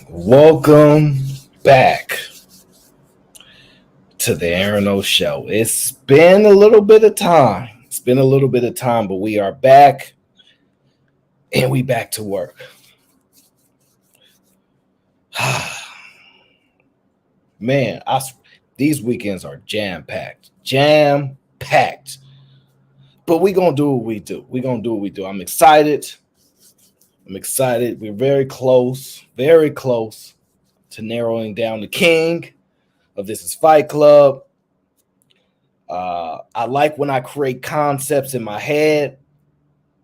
Welcome back to the Parental Show. It's been a little bit of time. But we are back and we back to work. Man, these weekends are jam-packed. But we gonna do what we do. I'm excited. We're very close to narrowing down the king of This Is Fight Club. I like when I create concepts in my head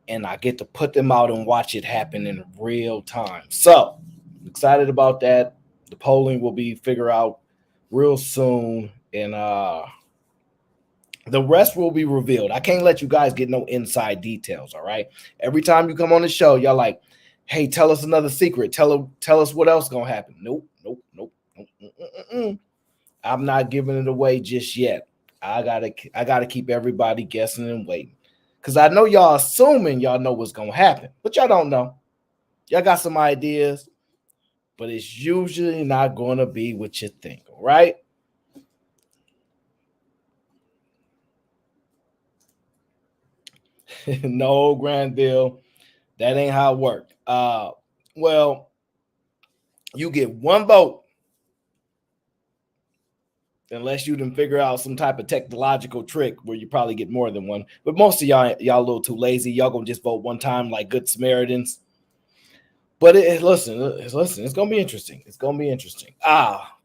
and I get to put them out and watch it happen in real time. So I'm excited about that. The polling will be figured out real soon, and the rest will be revealed. I can't let you guys get no inside details. All right. Every time you come on the show, y'all like, hey, tell us another secret. Tell us what else gonna happen. Nope. I'm not giving it away just yet. I gotta keep everybody guessing and waiting. Cause I know y'all assuming y'all know what's gonna happen, but y'all don't know. Y'all got some ideas, but it's usually not gonna be what you think, all right? No, Granville, that ain't how it worked. Well, you get one vote unless you can figure out some type of technological trick where you probably get more than one. But most of y'all a little too lazy. Y'all gonna just vote one time like good Samaritans. But listen, it's gonna be interesting.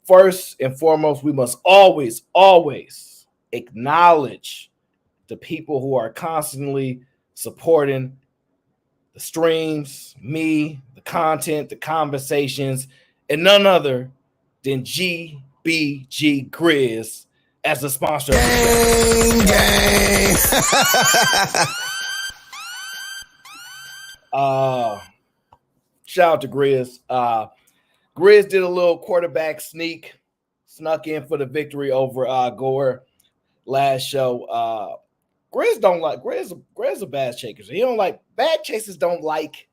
First and foremost, we must always acknowledge the people who are constantly supporting the streams, me, the content, the conversations, and none other than GBG Grizz as the sponsor of the show. Shout out to Grizz. Grizz did a little quarterback snuck in for the victory over Gore last show. Grizz are bad shakers. He don't like bad chasers. Don't like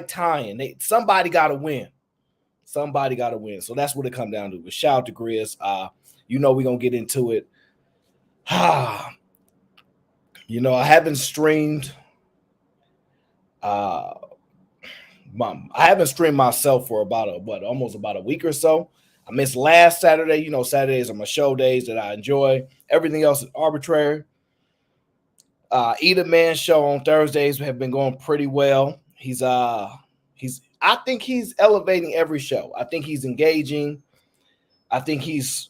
tying. Somebody got to win. So that's what it come down to. But shout out to Grizz. We're gonna get into it. I haven't streamed. I haven't streamed myself for almost about a week or so. I missed last Saturday. Saturdays are my show days that I enjoy. Everything else is arbitrary. Eat Man show on Thursdays have been going pretty well. I think he's elevating every show. I think he's engaging. I think he's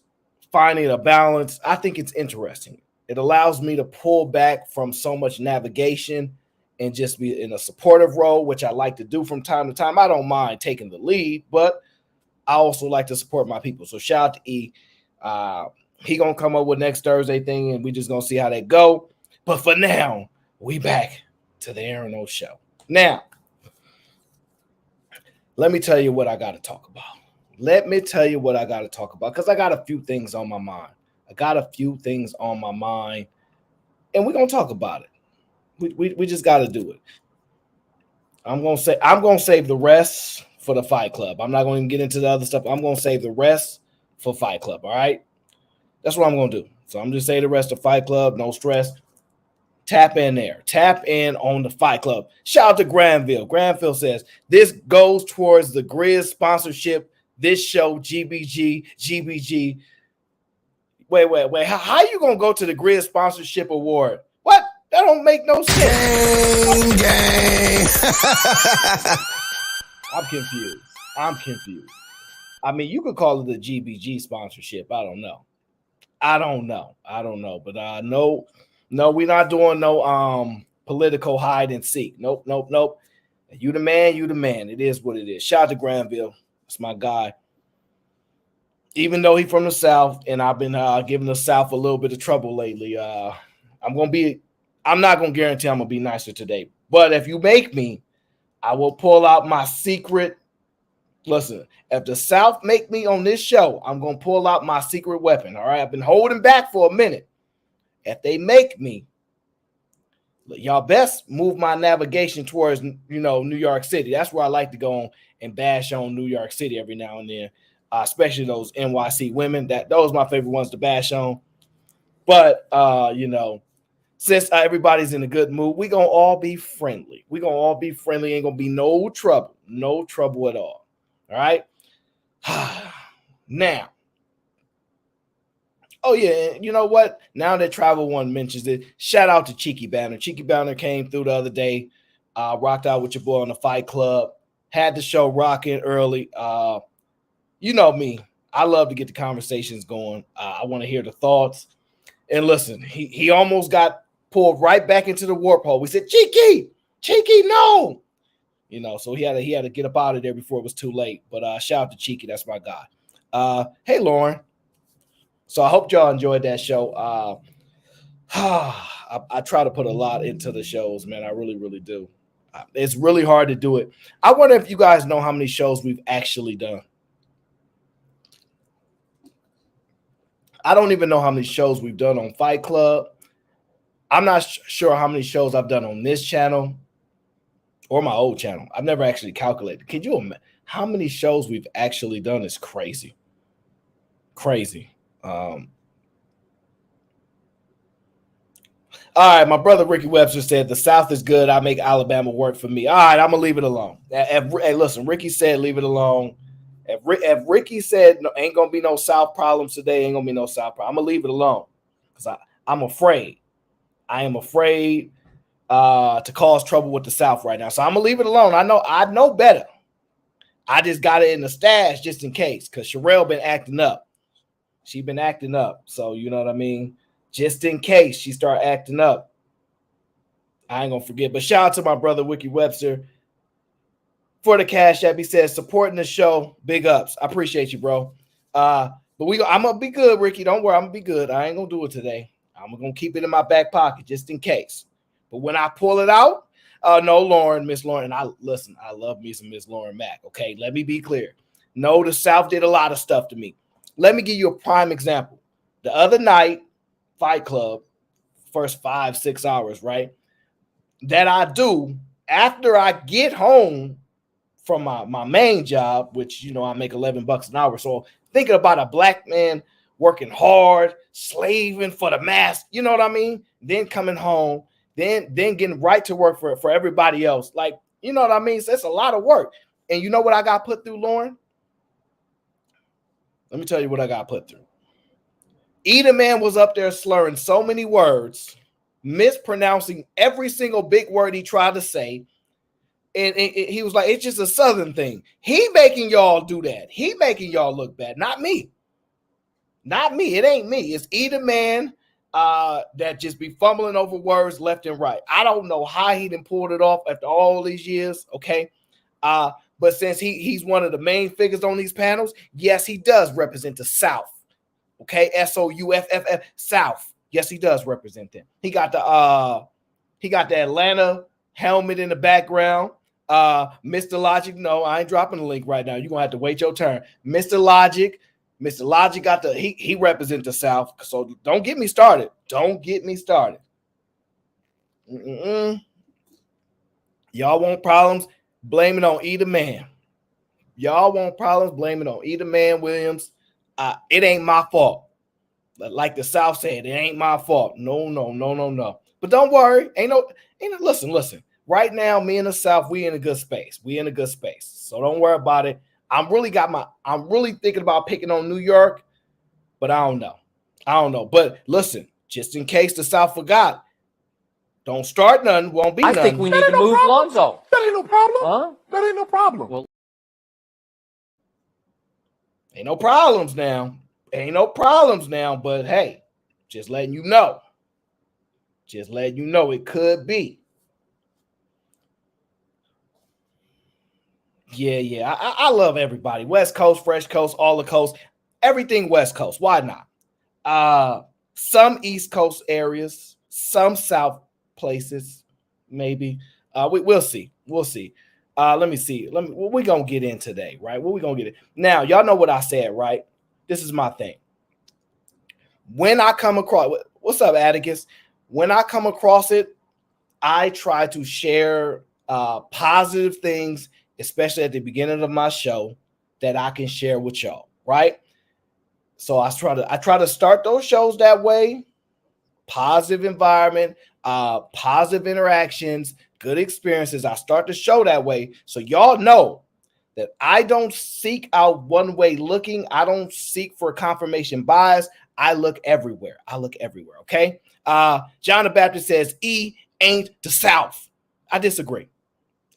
finding a balance. I think it's interesting. It allows me to pull back from so much navigation and just be in a supportive role, which I like to do from time to time. I don't mind taking the lead, but I also like to support my people. So shout out to E. He gonna come up with next Thursday thing, and we just gonna see how that go. But for now, we back to the Parental Show. Now, let me tell you what I got to talk about. Because I got a few things on my mind. And we're gonna talk about it. We just got to do it. I'm gonna save the rest for the Fight Club. I'm not going to get into the other stuff. I'm gonna save the rest for Fight Club. All right, that's what I'm gonna do. So I'm just saying the rest of Fight Club. No stress. Tap in there. Tap in on the Fight Club. Shout out to Granville. Granville says this goes towards the Grizz sponsorship. This show, GBG. Wait. How you gonna go to the Grizz sponsorship award? What? That don't make no sense. Gang. I'm confused. I mean, you could call it the GBG sponsorship. I don't know. But no, we're not doing no political hide and seek. Nope. You the man. It is what it is. Shout out to Granville. That's my guy. Even though he's from the South, and I've been giving the South a little bit of trouble lately. I'm not gonna guarantee I'm gonna be nicer today. But if you make me, I will pull out my secret. Listen, if the South make me on this show, I'm gonna pull out my secret weapon. All right, I've been holding back for a minute. If they make me, y'all best move my navigation towards, New York City. That's where I like to go on and bash on New York City every now and then, especially those NYC women. Those are my favorite ones to bash on. But since everybody's in a good mood, we gonna all be friendly. We gonna all be friendly. Ain't gonna be no trouble at all. All right. Now, oh yeah, you know what? Now that Travel One mentions it, shout out to Cheeky Banner. Cheeky Banner came through the other day, rocked out with your boy on the Fight Club, had the show rocking early. You know me, I love to get the conversations going. I want to hear the thoughts. And listen, he almost got pulled right back into the warp hole. We said, Cheeky, no. So he had to get up out of there before it was too late. But shout out to Cheeky, that's my guy. Hey, Lauren. So I hope y'all enjoyed that show. I try to put a lot into the shows, man. I really, really do. It's really hard to do it. I wonder if you guys know how many shows we've actually done. I don't even know how many shows we've done on Fight Club. I'm not sure how many shows I've done on this channel or my old channel. I've never actually calculated. Can you imagine how many shows we've actually done? Is crazy. Crazy. All right, my brother Ricky Webster said the South is good. I make Alabama work for me. All right, I'm gonna leave it alone. Hey, listen, Ricky said leave it alone. If Ricky said no, ain't gonna be no South problems today, ain't gonna be no South problem. I'm gonna leave it alone because I'm afraid. I am afraid to cause trouble with the South right now. So I'm gonna leave it alone. I know better. I just got it in the stash just in case because Sherelle been acting up. She been acting up. So you know what I mean? Just in case she start acting up. I ain't gonna forget. But shout out to my brother Ricky Webster for the Cash App. He says supporting the show. Big ups. I appreciate you, bro. But I'm gonna be good, Ricky. Don't worry, I'm gonna be good. I ain't gonna do it today. I'm gonna keep it in my back pocket just in case. But when I pull it out, no, Lauren, Miss Lauren, and I love me some Miss Lauren Mack. Okay, let me be clear. No, the South did a lot of stuff to me. Let me give you a prime example. The other night, Fight Club, first 5-6 hours, right? That I do after I get home from my main job, which I make $11 an hour. So thinking about a black man working hard, slaving for the mask, you know what I mean? Then coming home, then getting right to work for everybody else. Like, you know what I mean? So it's a lot of work. And you know what I got put through, Lauren? Let me tell you what I got put through. Eda Man was up there slurring so many words, mispronouncing every single big word he tried to say. And he was like, it's just a Southern thing. He making y'all do that. He making y'all look bad. Not me. Not me. It ain't me. It's Eda Man that just be fumbling over words left and right. I don't know how he done pulled it off after all these years. Okay. But since he's one of the main figures on these panels, yes, he does represent the South. Okay, SOUFFF, South. Yes, he does represent them. He got the Atlanta helmet in the background. Mr. Logic, no, I ain't dropping the link right now. You're gonna have to wait your turn. Mr. Logic got he represents the South. So don't get me started. Don't get me started. Y'all want problems? Blame it on Eda Man. Y'all want problems? Blame it on Eda Man Williams. It ain't my fault. Like the South said, it ain't my fault. No. But don't worry. Listen. Right now, me and the South, we in a good space. So don't worry about it. I'm really thinking about picking on New York, but I don't know. But listen, just in case the South forgot, don't start nothing. Won't be nothing. I think we need to move Lonzo. That ain't no problem. Huh? That ain't no problem. Well, ain't no problems now. But hey, just letting you know. It could be. Yeah. I love everybody. West Coast, Fresh Coast, all the coast, everything West Coast. Why not? Some East Coast areas, some South places, maybe. We'll see. Let me see. What we gonna get in today, right? What we gonna get in now? Y'all know what I said, right? This is my thing. When I come across, what's up, Atticus? When I come across it, I try to share positive things, especially at the beginning of my show, that I can share with y'all, right? So I try to start those shows that way. Positive environment, positive interactions, good experiences. I start the show that way. So y'all know that I don't seek out one way looking. I don't seek for confirmation bias. I look everywhere. Okay. John the Baptist says E ain't the South. I disagree.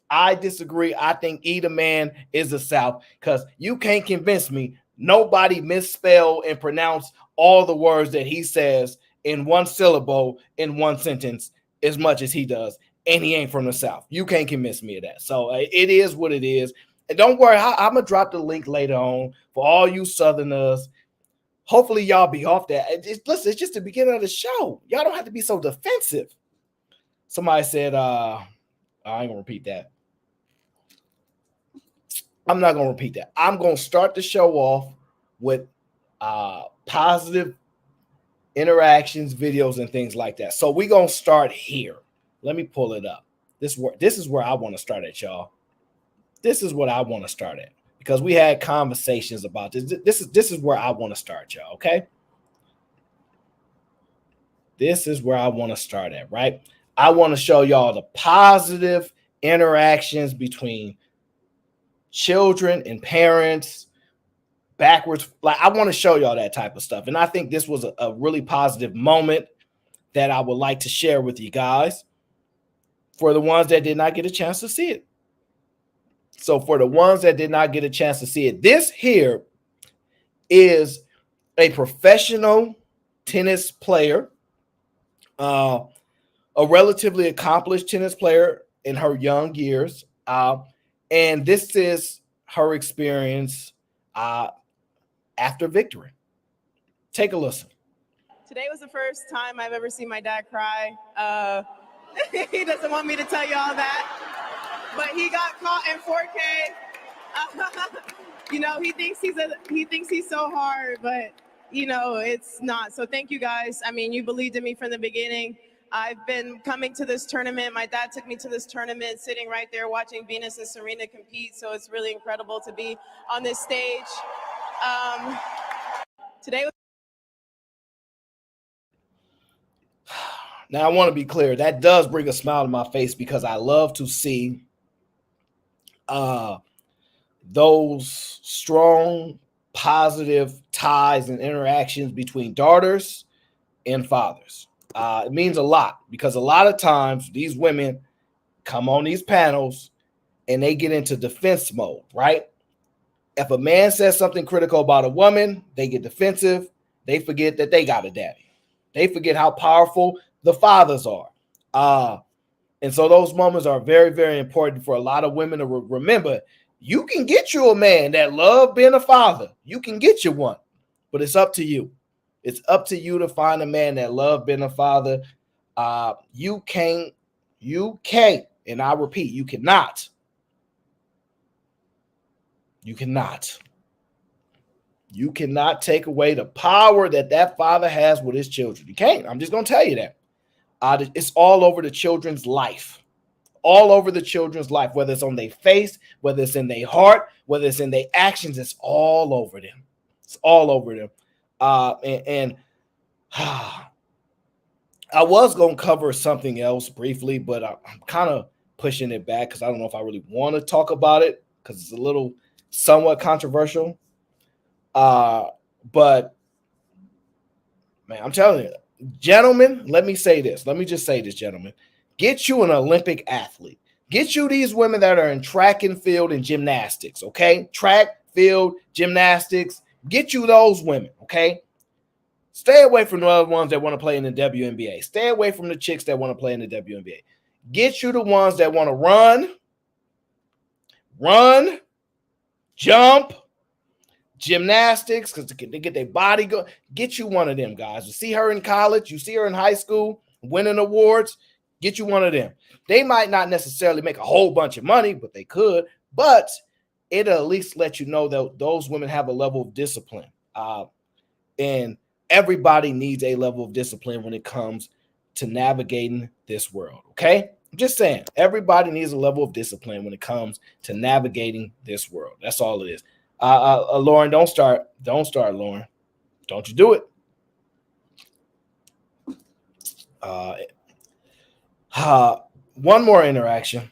I think E the man is the South, because you can't convince me nobody misspell and pronounce all the words that he says in one syllable in one sentence as much as he does, and he ain't from the South. You can't convince me of that. So it is what it is. And don't worry, I'm gonna drop the link later on for all you Southerners. Hopefully y'all be off that. Listen, it's just the beginning of the show. Y'all don't have to be so defensive. Somebody said, I ain't gonna repeat that. I'm not gonna repeat that. I'm gonna start the show off with positive interactions, videos, and things like that. So we're gonna start here. Let me pull it up. This is where I want to start at, y'all. This is what I want to start at, because we had conversations about this. This is where I want to start, y'all. Okay. This is where I want to start at, right? I want to show y'all the positive interactions between children and parents, backwards. Like, I want to show y'all that type of stuff. And I think this was a really positive moment that I would like to share with you guys, for the ones that did not get a chance to see it. So for the ones that did not get a chance to see it, this here is a professional tennis player, a relatively accomplished tennis player in her young years. And this is her experience after victory. Take a listen. Today was the first time I've ever seen my dad cry. He doesn't want me to tell you all that, but he got caught in 4K. You know, he thinks he's so hard, but you know, it's not. So thank you guys. I mean, you believed in me from the beginning. I've been coming to this tournament. My dad took me to this tournament, sitting right there watching Venus and Serena compete. So it's really incredible to be on this stage. Today was Now, I want to be clear. That does bring a smile to my face, because I love to see those strong, positive ties and interactions between daughters and fathers. It means a lot, because a lot of times these women come on these panels and they get into defense mode, right? If a man says something critical about a woman, they get defensive. They forget that they got a daddy. They forget how powerful the fathers are. And so those moments are very, very important for a lot of women to remember. You can get you a man that love being a father. You can get you one, but it's up to you. It's up to you to find a man that love being a father. You can't, and I repeat, you cannot take away the power that father has with his children. You can't. I'm just going to tell you that. It's all over the children's life. All over the children's life, whether it's on their face, whether it's in their heart, whether it's in their actions, it's all over them. It's all over them. I was going to cover something else briefly, but I'm kind of pushing it back, because I don't know if I really want to talk about it, because it's a little somewhat controversial. But man, I'm telling you, gentlemen, let me say this. Let me just say this, gentlemen. Get you an Olympic athlete. Get you these women that are in track and field and gymnastics, okay? Track, field, gymnastics. Get you those women, okay? Stay away from the other ones that want to play in the WNBA. Stay away from the chicks that want to play in the WNBA. Get you the ones that want to run, jump, gymnastics, because they get their body go. Get you one of them guys. You see her in college, you see her in high school winning awards. Get you one of them. They might not necessarily make a whole bunch of money, but they could. But it'll at least let you know that those women have a level of discipline. And everybody needs a level of discipline when it comes to navigating this world. Okay. Just saying, everybody needs a level of discipline when it comes to navigating this world. That's all it is. Lauren, don't start. Don't start, Lauren. Don't you do it. One more interaction.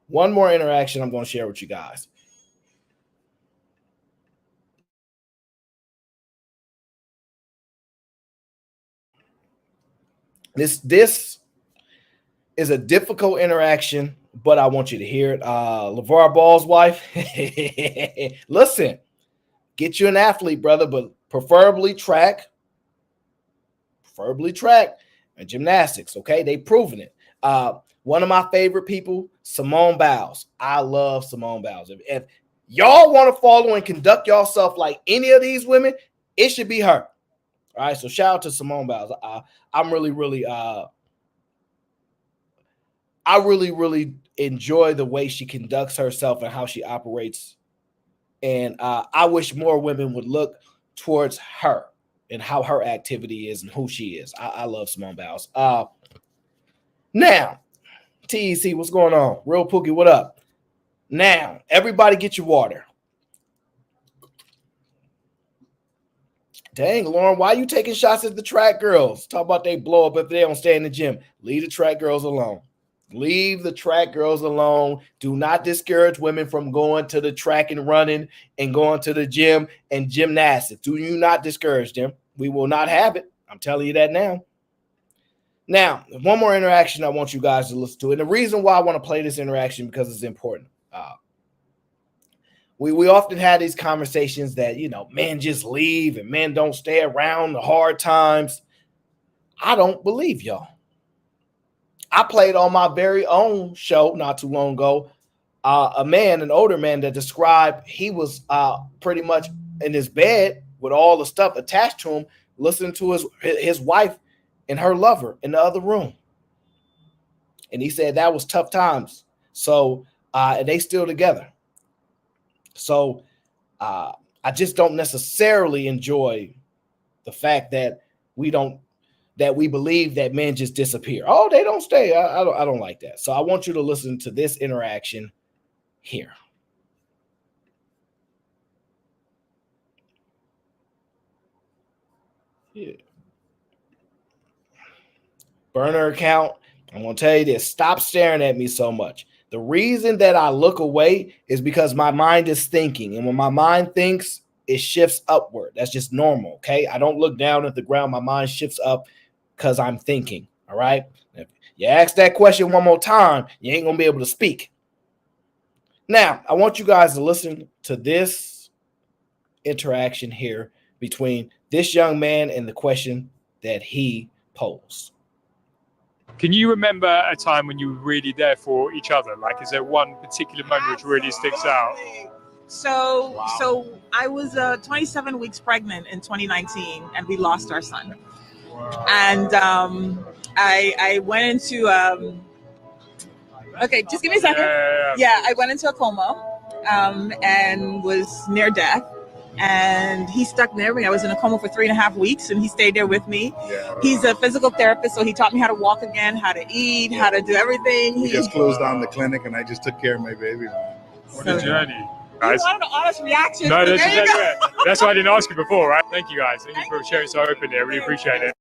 One more interaction I'm going to share with you guys. This is a difficult interaction, but I want you to hear it. LeVar Ball's wife, listen, get you an athlete, brother, but preferably track and gymnastics, okay? They've proven it. One of my favorite people, Simone Biles. I love Simone Biles. If y'all want to follow and conduct yourself like any of these women, it should be her. All right, so shout out to Simone Biles. I'm really I really enjoy the way she conducts herself and how she operates. And I wish more women would look towards her and how her activity is and who she is. I love Simone Biles. Now, TEC, what's going on? Real Pookie, what up? Now, everybody get your water. Dang, Lauren, why are you taking shots at the track girls? Talk about they blow up if they don't stay in the gym. Leave the track girls alone. Leave the track girls alone. Do not discourage women from going to the track and running and going to the gym and gymnastics. Do you not discourage them? We will not have it. I'm telling you that now. Now, one more interaction I want you guys to listen to. And the reason why I want to play this interaction because it's important. We often have these conversations that, men just leave and men don't stay around the hard times. I don't believe y'all. I played on my very own show not too long ago, an older man that described he was pretty much in his bed with all the stuff attached to him, listening to his wife and her lover in the other room. And he said that was tough times. So, and they still together. So I just don't necessarily enjoy the fact that we believe that men just disappear. Oh, they don't stay. I don't like that. So I want you to listen to this interaction here. Yeah. Burner account. I'm going to tell you this. Stop staring at me so much. The reason that I look away is because my mind is thinking. And when my mind thinks, it shifts upward. That's just normal, okay? I don't look down at the ground. My mind shifts up because I'm thinking, all right? If you ask that question one more time, you ain't going to be able to speak. Now, I want you guys to listen to this interaction here between this young man and the question that he posed. Can you remember a time when you were really there for each other? Like, is there one particular moment which really sticks out? So I was 27 weeks pregnant in 2019, and we lost our son. Wow. And I went into okay, just give me a second. Yeah, I went into a coma and was near death. And he stuck near me. I was in a coma for 3.5 weeks, and he stayed there with me. Yeah. He's a physical therapist, so he taught me how to walk again, how to eat, how to do everything. We just closed down the clinic, and I just took care of my baby. What a journey. You wanted an honest reaction. No, that's why I didn't ask you before, right? Thank you, guys. Thank you for sharing so openly. I really appreciate it.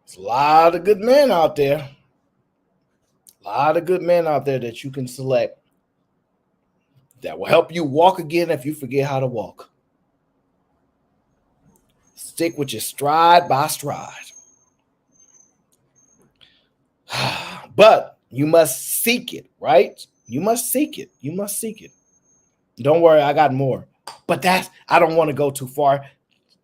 There's a lot of good men out there. A lot of good men out there that you can select that will help you walk again if you forget how to walk. Stick with your stride by stride. But you must seek it, right? You must seek it. You must seek it. Don't worry, I got more. But I don't want to go too far.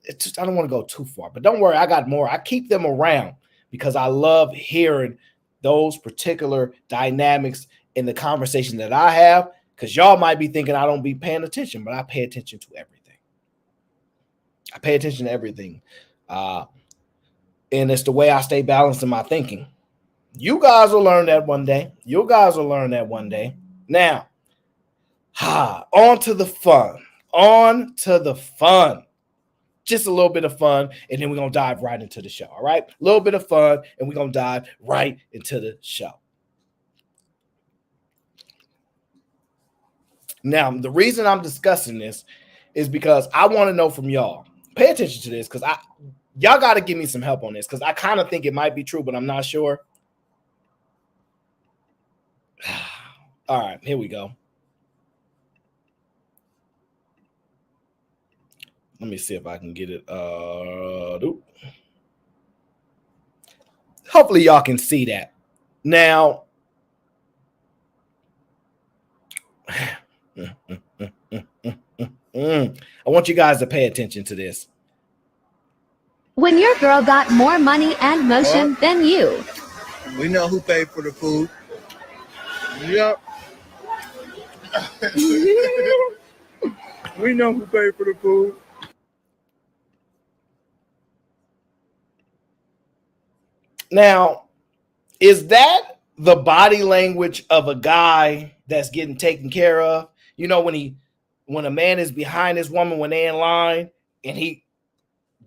I don't want to go too far. But don't worry, I got more. I keep them around because I love hearing those particular dynamics in the conversation that I have, because y'all might be thinking I don't be paying attention, but I pay attention to everything. I pay attention to everything. And it's the way I stay balanced in my thinking. You guys will learn that one day. You guys will learn that one day. Now, on to the fun. On to the fun. Just a little bit of fun, and then we're going to dive right into the show, all right? A little bit of fun, and we're going to dive right into the show. Now, the reason I'm discussing this is because I want to know from y'all. Pay attention to this, because y'all got to give me some help on this, because I kind of think it might be true, but I'm not sure. All right, here we go. Let me see if I can get it. Hopefully y'all can see that. Now, I want you guys to pay attention to this. When your girl got more money and motion than you. We know who paid for the food. Yep. We know who paid for the food. Now, is that the body language of a guy that's getting taken care of? You know, when a man is behind his woman when they in line and he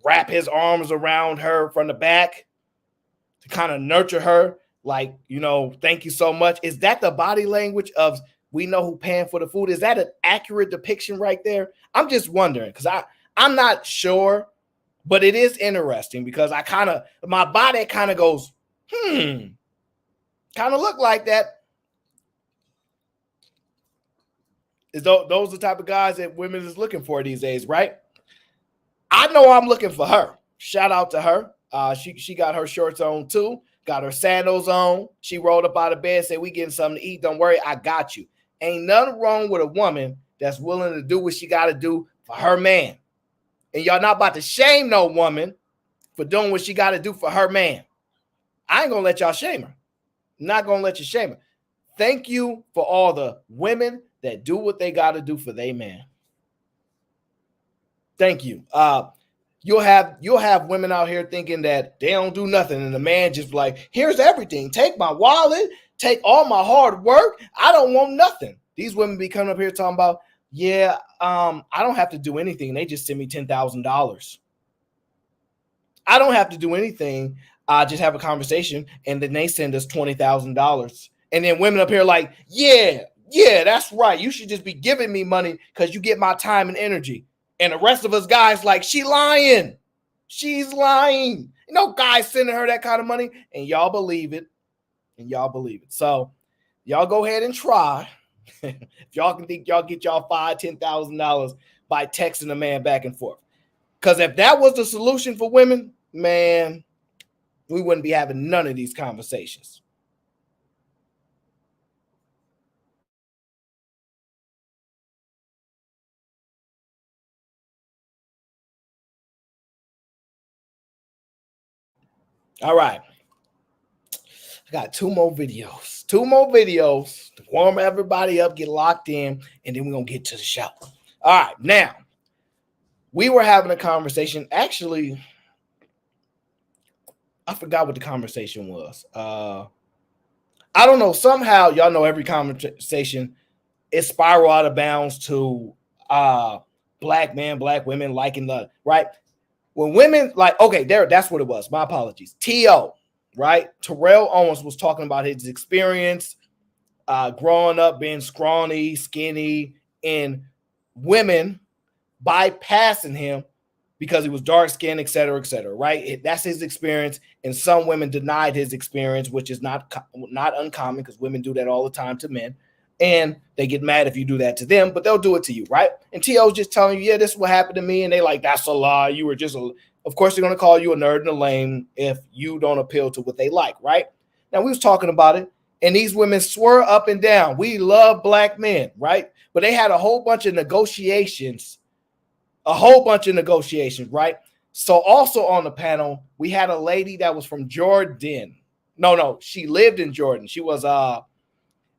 wrap his arms around her from the back to kind of nurture her, like, you know, thank you so much. Is that the body language of we know who paying for the food? Is that an accurate depiction right there? I'm just wondering, because I'm not sure. But it is interesting because my body kind of goes, kind of look like that. Those are the type of guys that women is looking for these days, right? I know I'm looking for her. Shout out to her. She got her shorts on too, got her sandals on. She rolled up out of bed, said, we getting something to eat. Don't worry, I got you. Ain't nothing wrong with a woman that's willing to do what she got to do for her man. And y'all not about to shame no woman for doing what she got to do for her man. I ain't going to let y'all shame her. I'm not going to let you shame her. Thank you for all the women that do what they got to do for their man. Thank you. You'll have women out here thinking that they don't do nothing. And the man just like, here's everything. Take my wallet. Take all my hard work. I don't want nothing. These women be coming up here talking about, yeah, I don't have to do anything. They just send me $10,000. I don't have to do anything. I just have a conversation, and then they send us $20,000. And then women up here like, yeah, that's right. You should just be giving me money because you get my time and energy. And the rest of us guys like, she lying. She's lying. You know, guys sending her that kind of money, and y'all believe it. So y'all go ahead and try. If y'all can think y'all get y'all $5,000, $10,000 by texting a man back and forth. Because if that was the solution for women, man, we wouldn't be having none of these conversations. All right. I got two more videos to warm everybody up, get locked in, and then we're going to get to the show. All right. Now, we were having a conversation. Actually, I forgot what the conversation was. I don't know. Somehow, y'all know every conversation is spiral out of bounds to black men, black women liking the, right? When women like, okay, that's what it was. My apologies. T.O., right? Terrell Owens was talking about his experience growing up being scrawny, skinny, and women bypassing him because he was dark skinned, et cetera, right? That's his experience. And some women denied his experience, which is not uncommon because women do that all the time to men. And they get mad if you do that to them, but they'll do it to you, right? And T.O.'s just telling you, yeah, this is what happened to me. And they like, that's a lie. You were just of course, they're going to call you a nerd and a lame if you don't appeal to what they like, right? Now, we was talking about it, and these women swear up and down, we love black men, right? But they had a whole bunch of negotiations, right? So also on the panel, we had a lady that was from Jordan. No, she lived in Jordan. She was a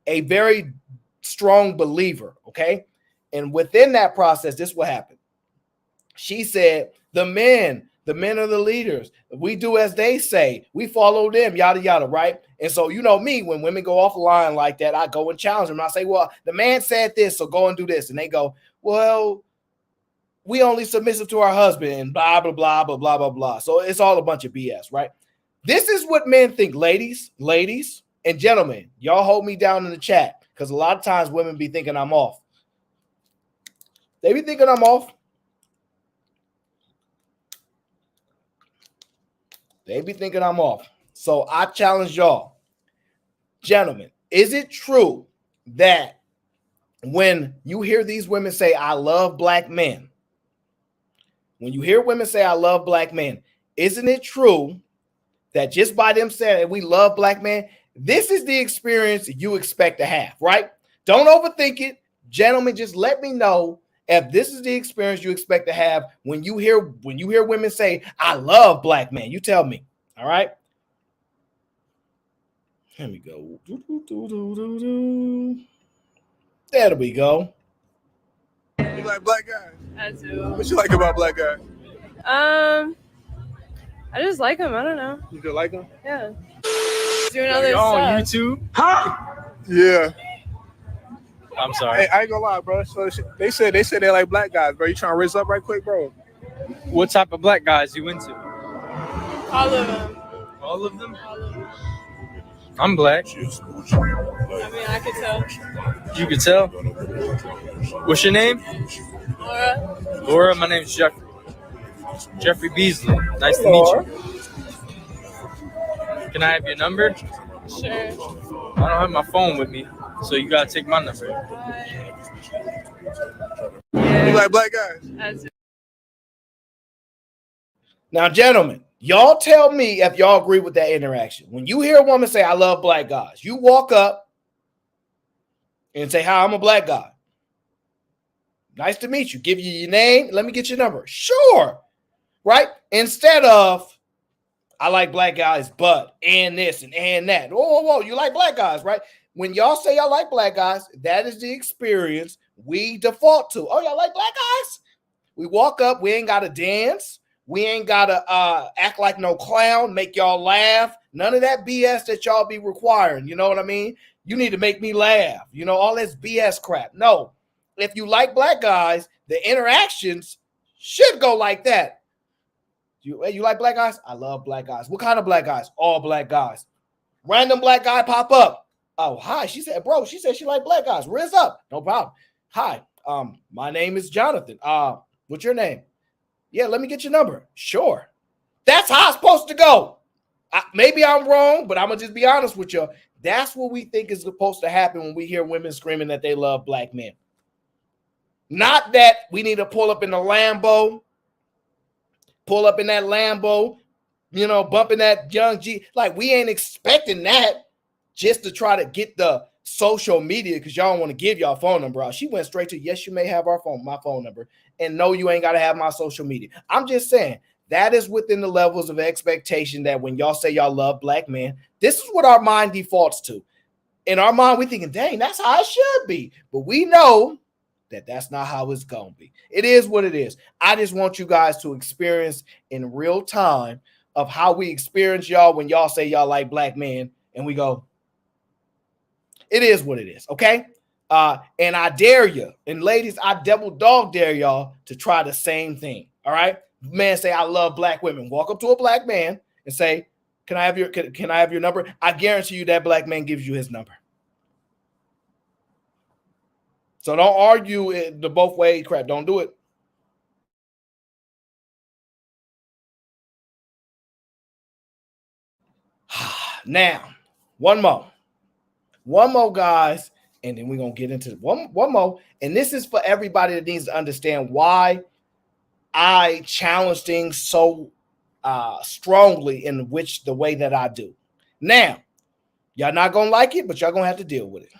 very strong believer, okay? And within that process, this is what happened. She said the men The men are the leaders. We do as they say. We follow them, yada, yada, right? And so, you know me, when women go off the line like that, I go and challenge them. I say, well, the man said this, so go and do this. And they go, well, we only submissive to our husband and blah, blah, blah, blah, blah, blah, blah. So it's all a bunch of BS, right? This is what men think, ladies, and gentlemen. Y'all hold me down in the chat because a lot of times women be thinking I'm off. They be thinking I'm off. They be thinking I'm off. So I challenge y'all, gentlemen, is it true that when you hear these women say, I love black men, when you hear women say, I love black men, isn't it true that just by them saying we love black men, this is the experience you expect to have, right? Don't overthink it. Gentlemen, just let me know if this is the experience you expect to have when you hear women say, I love black men. You tell me, all right? Here we go. There we go. You like black guys? I do. What you like about black guys? I just like him. I don't know. You just like them? Yeah. Doing other stuff. On YouTube? Yeah. I'm sorry. Hey, I ain't gonna lie, bro. So they said they like black guys, bro. You trying to raise up right quick, bro? What type of black guys you into? All of them. All of them? All of them. I'm black. I mean, I could tell. You can tell. What's your name? Laura. Laura, my name's Jeffrey. Jeffrey Beasley. Nice to meet you. Can I have your number? Sure. I don't have my phone with me, so you gotta take my number. Yeah. You like black guys? I do. Now, gentlemen, y'all tell me if y'all agree with that interaction. When you hear a woman say, I love black guys, you walk up and say, hi, I'm a black guy. Nice to meet you. Give you your name. Let me get your number. Sure. Right? Instead of, I like black guys, but, and this and that. Whoa. You like black guys, right? When y'all say y'all like black guys, that is the experience we default to. Oh, y'all like black guys? We walk up. We ain't got to dance. We ain't got to act like no clown, make y'all laugh. None of that BS that y'all be requiring. You know what I mean? You need to make me laugh. You know, all this BS crap. No. If you like black guys, the interactions should go like that. You like black guys? I love black guys. What kind of black guys? All black guys. Random black guy pop up. Oh, hi. She said, bro, she said she like black guys. Riz up. No problem. Hi. My name is Jonathan. What's your name? Yeah, let me get your number. Sure. That's how it's supposed to go. Maybe I'm wrong, but I'm going to just be honest with you. That's what we think is supposed to happen when we hear women screaming that they love black men. Not that we need to pull up in the Lambo, you know, bumping that young G. Like, we ain't expecting that just to try to get the social media because y'all don't want to give y'all phone number out. She went straight to, yes, you may have my phone number. And no, you ain't got to have my social media. I'm just saying that is within the levels of expectation that when y'all say y'all love black men, this is what our mind defaults to. In our mind, we thinking, dang, that's how it should be. But we know that that's not how it's going to be. It is what it is. I just want you guys to experience in real time of how we experience y'all when y'all say y'all like black men and we go, it is what it is, okay? And I dare you, and ladies, I double dog dare y'all to try the same thing, all right? Man say, I love black women. Walk up to a black man and say, can I have your number? I guarantee you that black man gives you his number. So don't argue the both way crap. Don't do it. Now, one more, guys, and then we're going to get into one more. And this is for everybody that needs to understand why I challenge things so strongly in the way that I do. Now, y'all not going to like it, but y'all going to have to deal with it.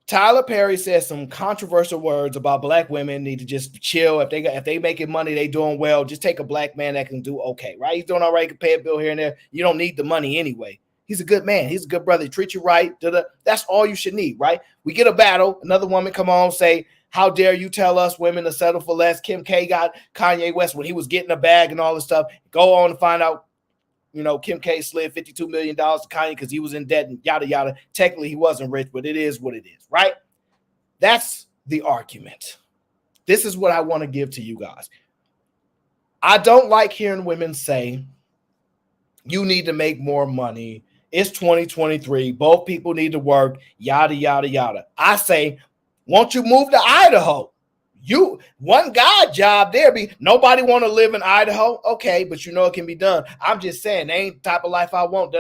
Tyler Perry says some controversial words about black women need to just chill. If they making money, they doing well. Just take a black man that can do okay, right? He's doing all right, can pay a bill here and there. You don't need the money anyway. He's a good man. He's a good brother. He treats you right. That's all you should need, right? We get a battle. Another woman come on, say, how dare you tell us women to settle for less? Kim K got Kanye West when he was getting a bag and all this stuff. Go on and find out, Kim K slid $52 million to Kanye because he was in debt and yada, yada. Technically, he wasn't rich, but it is what it is, right? That's the argument. This is what I want to give to you guys. I don't like hearing women say, you need to make more money. It's 2023. Both people need to work, yada, yada, yada. I say, won't you move to Idaho? You one guy job there be nobody want to live in Idaho. Okay, but it can be done. I'm just saying, they ain't the type of life I want,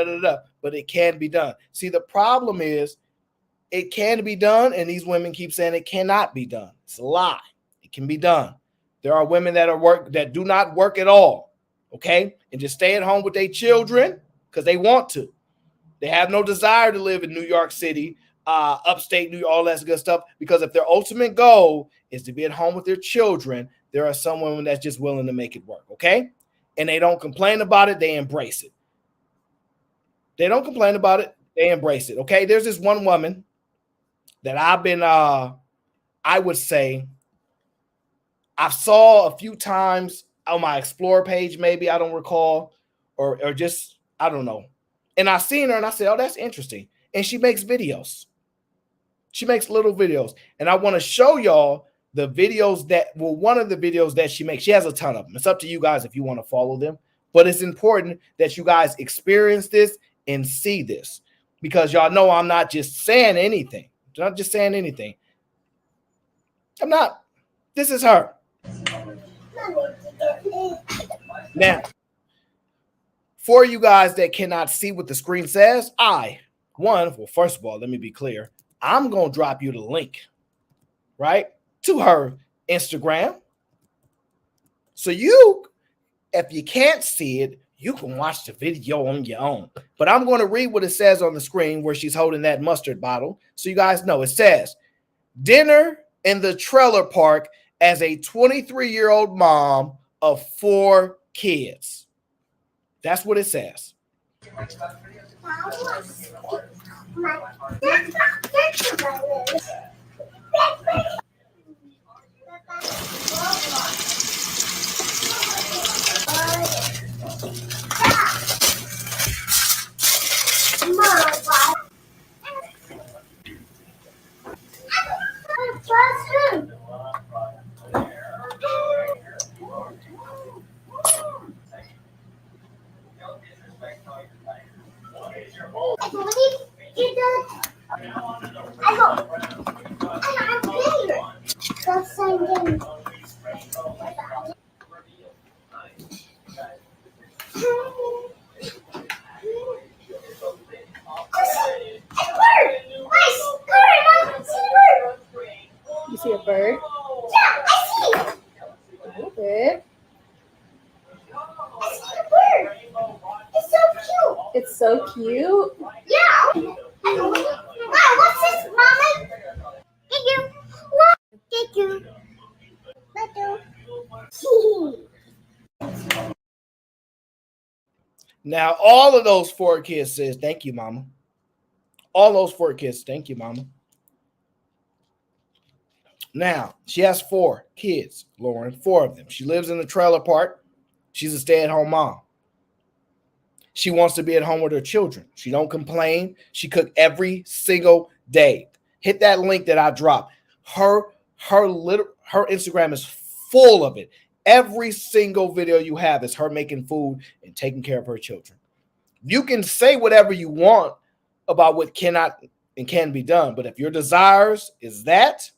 but it can be done. See, the problem is it can be done, and these women keep saying it cannot be done. It's a lie. It can be done. There are women that do not work at all, okay, and just stay at home with their children because they want to. They have no desire to live in New York City, upstate New York, all that good stuff, because if their ultimate goal is to be at home with their children, there are some women that's just willing to make it work, okay? And they don't complain about it. They embrace it. They don't complain about it. They embrace it, okay? There's this one woman that I've been, I would say, I saw a few times on my Explore page, maybe, I don't recall, or just, I don't know. And I seen her and I said, oh, that's interesting. And she makes videos. She makes little videos. And I want to show y'all the videos one of the videos that she makes. She has a ton of them. It's up to you guys if you want to follow them. But it's important that you guys experience this and see this, because y'all know I'm not just saying anything. I'm not just saying anything. I'm not. This is her. Now, for you guys that cannot see what the screen says, first of all, let me be clear. I'm going to drop you the link, right, to her Instagram. So if you can't see it, you can watch the video on your own. But I'm going to read what it says on the screen where she's holding that mustard bottle. So you guys know it says, dinner in the trailer park as a 23-year-old mom of 4 kids. That's what it says. You see a bird? Yeah, I see it. Good. I see a bird. It's so cute. It's so cute? Yeah. Wow, what's this, Mama? Thank you. Thank you. Thank you. Now, all of those 4 kids says, thank you, Mama. All those 4 kids, thank you, Mama. Now, she has 4 kids, Lauren, 4 of them. She lives in the trailer park. She's a stay-at-home mom. She wants to be at home with her children. She don't complain. She cook every single day. Hit that link that I dropped. Her Instagram is full of it. Every single video you have is her making food and taking care of her children. You can say whatever you want about what cannot and can be done, but if your desires is that,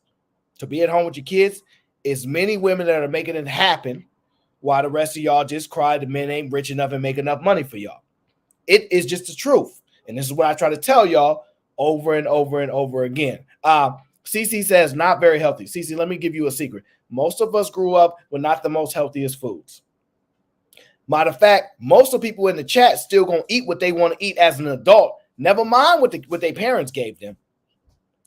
to be at home with your kids, is many women that are making it happen while the rest of y'all just cry the men ain't rich enough and make enough money for y'all. It is just the truth. And this is what I try to tell y'all over and over and over again. CC says, not very healthy. CC, let me give you a secret. Most of us grew up with not the most healthiest foods. Matter of fact, most of the people in the chat still going to eat what they want to eat as an adult. Never mind what their parents gave them.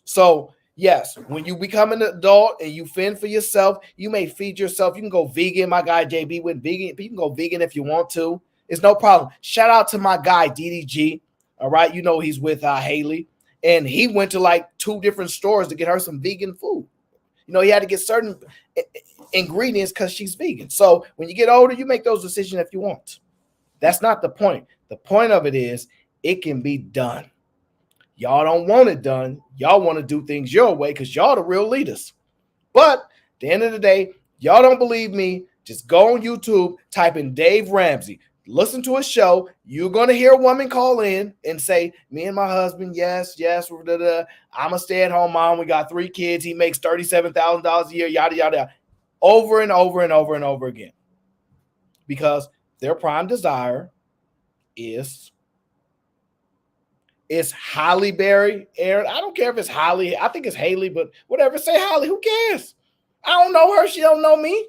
So, yes, when you become an adult and you fend for yourself, you may feed yourself. You can go vegan. My guy JB went vegan. You can go vegan if you want to. It's no problem. Shout out to my guy DDG. All right. You know, he's with Haley, and he went to like 2 different stores to get her some vegan food. You know, he had to get certain ingredients because she's vegan. So when you get older, you make those decisions if you want. That's not the point. The point of it is it can be done. Y'all don't want it done. Y'all want to do things your way because y'all the real leaders. But at the end of the day, y'all don't believe me. Just go on YouTube, type in Dave Ramsey. Listen to a show. You're going to hear a woman call in and say, me and my husband, yes, I'm a stay-at-home mom. We got 3 kids. He makes $37,000 a year, yada, yada, over and over and over and over again. Because their prime desire is Halle Berry. Aaron, I don't care if it's Holly. I think it's Haley, but whatever. Say Holly. Who cares? I don't know her. She don't know me.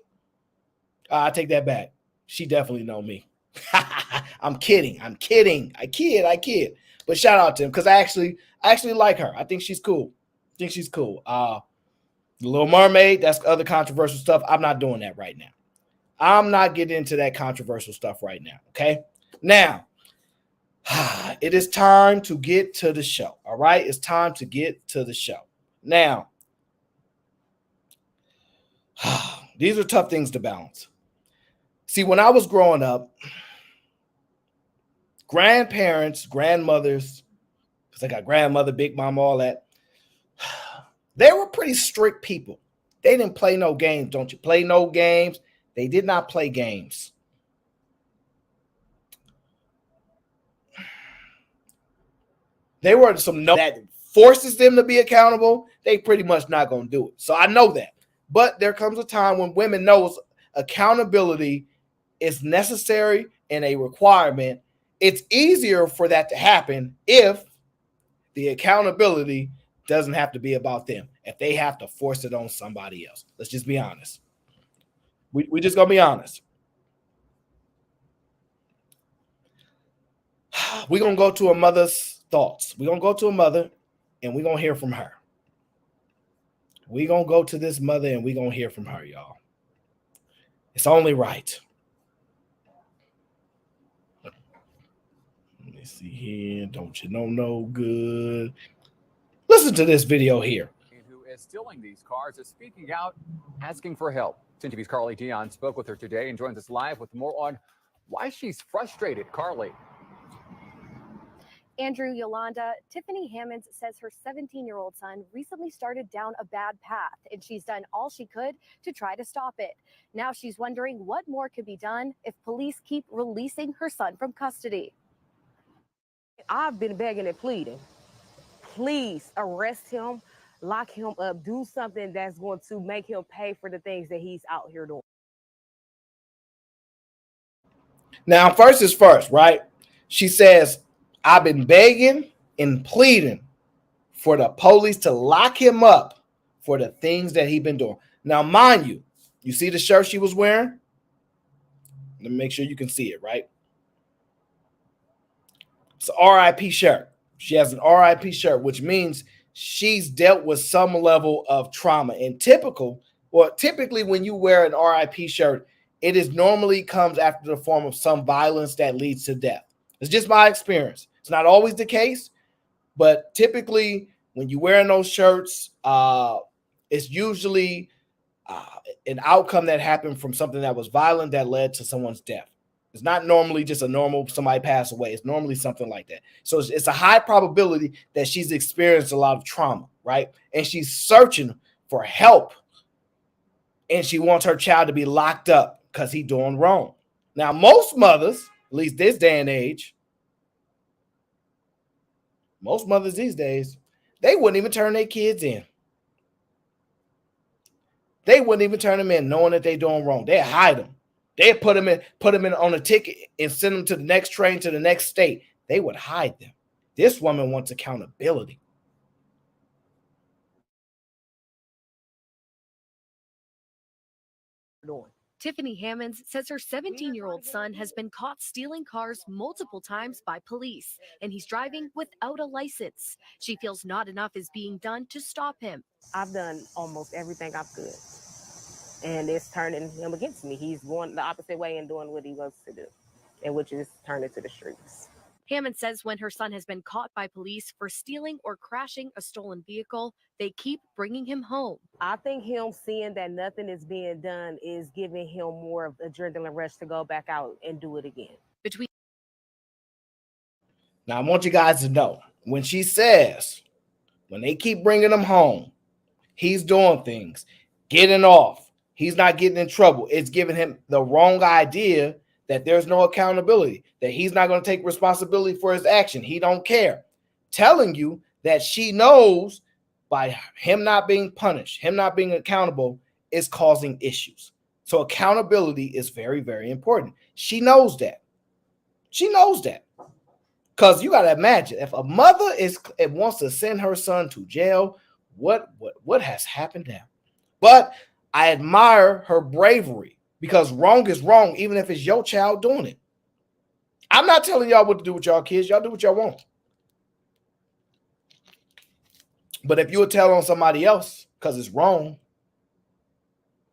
I take that back. She definitely know me. I'm kidding. I kid. But shout out to him because I actually like her. I think she's cool. The Little Mermaid, that's other controversial stuff. I'm not doing that right now. I'm not getting into that controversial stuff right now. Okay. Now, it is time to get to the show. All right. It's time to get to the show. Now, these are tough things to balance. See, when I was growing up, grandparents, grandmothers, because I got grandmother, big mom, all that, they were pretty strict people. They didn't play no games. Don't you play no games? They did not play games. They were some that forces them to be accountable. They pretty much not going to do it. So I know that. But there comes a time when women knows accountability is necessary and a requirement. It's easier for that to happen if the accountability doesn't have to be about them. If they have to force it on somebody else. Let's just be honest. We just going to be honest. We're going to go to a mother's thoughts. We're going to go to a mother and we're going to hear from her. We're going to go to this mother and we're going to hear from her, y'all. It's only right. Let me see here. Don't you know no good? Listen to this video here. Who is stealing these cars is speaking out, asking for help. TV's Carly Dion spoke with her today and joins us live with more on why she's frustrated. Carly. Andrew, Yolanda, Tiffany Hammonds says her 17-year-old son recently started down a bad path, and she's done all she could to try to stop it. Now she's wondering what more could be done if police keep releasing her son from custody. I've been begging and pleading. Please arrest him, lock him up, do something that's going to make him pay for the things that he's out here doing. Now, first is first, right? She says, I've been begging and pleading for the police to lock him up for the things that he's been doing. Now, mind you, you see the shirt she was wearing? Let me make sure you can see it, right? It's an RIP shirt. She has an RIP shirt, which means she's dealt with some level of trauma. And typically when you wear an RIP shirt, it is normally comes after the form of some violence that leads to death. It's just my experience. It's not always the case, but typically when you're wearing those shirts, it's usually an outcome that happened from something that was violent that led to someone's death. It's not normally just a normal somebody pass away. It's normally something like that. So it's a high probability that she's experienced a lot of trauma, right? And she's searching for help. And she wants her child to be locked up because he's doing wrong. Now, most mothers, at least this day and age, most mothers these days, they wouldn't even turn their kids in. They wouldn't even turn them in knowing that they're doing wrong. They hide them. They put them in on a ticket and send them to the next train to the next state. They would hide them. This woman wants accountability. Tiffany Hammonds says her 17-year-old son has been caught stealing cars multiple times by police, and he's driving without a license. She feels not enough is being done to stop him. I've done almost everything I could, and it's turning him against me. He's going the opposite way and doing what he loves to do, and which is turning to the streets. Hammond says when her son has been caught by police for stealing or crashing a stolen vehicle, they keep bringing him home. I think him seeing that nothing is being done is giving him more of adrenaline rush to go back out and do it again. Now, I want you guys to know, when she says, when they keep bringing him home, he's doing things, getting off, he's not getting in trouble, it's giving him the wrong idea that there's no accountability, that he's not going to take responsibility for his action. He don't care. Telling you that she knows by him not being punished, him not being accountable, is causing issues. So accountability is very, very important. She knows that. She knows that. Because you got to imagine, if a mother wants to send her son to jail, what has happened now? But I admire her bravery, because wrong is wrong, even if it's your child doing it. I'm not telling y'all what to do with y'all kids. Y'all do what y'all want. But if you would tell on somebody else because it's wrong,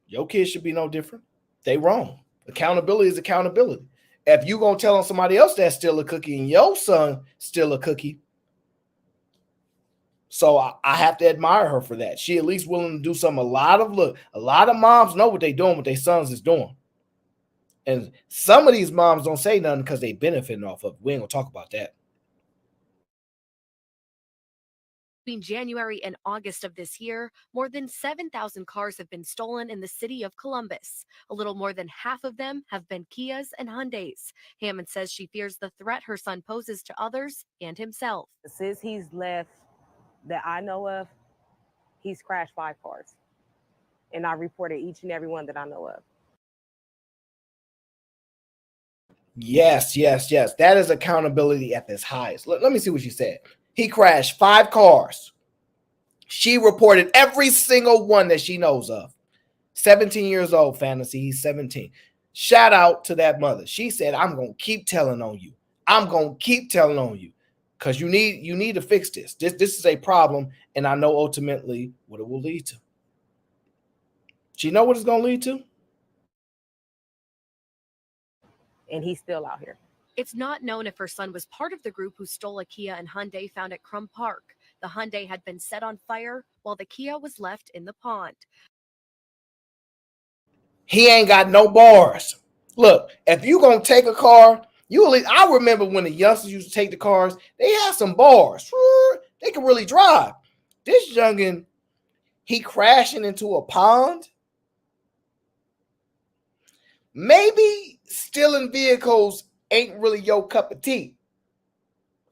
your kids should be no different. They wrong. Accountability is accountability. If you going to tell on somebody else that's still a cookie and your son still a cookie, so I have to admire her for that. She at least willing to do something. A lot of moms know what they doing, what their sons is doing. And some of these moms don't say nothing because they benefiting off of it. We ain't gonna talk about that. Between January and August of this year, more than 7,000 cars have been stolen in the city of Columbus. A little more than half of them have been Kias and Hyundais. Hammond says she fears the threat her son poses to others and himself. Since he's left that I know of, he's crashed 5 cars. And I reported each and every one that I know of. Yes. That is accountability at its highest. Let me see what she said. He crashed 5 cars. She reported every single one that she knows of. 17 years old, Fantasy. He's 17. Shout out to that mother. She said, I'm going to keep telling on you. I'm going to keep telling on you because you need to fix this. This is a problem, and I know ultimately what it will lead to. She know what it's going to lead to? And he's still out here. It's not known if her son was part of the group who stole a Kia and Hyundai found at Crum Park. The Hyundai had been set on fire while the Kia was left in the pond. He ain't got no bars. Look, if you gonna take a car, I remember when the youngsters used to take the cars, they had some bars. They could really drive. This youngin', he crashing into a pond. Maybe stealing vehicles ain't really your cup of tea.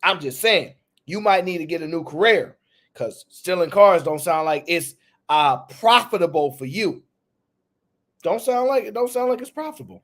I'm just saying, you might need to get a new career because stealing cars don't sound like it's profitable for you. Don't sound like it's profitable.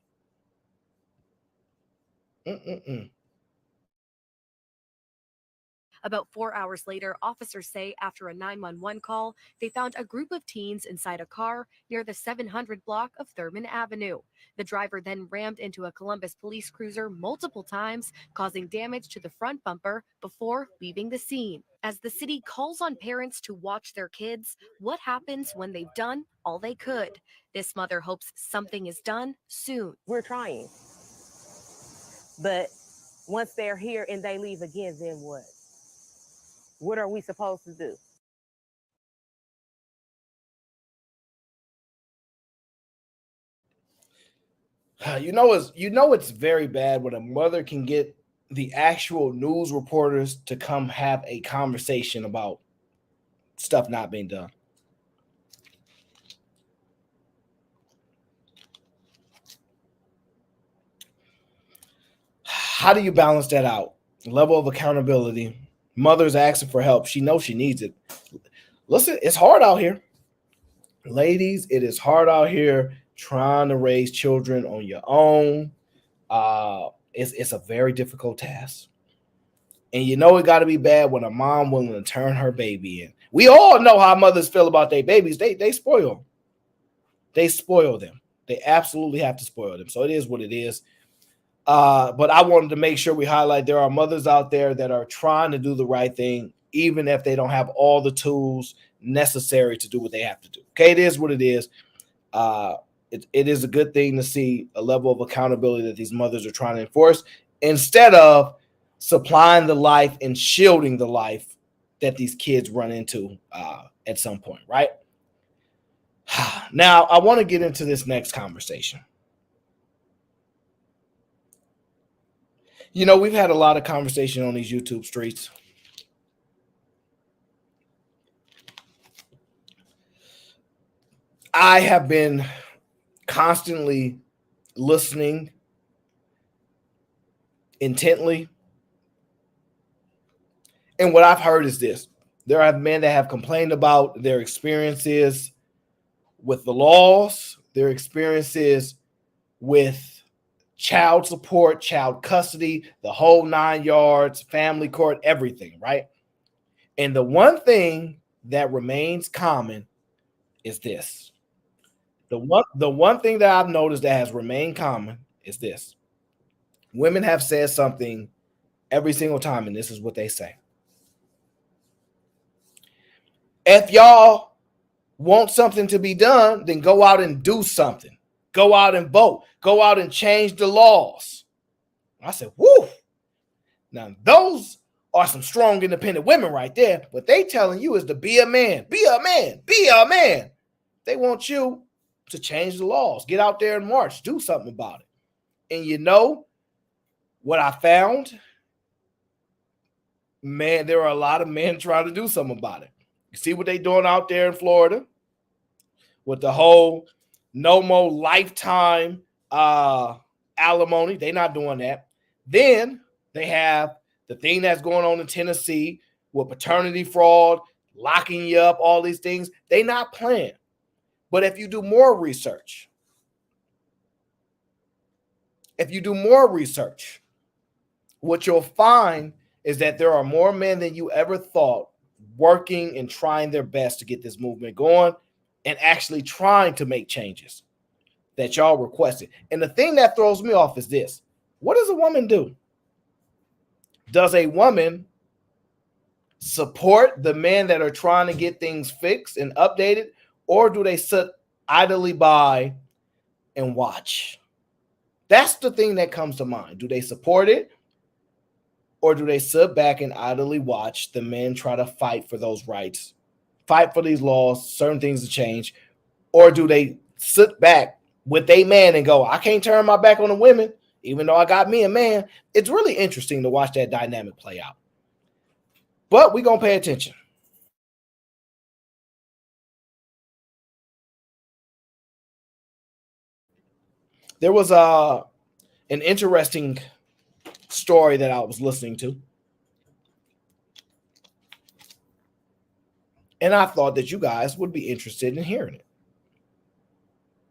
About 4 hours later, officers say after a 911 call, they found a group of teens inside a car near the 700 block of Thurman Avenue. The driver then rammed into a Columbus police cruiser multiple times, causing damage to the front bumper before leaving the scene. As the city calls on parents to watch their kids, what happens when they've done all they could? This mother hopes something is done soon. We're trying. But once they're here and they leave again, then what? What are we supposed to do? It's very bad when a mother can get the actual news reporters to come have a conversation about stuff not being done. How do you balance that out? Level of accountability. Mother's asking for help. She knows she needs it. Listen, it's hard out here. Ladies, it is hard out here trying to raise children on your own. It's a very difficult task. And it got to be bad when a mom willing to turn her baby in. We all know how mothers feel about their babies. They spoil them. They spoil them. They absolutely have to spoil them. So it is what it is. But I wanted to make sure we highlight there are mothers out there that are trying to do the right thing, even if they don't have all the tools necessary to do what they have to do. Okay, it is what it is. It is a good thing to see a level of accountability that these mothers are trying to enforce instead of supplying the life and shielding the life that these kids run into at some point, right? Now, I want to get into this next conversation. You know, we've had a lot of conversation on these YouTube streets. I have been constantly listening intently. And what I've heard is this. There are men that have complained about their experiences with the laws, their experiences with child support, child custody, the whole 9 yards, family court, everything, right? And the one thing that remains common is this. The one thing that I've noticed that has remained common is this. Women have said something every single time, and this is what they say. If y'all want something to be done, then go out and do something. Go out and vote. Go out and change the laws. I said, whoo. Now, those are some strong, independent women right there. What they telling you is to be a man. Be a man. Be a man. They want you to change the laws. Get out there and march. Do something about it. And you know what I found? Man, there are a lot of men trying to do something about it. You see what they doing out there in Florida with the whole no more lifetime alimony. They're not doing that. Then they have the thing that's going on in Tennessee with paternity fraud, locking you up, all these things. They're not playing. But if you do more research, what you'll find is that there are more men than you ever thought working and trying their best to get this movement going and actually trying to make changes that y'all requested. And the thing that throws me off is this. What does a woman do? Does a woman support the men that are trying to get things fixed and updated, or do they sit idly by and watch? That's the thing that comes to mind. Do they support it, or do they sit back and idly watch the men try to fight for those rights, fight for these laws, certain things to change, or do they sit back with a man and go, I can't turn my back on the women, even though I got me a man? It's really interesting to watch that dynamic play out. But we're going to pay attention. There was an interesting story that I was listening to. And I thought that you guys would be interested in hearing it.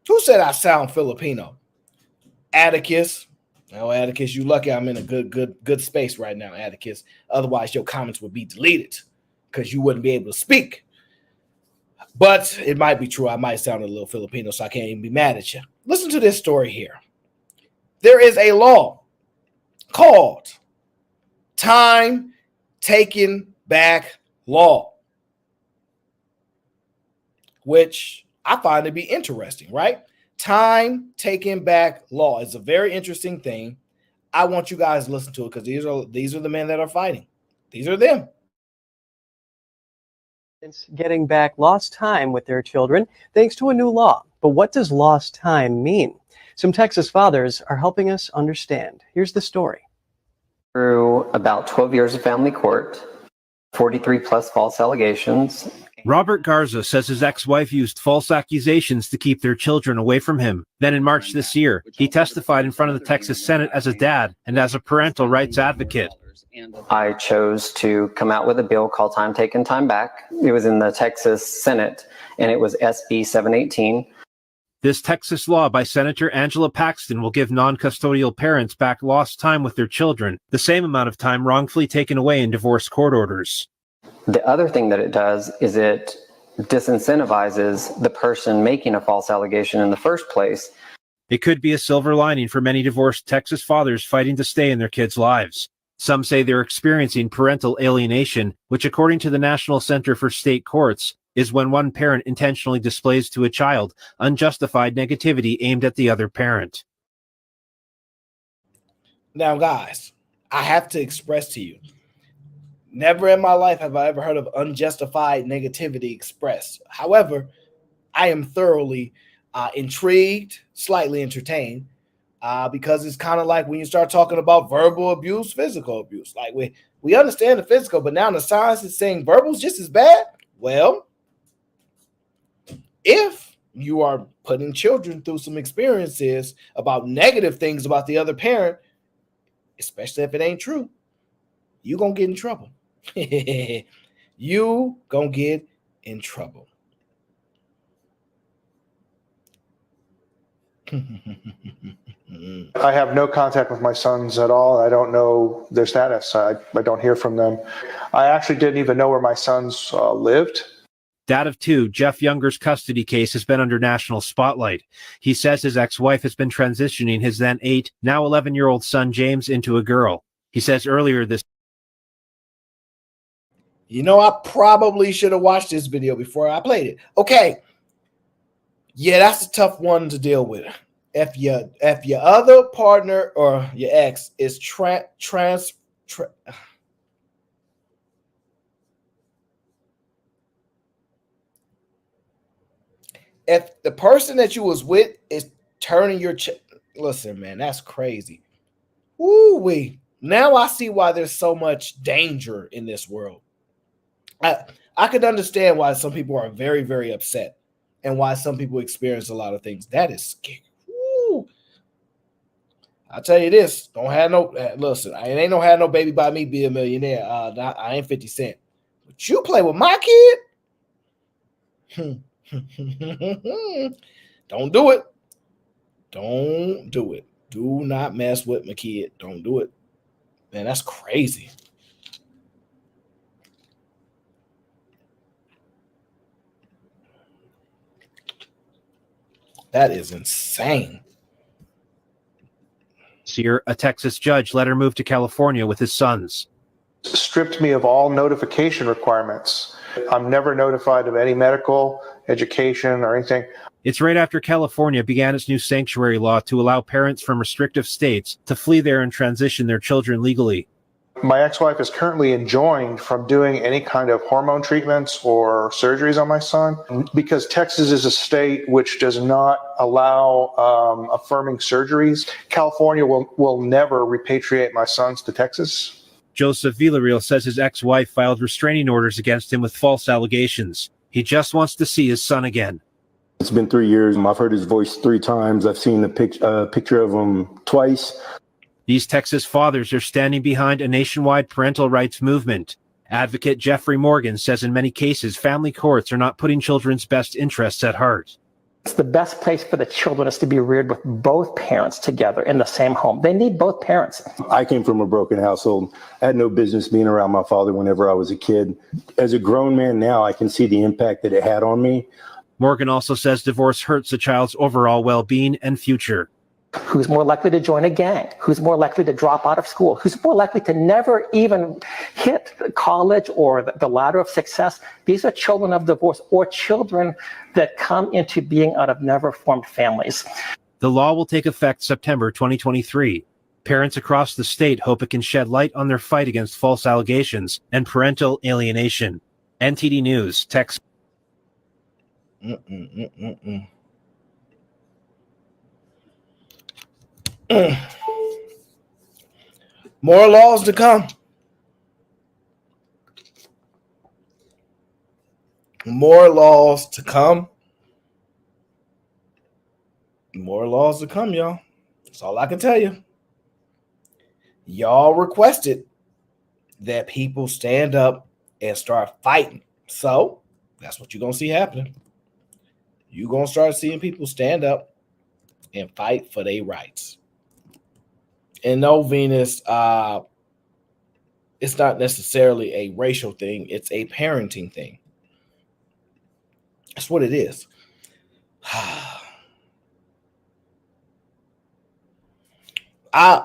Who said I sound Filipino? Atticus. Oh, Atticus, you lucky I'm in a good space right now, Atticus. Otherwise, your comments would be deleted because you wouldn't be able to speak. But it might be true. I might sound a little Filipino, so I can't even be mad at you. Listen to this story here. There is a law called Time Taken Back Law, which I find to be interesting, right? Time Taken Back Law is a very interesting thing. I want you guys to listen to it because these are the men that are fighting. These are them. Getting back lost time with their children thanks to a new law. But what does lost time mean? Some Texas fathers are helping us understand. Here's the story. Through about 12 years of family court, 43 plus false allegations. Robert Garza says his ex-wife used false accusations to keep their children away from him. Then in March this year, he testified in front of the Texas Senate as a dad and as a parental rights advocate. I chose to come out with a bill called Time Taken, Time Back. It was in the Texas Senate, and it was SB 718. This Texas law by Senator Angela Paxton will give non-custodial parents back lost time with their children, the same amount of time wrongfully taken away in divorce court orders. The other thing that it does is it disincentivizes the person making a false allegation in the first place. It could be a silver lining for many divorced Texas fathers fighting to stay in their kids' lives. Some say they're experiencing parental alienation, which according to the National Center for State Courts, is when one parent intentionally displays to a child unjustified negativity aimed at the other parent. Now, guys, I have to express to you. Never in my life have I ever heard of unjustified negativity expressed. However, I am thoroughly intrigued, slightly entertained, because it's kind of like when you start talking about verbal abuse, physical abuse. Like we understand the physical, but now the science is saying verbal's just as bad. Well, if you are putting children through some experiences about negative things about the other parent, especially if it ain't true, you gonna get in trouble. You gonna get in trouble. I have no contact with my sons at all. I don't know their status. I don't hear from them. I actually didn't even know where my sons lived. Dad of two, Jeff Younger's custody case has been under national spotlight. He says his ex-wife has been transitioning his then 8, now 11-year-old son James into a girl. He says earlier this. You know, I probably should have watched this video before I played it. Okay. Yeah, that's a tough one to deal with. If your other partner or your ex is if the person that you was with is turning your listen, man, that's crazy. Woo-wee. Now I see why there's so much danger in this world. I could understand why some people are very, very upset and why some people experience a lot of things. That is scary. Woo. I'll tell you this. Don't have no listen, I ain't no have no baby by me be a millionaire. I ain't 50 Cent. But you play with my kid? Don't do it. Don't do it. Do not mess with my kid. Don't do it. Man, that's crazy. That is insane. This year, a Texas judge let her move to California with his sons. Stripped me of all notification requirements. I'm never notified of any medical, education, or anything. It's right after California began its new sanctuary law to allow parents from restrictive states to flee there and transition their children legally. My ex-wife is currently enjoined from doing any kind of hormone treatments or surgeries on my son because Texas is a state which does not allow affirming surgeries. California will never repatriate my sons to Texas. Joseph Villarreal says his ex-wife filed restraining orders against him with false allegations. He just wants to see his son again. It's been 3 years. I've heard his voice 3 times. I've seen a picture of him twice. These Texas fathers are standing behind a nationwide parental rights movement. Advocate Jeffrey Morgan says in many cases, family courts are not putting children's best interests at heart. It's the best place for the children is to be reared with both parents together in the same home. They need both parents. I came from a broken household. I had no business being around my father whenever I was a kid. As a grown man now, I can see the impact that it had on me. Morgan also says divorce hurts a child's overall well-being and future. Who's more likely to join a gang? Who's more likely to drop out of school? Who's more likely to never even hit college or the ladder of success? These are children of divorce or children that come into being out of never formed families. The law will take effect September 2023. Parents across the state hope it can shed light on their fight against false allegations and parental alienation. NTD News, Texas. More laws to come. More laws to come. More laws to come, y'all. That's all I can tell you. Y'all requested that people stand up and start fighting. So that's what you're going to see happening. You're going to start seeing people stand up and fight for their rights. And no, Venus, it's not necessarily a racial thing. It's a parenting thing. That's what it is.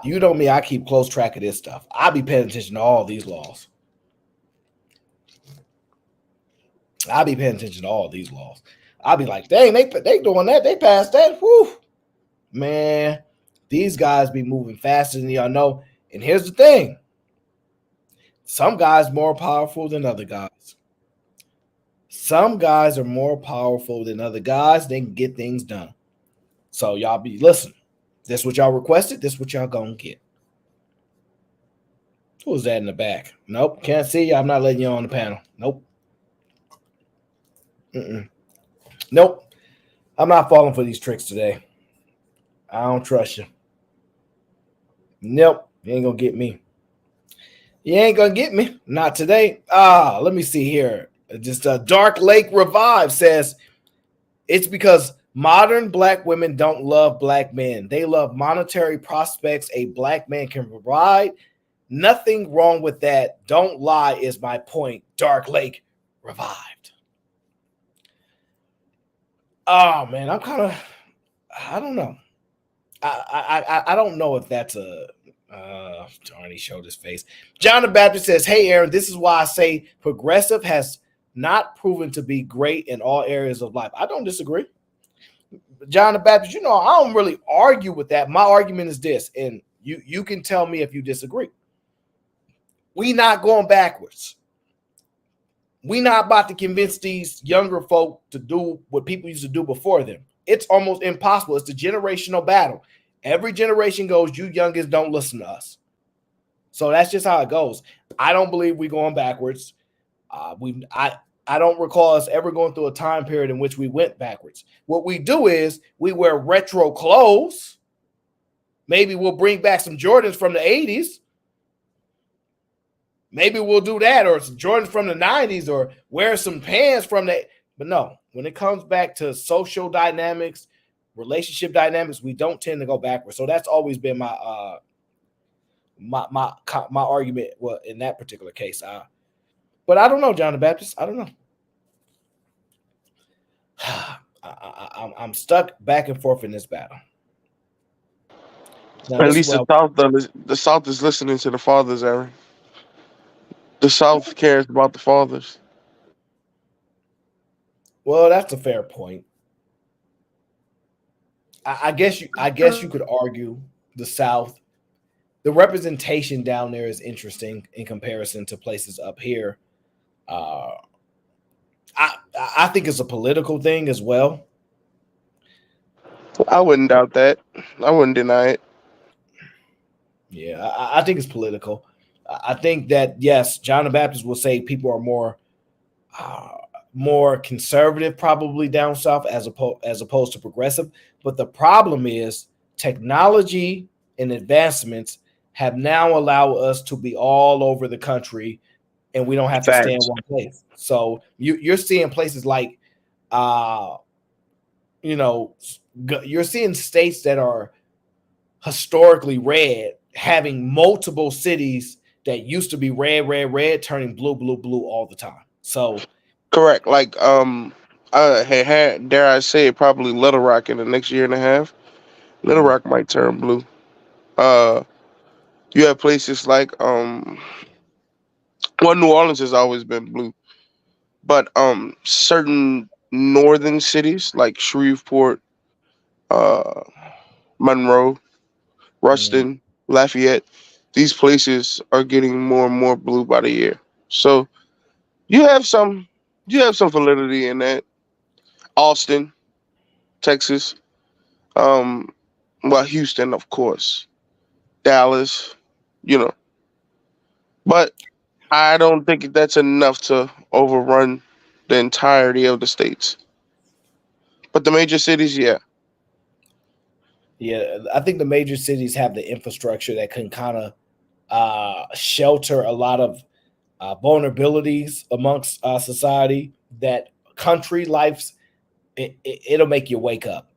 You know me, I keep close track of this stuff. I be paying attention to all these laws. I'll be like, dang, they doing that. They passed that. Whew. Man, these guys be moving faster than y'all know. And here's the thing. Some guys more powerful than other guys. Some guys are more powerful than other guys. They can get things done. So y'all listen. This what y'all requested. This what y'all gonna get. Who's that in the back? Nope, can't see you. I'm not letting you on the panel. Nope. Nope. I'm not falling for these tricks today. I don't trust you. Nope. You ain't gonna get me. You ain't gonna get me. Not today. Let me see here. Just Dark Lake Revive says it's because modern black women don't love black men. They love monetary prospects a black man can provide. Nothing wrong with that. Don't lie is my point. Dark Lake Revived. Oh man, I don't know. I don't know if that's a darn, he showed his face. John the Baptist says, hey Aaron, this is why I say progressive has not proven to be great in all areas of life. I don't disagree. John the Baptist, I don't really argue with that. My argument is this, and you can tell me if you disagree. We not going backwards. We not about to convince these younger folk to do what people used to do before them. It's almost impossible. It's the generational battle. Every generation goes, you youngest don't listen to us. So that's just how it goes. I don't believe we're going backwards. I don't recall us ever going through a time period in which we went backwards. What we do is we wear retro clothes. Maybe we'll bring back some Jordans from the 80s. Maybe we'll do that, or some Jordans from the 90s, or wear some pants from the. But no, when it comes back to social dynamics, relationship dynamics, we don't tend to go backwards. So that's always been my my argument. Well, in that particular case, but I don't know, John the Baptist. I don't know. I'm stuck back and forth in this battle. Now, At least the South is listening to the fathers, Aaron. The South cares about the fathers. Well, that's a fair point. I guess you could argue the South. The representation down there is interesting in comparison to places up here. I think it's a political thing as well. I wouldn't doubt that. I wouldn't deny it. Yeah, I think it's political. I think that, yes, John the Baptist will say people are more conservative probably down south as opposed to progressive. But the problem is technology and advancements have now allowed us to be all over the country, and we don't have to stay in one place. So you're seeing places like, you're seeing states that are historically red having multiple cities that used to be red, turning blue all the time. So correct. Like dare I say it, probably Little Rock in the next year and a half. Little Rock might turn blue. You have places like New Orleans has always been blue. But certain northern cities like Shreveport, Monroe, Ruston, Lafayette, these places are getting more and more blue by the year. So you have some validity in that. Austin, Texas, Houston, of course, Dallas, but I don't think that's enough to overrun the entirety of the states. But the major cities, yeah. Yeah, I think the major cities have the infrastructure that can kind of shelter a lot of vulnerabilities amongst society. That country life's it'll make you wake up.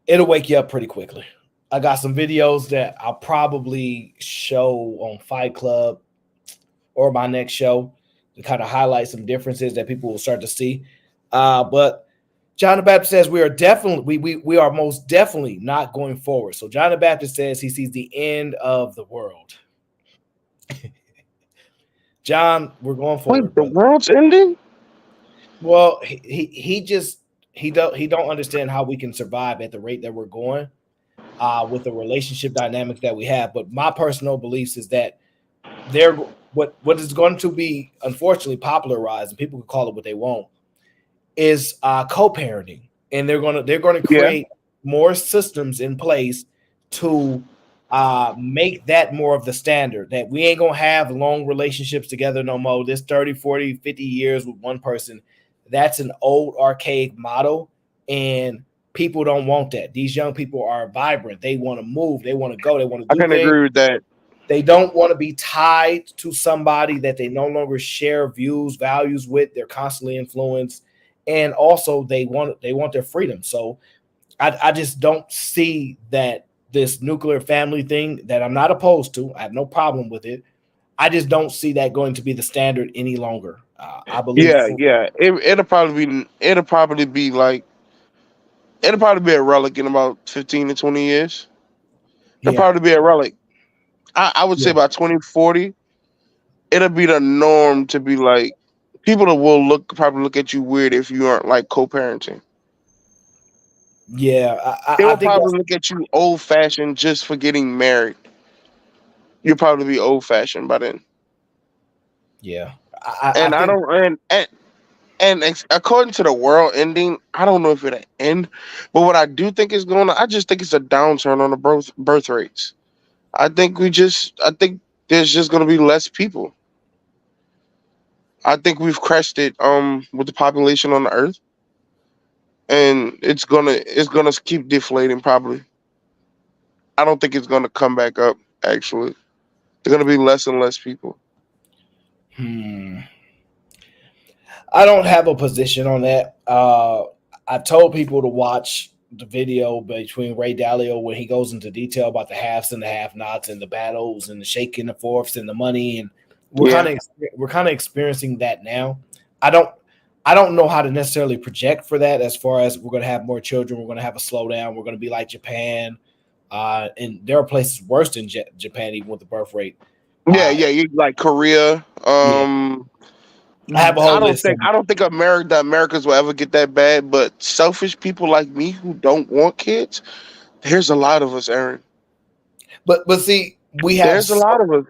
It'll wake you up pretty quickly. I got some videos that I'll probably show on Fight Club or my next show to kind of highlight some differences that people will start to see. But John the Baptist says we are most definitely not going forward. So John the Baptist says he sees the end of the world. John, we're going forward. Wait, the world's ending? Well, he don't understand how we can survive at the rate that we're going. with the relationship dynamic that we have. But my personal beliefs is that what is going to be unfortunately popularized, and people can call it what they want, is co-parenting, and they're going to create more systems in place to make that more of the standard, that we ain't gonna have long relationships together no more. This 30, 40, 50 years with one person, that's an old archaic model, and people don't want that. These young people are vibrant. They want to move. They want to go. They want I to do can things. agree with that. They don't want to be tied to somebody that they no longer share views, values with. They're constantly influenced, and also they want their freedom. So I just don't see that this nuclear family thing, that I'm not opposed to. I have no problem with it. I just don't see that going to be the standard any longer. I believe. Yeah. It'll probably be like it'll probably be a relic in about 15 to 20 years. It'll probably be a relic. I would say by 2040, it'll be the norm to be like people that will probably look at you weird if you aren't like co-parenting. Yeah, They I will think probably look at you old fashioned just for getting married. You'll probably be old fashioned by then. Yeah, And I think, don't according to the world ending, I don't know if it'll end, but what I do think is going to, I just think it's a downturn on the birth rates. I think there's just going to be less people. I think we've crested with the population on the earth, and it's gonna keep deflating probably. I don't think it's gonna come back up. Actually, there's gonna be less and less people. I don't have a position on that. I told people to watch the video between Ray Dalio when he goes into detail about the halves and the have-nots and the battles and the shaking the fourths and the money, and we're kind of experiencing that now. I don't know how to necessarily project for that, as far as we're going to have more children, we're going to have a slowdown, we're going to be like Japan, and there are places worse than Japan even with the birth rate. You like Korea. I have a whole list. I don't think Americans will ever get that bad, but selfish people like me who don't want kids, there's a lot of us, Aaron. But see, there's a lot of us.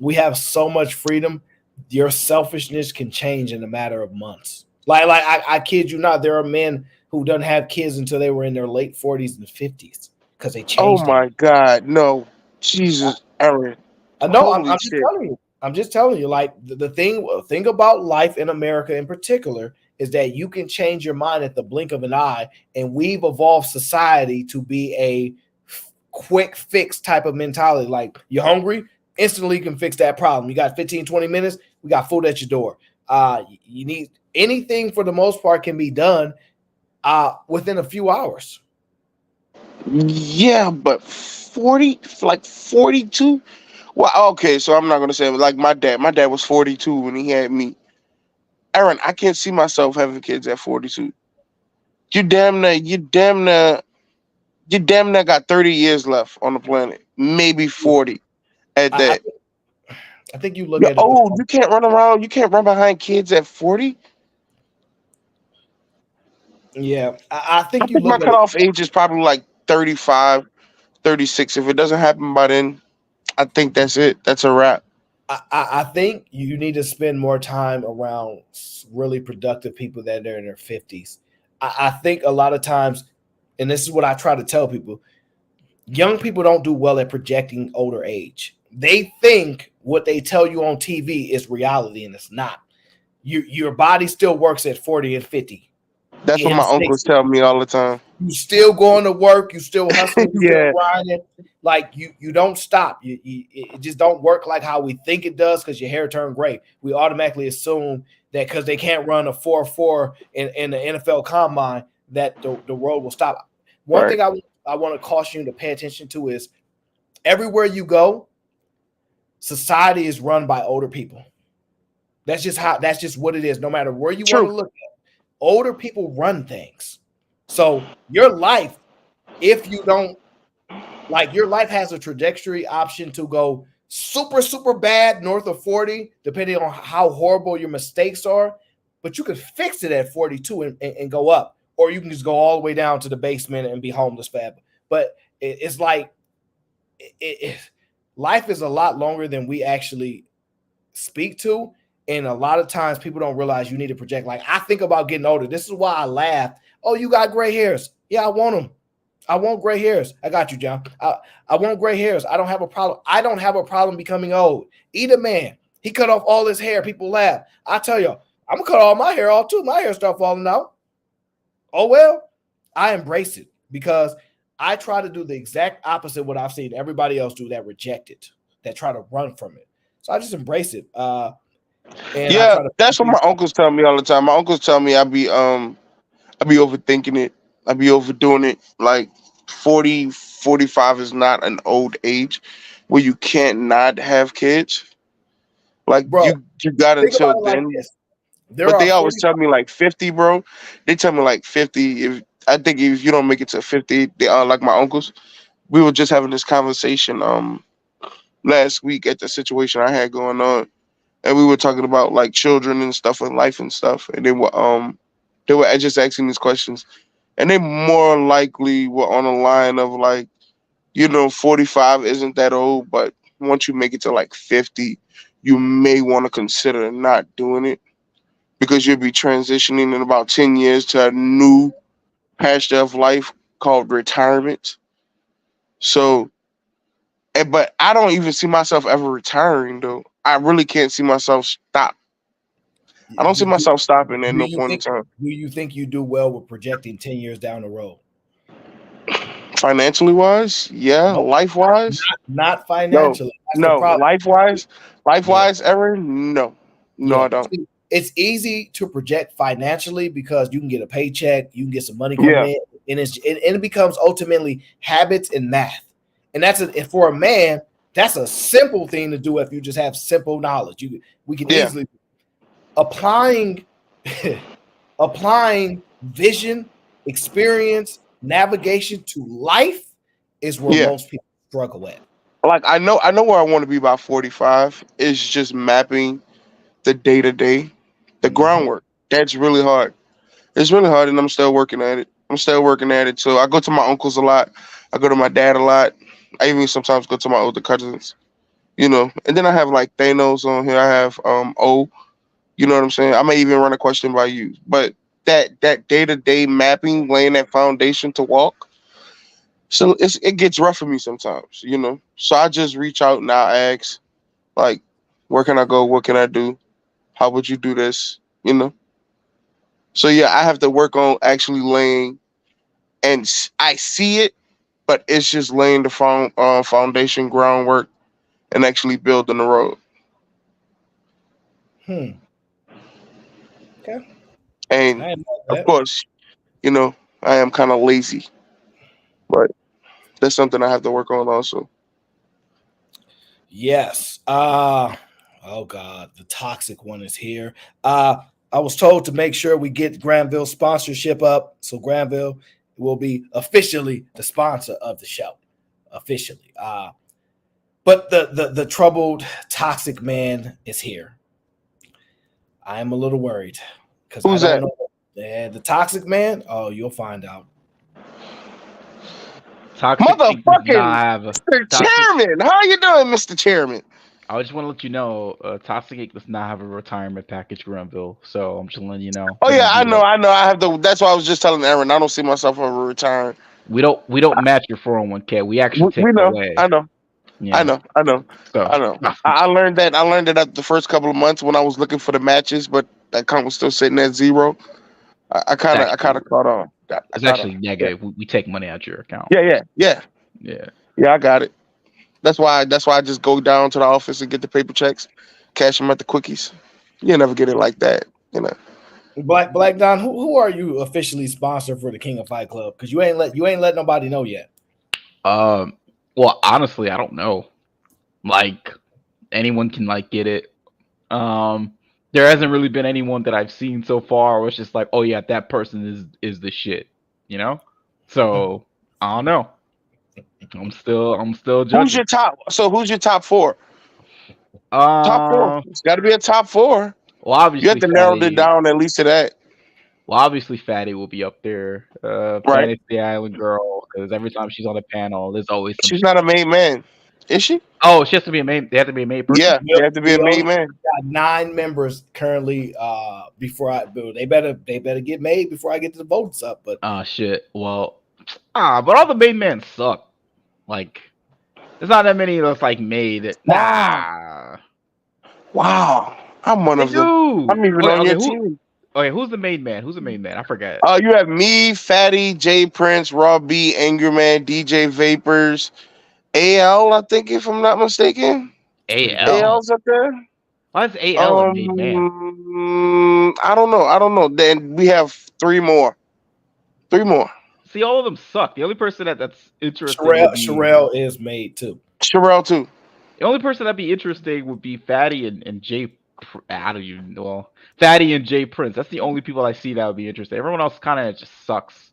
We have so much freedom. Your selfishness can change in a matter of months. Like I kid you not, there are men who don't have kids until they were in their late 40s and 50s because they changed. Oh my God, no, Jesus, Aaron. No, I'm just telling you. I'm just telling you. Like the thing about life in America in particular is that you can change your mind at the blink of an eye, and we've evolved society to be a quick fix type of mentality. Like, you're hungry, instantly can fix that problem. You got 15, 20 minutes, we got food at your door. You need anything, for the most part, can be done within a few hours. Yeah, but 42. Well, okay, so I'm not gonna say like my dad. My dad was 42 when he had me. Aaron, I can't see myself having kids at 42. You damn near got 30 years left on the planet, maybe 40 at that. I think you look at it. Oh, you can't run around. You can't run behind kids at 40. Yeah, I think you look my at cutoff age is probably like 35, 36. If it doesn't happen by then, I think that's it. That's a wrap. I think you need to spend more time around really productive people that are in their 50s. I think a lot of times, and this is what I try to tell people, young people don't do well at projecting older age. They think what they tell you on TV is reality, and it's not. Your body still works at 40 and 50. That's what my uncles tell me all the time. You still going to work, you still hustling, you Yeah. still grinding. Like you don't stop. It just don't work like how we think it does, because your hair turned gray. We automatically assume that because they can't run a 4.4 in the NFL combine, that the world will stop. One thing I want to caution you to pay attention to is, everywhere you go, society is run by older people. That's just what it is. No matter where you want to look at, older people run things. So your life, if you don't, like, your life has a trajectory option to go super, super bad north of 40, depending on how horrible your mistakes are. But you could fix it at 42 and go up, or you can just go all the way down to the basement and be homeless forever. But it's like life is a lot longer than we actually speak to. And a lot of times people don't realize you need to project. Like, I think about getting older. This is why I laugh. Oh, you got gray hairs. Yeah, I want them. I want gray hairs. I got you, John. I want gray hairs. I don't have a problem. I don't have a problem becoming old. Either man, he cut off all his hair. People laugh. I tell you, I'm going to cut all my hair off too. My hair start falling out. Oh, well, I embrace it because I try to do the exact opposite of what I've seen everybody else do that reject it, that try to run from it. So I just embrace it. And yeah, that's what my uncles tell me all the time. My uncles tell me I be overthinking it. I be overdoing it. Like 40, 45 is not an old age where you can't not have kids. Like, bro, you got until then. But they always tell me like 50, bro. They tell me like 50. If you don't make it to 50, they are like my uncles. We were just having this conversation last week at the situation I had going on. And we were talking about like children and stuff and life and stuff. And they were just asking these questions. And they more likely were on a line of like, 45 isn't that old, but once you make it to like 50, you may want to consider not doing it because you'll be transitioning in about 10 years to a new pasture of life called retirement. So, but I don't even see myself ever retiring though. I really can't see myself stop. I don't see myself stopping at no point in time. Do you think you do well with projecting 10 years down the road? Financially wise, yeah. Nope. Life wise, not financially. No, life wise, Aaron, no, I don't. See, it's easy to project financially because you can get a paycheck, you can get some money coming in, and it becomes ultimately habits and math. And for a man, that's a simple thing to do if you just have simple knowledge. We can easily applying vision, experience, navigation to life is where most people struggle at. Like I know where I want to be by 45. It's just mapping the day-to-day, the groundwork. That's really hard. It's really hard, and I'm still working at it. So I go to my uncles a lot. I go to my dad a lot. I even sometimes go to my older cousins, And then I have like Thanos on here. I have O. You know what I'm saying? I may even run a question by you. But that day-to-day mapping, laying that foundation to walk, so it gets rough for me sometimes, So I just reach out and I ask, like, where can I go? What can I do? How would you do this? So yeah, I have to work on actually laying, and I see it, but it's just laying the foundation groundwork and actually building the road. Okay. And of course, I am kind of lazy, but that's something I have to work on also. Yes. Oh God, the toxic one is here. I was told to make sure we get Granville sponsorship up, so Granville will be officially the sponsor of the show. Officially. But the troubled, toxic man is here. I am a little worried because who's that? The toxic man. Oh, you'll find out. Toxic Motherfucking Mr. Chairman. How are you doing, Mr. Chairman? I just want to let you know, Toxic Inc. does not have a retirement package, Granville. So I'm just letting you know. Oh yeah, I know. I have to. That's why I was just telling Aaron. I don't see myself ever retiring. We don't match your 401k. We actually take it away. I know. Yeah. I know. So. I know. I learned that. After the first couple of months when I was looking for the matches, but that account was still sitting at zero. I kind of caught on. It's actually negative. We take money out of your account. Yeah. I got it. That's why I just go down to the office and get the paper checks, cash them at the quickies. You never get it like that, Black Don, who are you officially sponsored for the King of Fight Club? Because you ain't let nobody know yet. Well, honestly, I don't know. Like, anyone can get it. There hasn't really been anyone that I've seen so far where it's just like, oh yeah, that person is the shit, So I don't know. I'm still judging. Who's your top four? Top four. It's got to be a top four. Well, obviously you have to narrow it down at least to that. Well, obviously, Fatty will be up there. Fantasy Island Girl, because every time she's on the panel, there's always some. She's not a made man, is she? Oh, she has to be a main. They have to be a main person. Yeah, they have to be a made man. Got 9 members currently. They better get made before I get to the votes up. But shit. Well, but all the main men suck. Like, there's not that many that's like made. Wow, I'm one of them. I'm even on your team. Okay, who's the main man? Who's the main man? I forget. You have me, Fatty, J Prince, Raw B, Angerman, DJ Vapors, AL, I think, if I'm not mistaken. AL's up there. Why is AL a main man? I don't know. Then we have 3 more. 3 more. See, all of them suck. The only person that's interesting. Sherelle is made too. Sherelle too. The only person that'd be interesting would be Fatty and Jay. I don't even know. Fatty and Jay Prince. That's the only people I see that would be interesting. Everyone else kind of just sucks.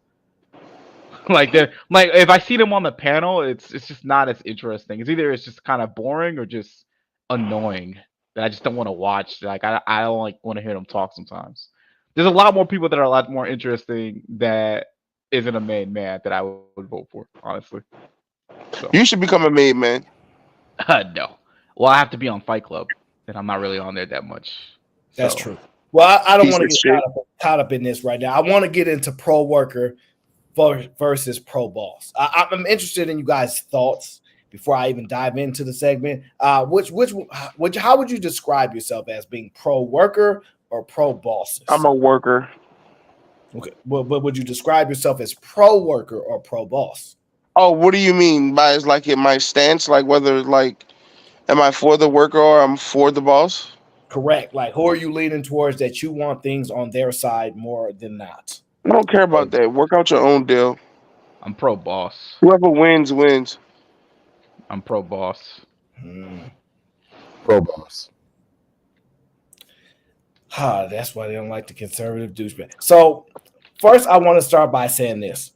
Like if I see them on the panel, it's just not as interesting. It's just kind of boring or just annoying that I just don't want to watch. Like I don't like want to hear them talk sometimes. There's a lot more people that are a lot more interesting that isn't a main man that I would vote for, honestly. So. You should become a made man. No. Well, I have to be on Fight Club, and I'm not really on there that much. That's true. Well, I don't want to get caught up in this right now. I want to get into pro worker versus pro boss. I'm interested in you guys' thoughts before I even dive into the segment. How would you describe yourself as being pro worker or pro bosses? I'm a worker. Okay, but would you describe yourself as pro worker or pro boss? Oh, what do you mean by like in my stance? Like whether like am I for the worker or I'm for the boss? Correct. Like who are you leaning towards that you want things on their side more than not? I don't care about that. Work out your own deal. I'm pro boss. Whoever wins, wins. I'm pro boss. Pro boss. That's why they don't like the conservative douchebag. So first, I want to start by saying this.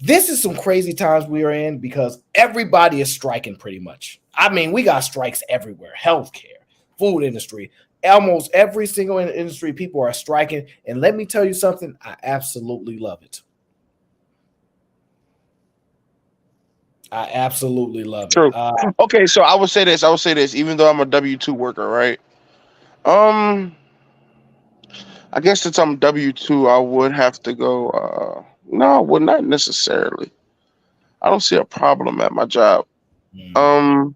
This is some crazy times we are in because everybody is striking pretty much. I mean, we got strikes everywhere. Healthcare, food industry, almost every single industry, people are striking. And let me tell you something, I absolutely love it. I absolutely love it. True. Okay, so I would say this, even though I'm a W-2 worker, right? I guess since I'm W-2, I would have to go, no, well, not necessarily. I don't see a problem at my job. Gang,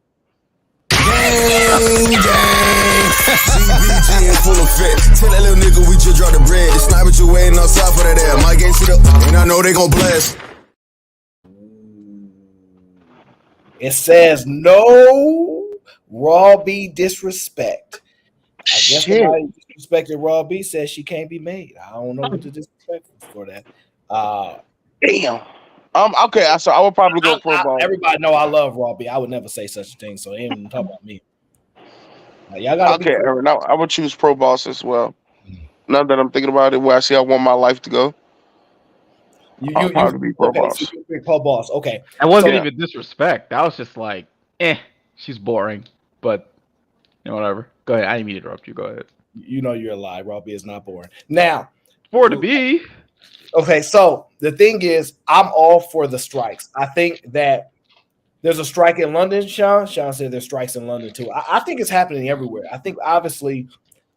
CBG full of fit. Tell that little nigga we just dropped the bread. The sniper you waiting outside for that air. My gang to the and I know they gon' blast. It says no Raw B disrespect. I guess somebody disrespected Raw B, says she can't be made. I don't know what to disrespect for that. Damn. Okay, so I would probably go pro boss. Everybody know I love Raw B. I would never say such a thing, so they ain't even talk about me. Y'all gotta Aaron, I would choose pro boss as well. Now that I'm thinking about it, where I see I want my life to go. I'll probably be pro boss. So pro boss. Okay. That wasn't even disrespect. That was just like, she's boring. But whatever. Go ahead. I didn't mean to interrupt you. Go ahead. You know you're a lie. Raw B is not boring. Now, for to be. Okay, so the thing is, I'm all for the strikes. I think that there's a strike in London, Sean. Sean said there's strikes in London too. I think it's happening everywhere. I think obviously,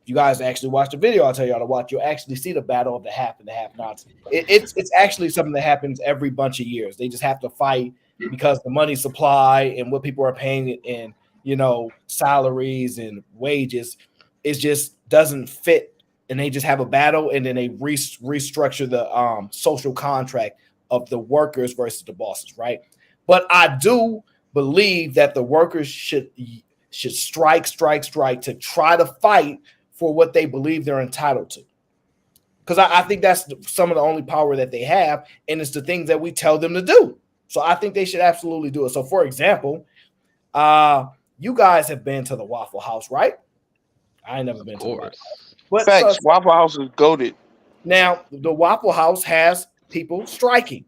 if you guys actually watch the video, I'll tell y'all to watch. You'll actually see the battle of the have and the have-nots. It's actually something that happens every bunch of years. They just have to fight because the money supply and what people are paying in, salaries and wages, it just doesn't fit. And they just have a battle, and then they restructure the social contract of the workers versus the bosses, right? But I do believe that the workers should strike to try to fight for what they believe they're entitled to. Because I think that's some of the only power that they have, and it's the things that we tell them to do. So I think they should absolutely do it. So, for example, you guys have been to the Waffle House, right? I ain't never been to the Waffle House. But facts, Waffle House is goated. Now, the Waffle House has people striking.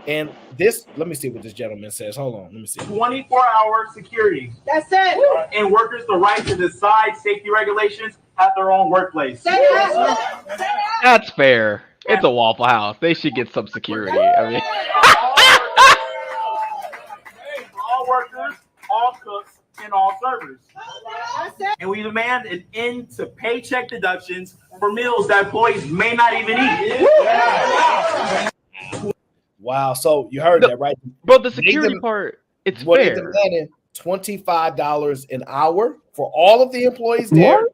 And let me see what this gentleman says. Hold on, let me see. 24-hour security. That's it. And workers the right to decide safety regulations at their own workplace. That's fair. It's a Waffle House. They should get some security. I mean, all cooks and all servers. And we demand an end to paycheck deductions for meals that employees may not even eat. Wow. So you heard that, right? Bro, the security part, it's What they fair. demanded $25 an hour for all of the employees there.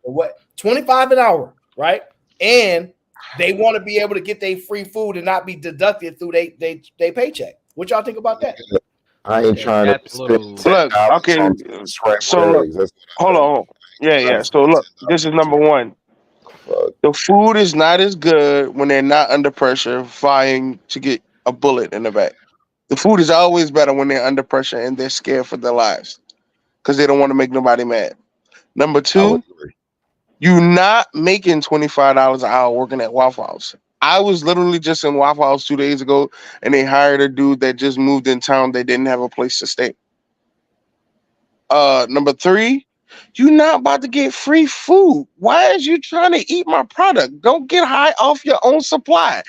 What? $25 an hour, right? And they want to be able to get their free food and not be deducted through they paycheck. What y'all think about that? I ain't trying to That's a little. Look, okay. So look, hold on. Yeah. So look, this is number one. The food is not as good when they're not under pressure, vying to get a bullet in the back. The food is always better when they're under pressure and they're scared for their lives because they don't want to make nobody mad. Number two, you're not making $25 an hour working at Waffle House. I was literally just in Waffle House 2 days ago, and they hired a dude that just moved in town. They didn't have a place to stay. Number three, you're not about to get free food. Why is you trying to eat my product? Don't get high off your own supply.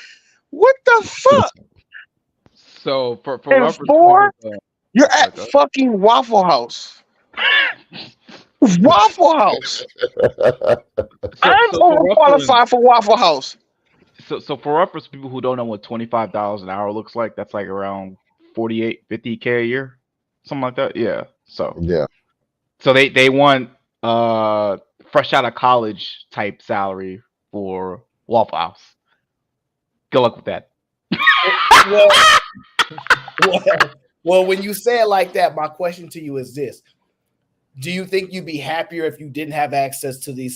What the fuck? So for And reference, four, you're at fucking Waffle House. Waffle House. I'm overqualified for Waffle House. So for reference, people who don't know what $25 an hour looks like, that's like around 48, 50K a year, something like that. Yeah. So yeah. So they want fresh out of college type salary for Waffle House. Good luck with that. Well, when you say it like that, my question to you is this: do you think you'd be happier if you didn't have access to the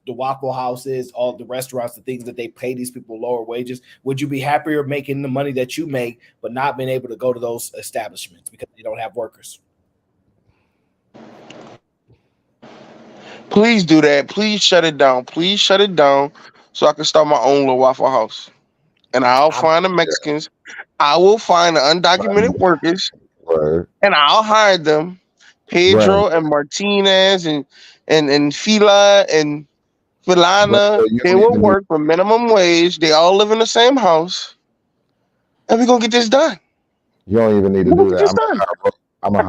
Waffle Houses, all the restaurants, the things that they pay these people lower wages? Would you be happier making the money that you make, but not being able to go to those establishments because they don't have workers? Please do that. Please shut it down. Please shut it down so I can start my own little Waffle House. And I'll find the Mexicans. I will find the undocumented workers, and I'll hire them. Pedro and Martinez and Fila and Filana, they will work for minimum wage. They all live in the same house, and we're gonna get this done. You don't even need to do that. I'm gonna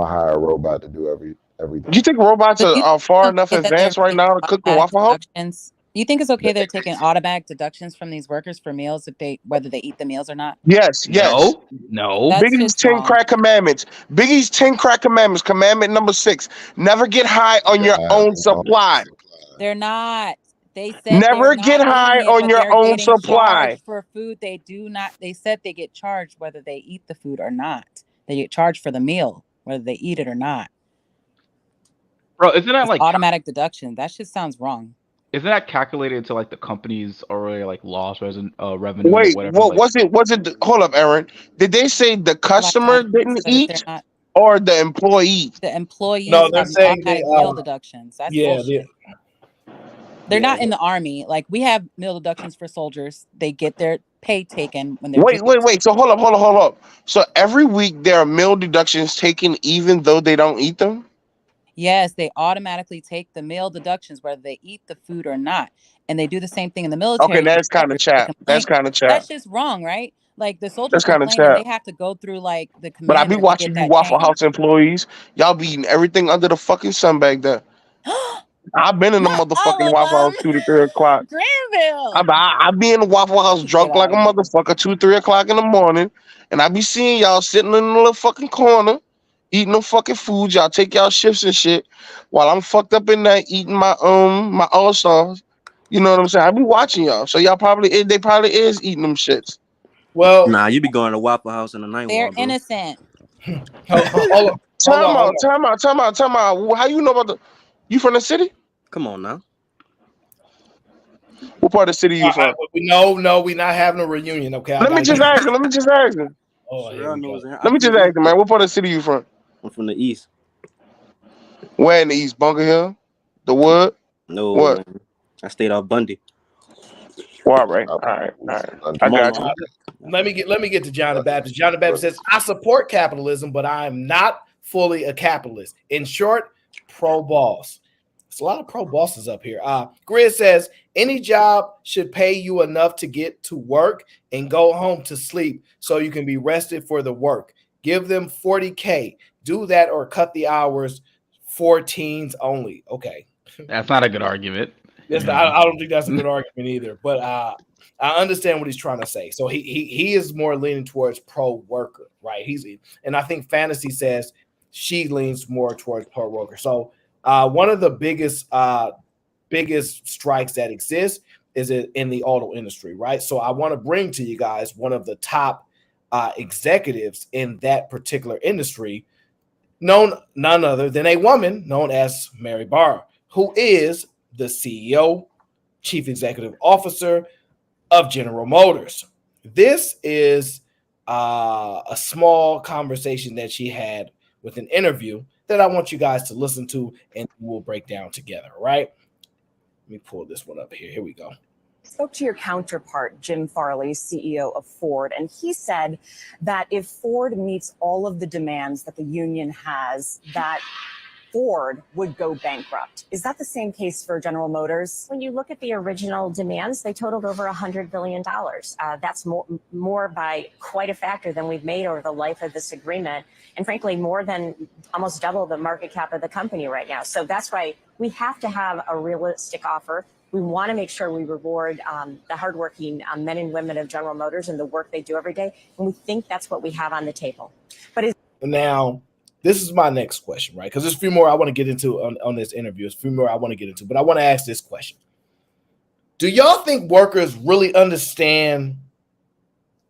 hire a robot to do everything. Do you think robots are far enough advanced right now to cook the Waffle House? Do you think it's okay they're taking automatic deductions from these workers for meals whether they eat the meals or not? Yes. No. That's Biggie's just 10 wrong. crack commandments. Biggie's 10 crack commandments. Commandment number 6: never get high on your own supply. They're not. They said Never they're not get high eating it, on but your they're own getting supply. charged for food. They do not. They said they get charged whether they eat the food or not. They get charged for the meal whether they eat it or not. Bro, isn't that It's like automatic deduction? That shit sounds wrong. Isn't that calculated to like the company's already like lost revenue or whatever? Wait, what like, was it? Hold up, Aaron. Did they say the customer didn't eat or the employee? The employees No, they're have saying automatic meal deductions. That's bullshit. They're not in the army. Like we have meal deductions for soldiers. They get their pay taken when they're Wait. So hold up. So every week there are meal deductions taken even though they don't eat them? Yes, they automatically take the meal deductions whether they eat the food or not. And they do the same thing in the military. Okay, that's kind of chat. That's kind of chat. That's just wrong, right? Like the soldiers That's kinda complain and chat. they have to go through like the command. But I be watching you Waffle House employees. Y'all be eating everything under the fucking sun back there. I've been in the motherfucking Waffle House 2 to 3 o'clock. Granville. I be in the Waffle House drunk like a motherfucker 2, 3 o'clock in the morning, and I be seeing y'all sitting in the little fucking corner eating the fucking food. Y'all take y'all shifts and shit while I'm fucked up in there eating my All Stars. You know what I'm saying? I be watching y'all, so they probably is eating them shits. Well, nah, you be going to Waffle House in the night. They're innocent. Time out. How you know about the? You from the city? Come on now. What part of the city you from? No, we're not having a reunion. Okay. Let me just ask him. Oh, Let me just ask him, man. What part of the city you from? I'm from the east. Where in the east? Bunker Hill? The Wood? No. What? Man. I stayed off Bundy. Well, all right. I got you. Let me get to John the Baptist. John the Baptist says, I support capitalism, but I am not fully a capitalist. In short, pro-boss. There's a lot of pro-bosses up here. Grizz says, any job should pay you enough to get to work and go home to sleep so you can be rested for the work. Give them $40K. Do that or cut the hours for teens only. Okay. That's not a good argument. I don't think that's a good argument either. But I understand what he's trying to say. So he is more leaning towards pro worker, right? And I think Fantasy says she leans more towards pro worker. So one of the biggest strikes that exist is in the auto industry, right? So I want to bring to you guys one of the top executives in that particular industry, none other than a woman known as Mary Barr, who is the CEO, Chief Executive Officer of General Motors. This is a small conversation that she had with an interview that I want you guys to listen to, and we'll break down together, right? Let me pull this one up here. Here we go. Spoke to your counterpart, Jim Farley, CEO of Ford, and he said that if Ford meets all of the demands that the union has, that Ford would go bankrupt. Is that the same case for General Motors? When you look at the original demands, they totaled over $100 billion. That's more by quite a factor than we've made over the life of this agreement. And frankly, more than almost double the market cap of the company right now. So that's why we have to have a realistic offer. We want to make sure we reward the hardworking men and women of General Motors and the work they do every day. And we think that's what we have on the table. But now, this is my next question, right? Because there's a few more I want to get into on this interview. There's a few more I want to get into, but I want to ask this question. Do y'all think workers really understand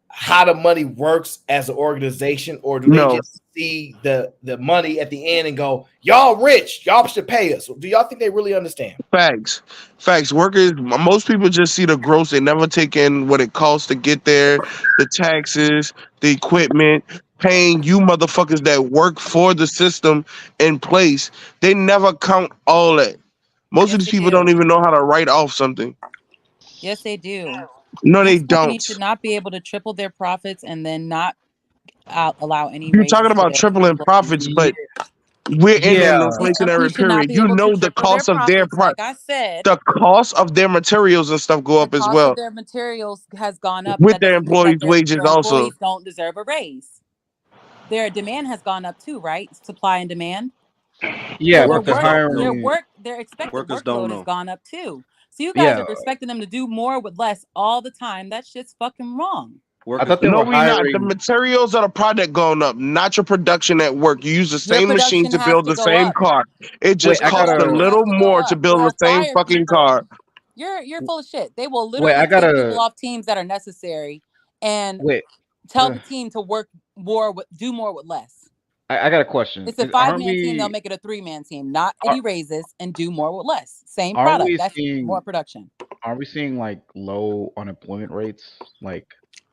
how the money works as an organization, or do they just see the money at the end and go, y'all rich, y'all should pay us? Do y'all think they really understand? Facts. Workers, most people just see the gross. They never take in what it costs to get there, the taxes, the equipment, paying you motherfuckers that work for the system in place. They never count all that. Most of these people don't even know how to write off something. Yes, they do. No, they This company don't. should not be able to triple their profits and then not allow any You're raises talking to about their tripling profits, but we're in an This company inflationary should not period. be You able to know the triple their cost of their profits. Like I said, the cost of their materials and stuff go the up as cost of well their materials has gone up. with That their doesn't mean that employees' wages their also. employees don't deserve a raise. Their demand has gone up too, right? Supply and demand. Yeah, So but they're hiring. their expected Workers don't workload has know. gone up too. So you guys Yeah, are expecting them to do more with less all the time. That shit's fucking wrong. I thought they No, were we not. The hiring. materials of the product going up, not your production at work. You use the Your same machine production to has build to the go same up. car. It just Wait, I costs a gotta. little To go more to up. build the They'll same fire fucking people. car. You're full of shit. They will Wait, I literally take people gotta. off teams that are necessary and Wait, tell the team to do more with less. I got a question. It's a Aren't 5-man team. They'll we? make it a 3-man team. Not any raises and do more with less. Same Aren't product. we That's seeing? more production. Aren't we seeing like low unemployment rates like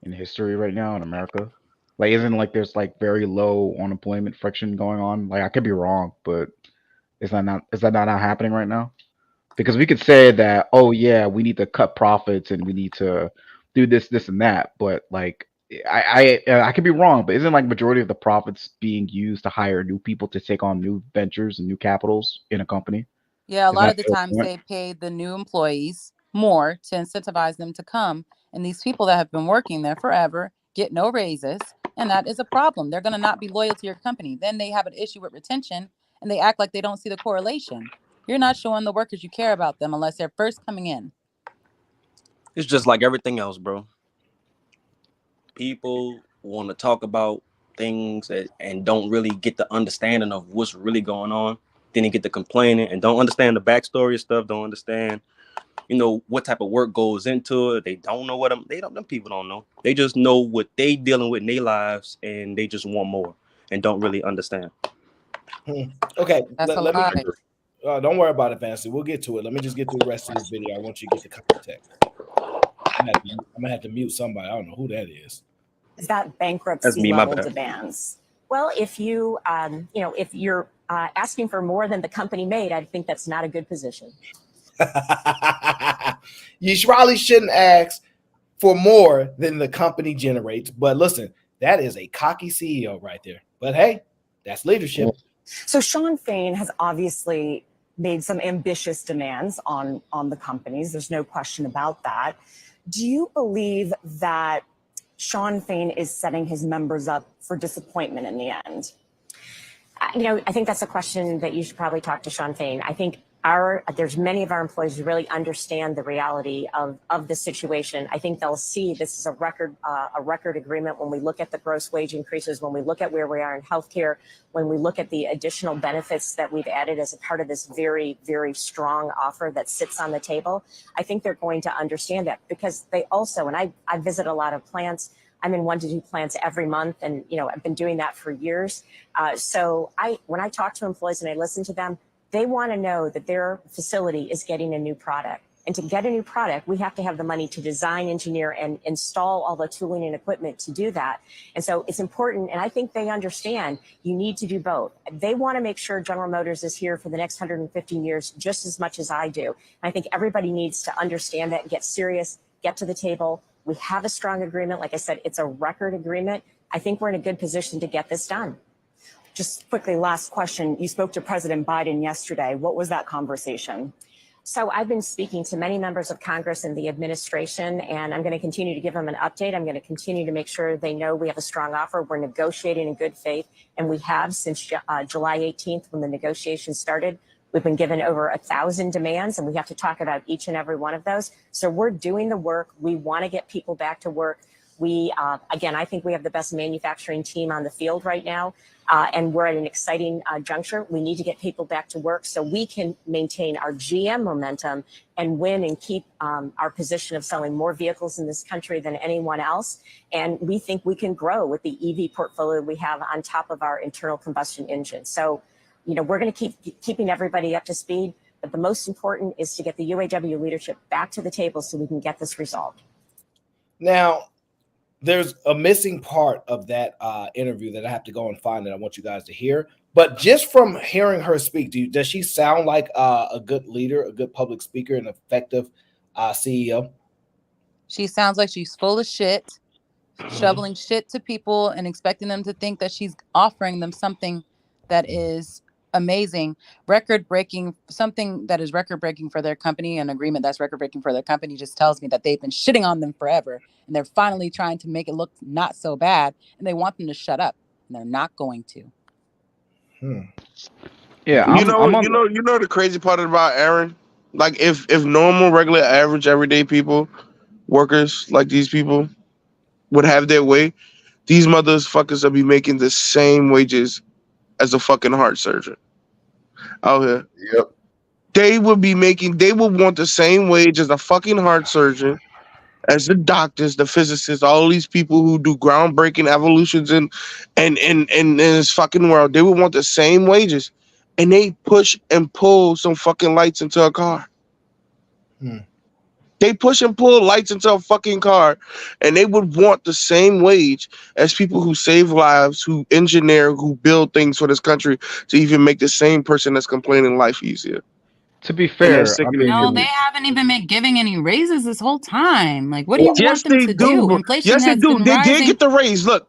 in history right now in America? Like, isn't like there's like very low unemployment friction going on? Like, I could be wrong, but is that not happening right now? Because we could say that, oh yeah, we need to cut profits and we need to do this, and that, but like I could be wrong, but isn't like majority of the profits being used to hire new people to take on new ventures and new capitals in a company? Yeah, a Is lot that of the the times point? they pay the new employees more to incentivize them to come. And these people that have been working there forever get no raises. And that is a problem. They're going to not be loyal to your company. Then they have an issue with retention and they act like they don't see the correlation. You're not showing the workers you care about them unless they're first coming in. It's just like everything else, bro. People want to talk about things and don't really get the understanding of what's really going on. Then they get to complaining and don't understand the backstory of stuff. Don't understand, what type of work goes into it. They don't know them people don't know. They just know what they dealing with in their lives, and they just want more and don't really understand. Okay, That's a let me. lie. Don't worry about it, Fancy. We'll get to it. Let me just get through the rest of this video. I want you to get the context. I'm gonna have to mute somebody. I don't know who that is. Is that That's bankruptcy me, my level bad. demands? Well, if you, if you're asking for more than the company made, I think that's not a good position. You probably shouldn't ask for more than the company generates. But listen, that is a cocky CEO right there. But hey, that's leadership. So Sean Fain has obviously made some ambitious demands on the companies. There's no question about that. Do you believe that Sean Fain is setting his members up for disappointment in the end? I think that's a question that you should probably talk to Sean Fain. I think there's many of our employees who really understand the reality of the situation. I think they'll see this is a record agreement when we look at the gross wage increases, when we look at where we are in healthcare, when we look at the additional benefits that we've added as a part of this very, very strong offer that sits on the table. I think they're going to understand that because they also, and I visit a lot of plants. I'm in 1 to 2 plants every month, and I've been doing that for years. So when I talk to employees and I listen to them, they want to know that their facility is getting a new product. And to get a new product, we have to have the money to design, engineer, and install all the tooling and equipment to do that. And so it's important, and I think they understand you need to do both. They want to make sure General Motors is here for the next 115 years just as much as I do. And I think everybody needs to understand that and get serious, get to the table. We have a strong agreement. Like I said, it's a record agreement. I think we're in a good position to get this done. Just quickly, last question. You spoke to President Biden yesterday. What was that conversation? So I've been speaking to many members of Congress and the administration, and I'm going to continue to give them an update. I'm going to continue to make sure they know we have a strong offer. We're negotiating in good faith, and we have since July 18th when the negotiations started. We've been given over 1,000 demands, and we have to talk about each and every one of those. So we're doing the work. We want to get people back to work. Again, I think we have the best manufacturing team on the field right now, and we're at an exciting juncture. We need to get people back to work so we can maintain our GM momentum and win and keep our position of selling more vehicles in this country than anyone else. And we think we can grow with the EV portfolio we have on top of our internal combustion engine. So, we're going to keep keeping everybody up to speed. But the most important is to get the UAW leadership back to the table so we can get this resolved. Now, there's a missing part of that interview that I have to go and find that I want you guys to hear. But just from hearing her speak, does she sound like a good leader, a good public speaker, an effective CEO? She sounds like she's full of shit, shoveling shit to people and expecting them to think that she's offering them something that is amazing, record-breaking, something that is record-breaking for their company. An agreement that's record-breaking for their company just tells me that they've been shitting on them forever, and they're finally trying to make it look not so bad, and they want them to shut up, and they're not going to. Yeah, You know the crazy part about Aaron? Like if normal, regular, average, everyday people, workers like these people would have their way, these motherfuckers will be making the same wages as a fucking heart surgeon out here. Yep. They would want the same wage as a fucking heart surgeon, as the doctors, the physicists, all these people who do groundbreaking evolutions in this fucking world. They would want the same wages. And they push and pull some fucking lights into a car. They push and pull lights into a fucking car, and they would want the same wage as people who save lives, who engineer, who build things for this country to even make the same person that's complaining life easier. To be fair, No, they haven't even been giving any raises this whole time. Like, what do you want them to do? Inflation Yes, they has do. been They did rising. get the raise. Look.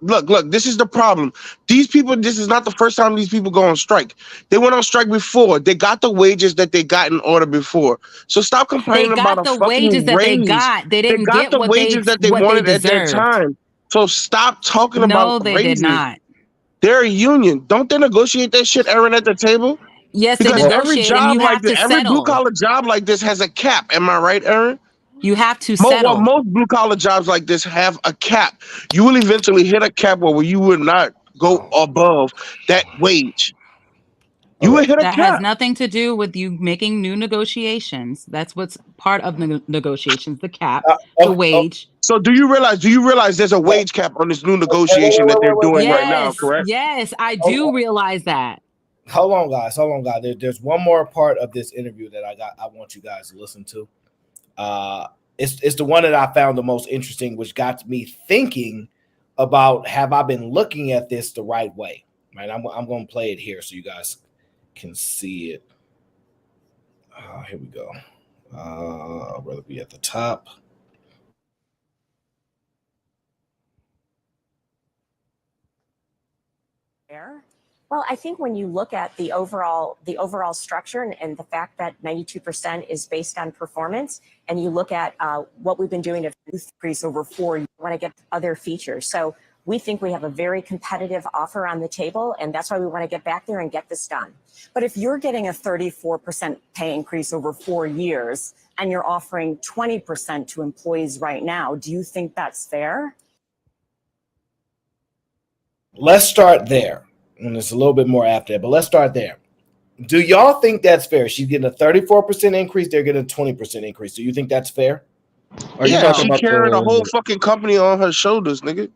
This is the problem. These people. This is not the first time these people go on strike. They went on strike before. They got the wages that they got in order before. So stop complaining about a the wages fucking that they raise. got. They didn't got get the what wages that they what wanted they at that deserved. time. So stop talking No, about they raises. did not. They're a union. Don't they negotiate that shit, Aaron, at the table? Yes, Because they every negotiate, and job you like have this, to every blue settle. collar job like this has a cap. Am I right, Aaron? You have to settle. Most blue collar jobs like this have a cap. You will eventually hit a cap where you will not go above that wage. You will hit a That has cap. nothing to do with you making new negotiations. That's what's part of the negotiations, the cap, the wage. So do you realize there's a wage cap on this new negotiation that they're doing right now, correct? Yes, I do realize that. Hold on, guys. There's one more part of this interview that I want you guys to listen to. It's the one that I found the most interesting, which got me thinking about, have I been looking at this the right way? Right, I'm going to play it here so you guys can see it. Here we go. I'd rather be at the top. Well, I think when you look at the overall structure and the fact that 92% is based on performance, and you look at what we've been doing to increase over 4 years, want to get other features. So we think we have a very competitive offer on the table, and that's why we want to get back there and get this done. But if you're getting a 34% pay increase over 4 years and you're offering 20% to employees right now, do you think that's fair? Let's start there. And it's a little bit more after that, but let's start there. Do y'all think that's fair? She's getting a 34% increase. They're getting a 20% increase. Do you think that's fair? Are you talking about carrying the whole fucking company on her shoulders, nigga?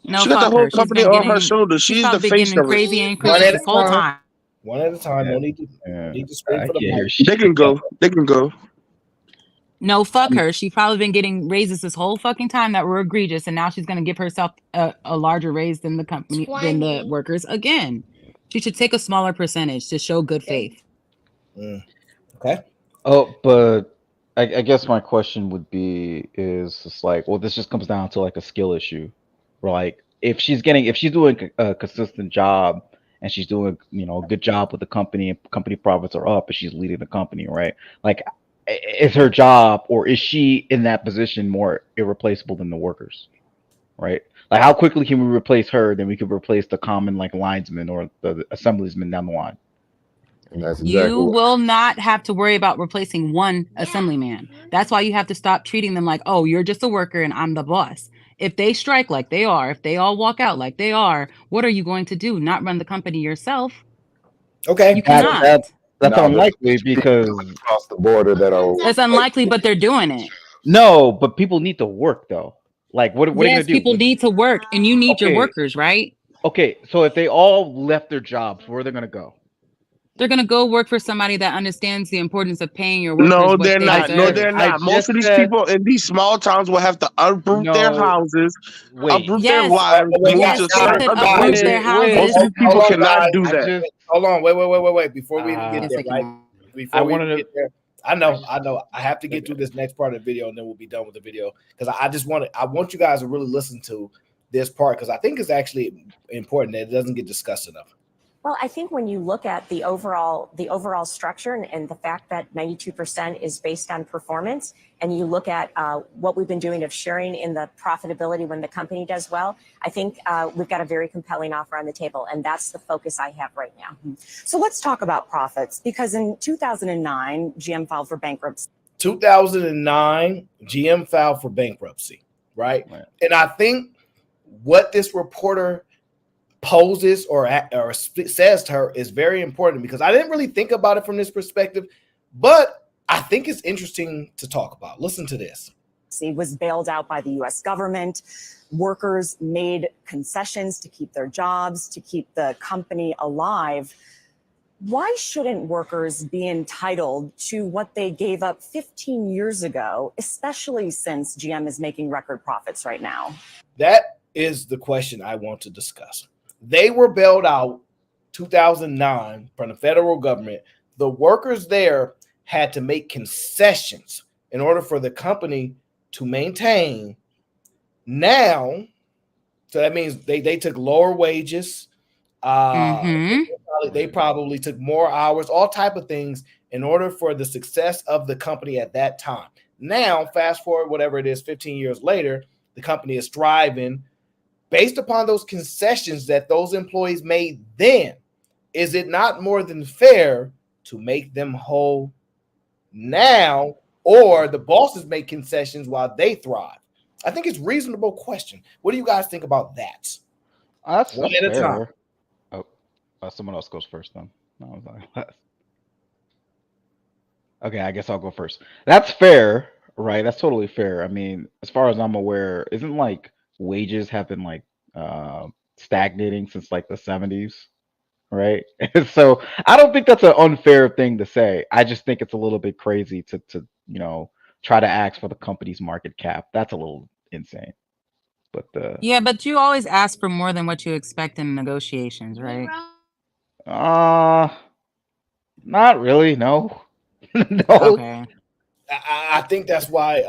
No, She got the fuck whole her. She's company been on her getting. shoulders. She's She's the probably face getting of it. crazy One increases at a this whole time. time. One at a time. No need to scream for the mic. They can go. They can go. No, fuck her. She's probably been getting raises this whole fucking time that were egregious, and now she's gonna give herself a larger raise than the company, than the workers. Again, she should take a smaller percentage to show good faith. Okay. Oh, but I guess my question would be is just like, well, this just comes down to like a skill issue. Where like if she's doing a consistent job and she's doing a good job with the company and company profits are up, and she's leading the company, right? Like, is her job, or is she in that position more irreplaceable than the workers? Right? Like, how quickly can we replace her? Then we could replace the common like linesman or the assemblyman down the line. And that's You will not have to worry about replacing one assemblyman. That's why you have to stop treating them like, oh, you're just a worker and I'm the boss. If they strike like they are, if they all walk out like they are, what are you going to do? Not run the company yourself? Okay. You cannot. That's unlikely because across the border that are. It's unlikely, but they're doing it. No, but people need to work though. Like, what are you gonna do? People need to work, and you need your Okay. workers, right? Okay, so if they all left their jobs, where are they gonna go? They're gonna go work for somebody that understands the importance of paying your workers. No, what they're they not. No, deserve. they're not. Most of these people in these small towns will have to uproot their houses, uproot their wives, move to certain other places. Most of these people cannot do that. Hold on. Wait. Before we even get there, right? Before we wanted get there, I know. I have to get through this next part of the video, and then we'll be done with the video because I want you guys to really listen to this part because I think it's actually important that it doesn't get discussed enough. Well, I think when you look at the overall structure and the fact that 92% is based on performance, and you look at what we've been doing of sharing in the profitability when the company does well, I think we've got a very compelling offer on the table, and that's the focus I have right now. So let's talk about profits, because in 2009, GM filed for bankruptcy. 2009, GM filed for bankruptcy, right? And I think what this reporter poses or says to her is very important because I didn't really think about it from this perspective, but I think it's interesting to talk about. Listen to this. He was bailed out by the U.S. government. Workers made concessions to keep their jobs, to keep the company alive. Why shouldn't workers be entitled to what they gave up 15 years ago, especially since GM is making record profits right now? That is the question I want to discuss. They were bailed out 2009 from the federal government. The workers there had to make concessions in order for the company to maintain. Now, so that means they took lower wages. They probably took more hours, all type of things in order for the success of the company at that time. Now, fast forward, whatever it is, 15 years later, the company is thriving. Based upon those concessions that those employees made then, is it not more than fair to make them whole now, or the bosses make concessions while they thrive? I think it's a reasonable question. What do you guys think about that? That's One at a time. Oh, someone else goes first then. No, okay, I guess I'll go first. That's fair, right? That's totally fair. I mean, as far as I'm aware, isn't like wages have been like stagnating since like the 70s, right? So I don't think that's an unfair thing to say. I just think it's a little bit crazy to try to ask for the company's market cap. That's a little insane. But yeah, but you always ask for more than what you expect in negotiations, right? not really, no. No. Okay. I think that's why.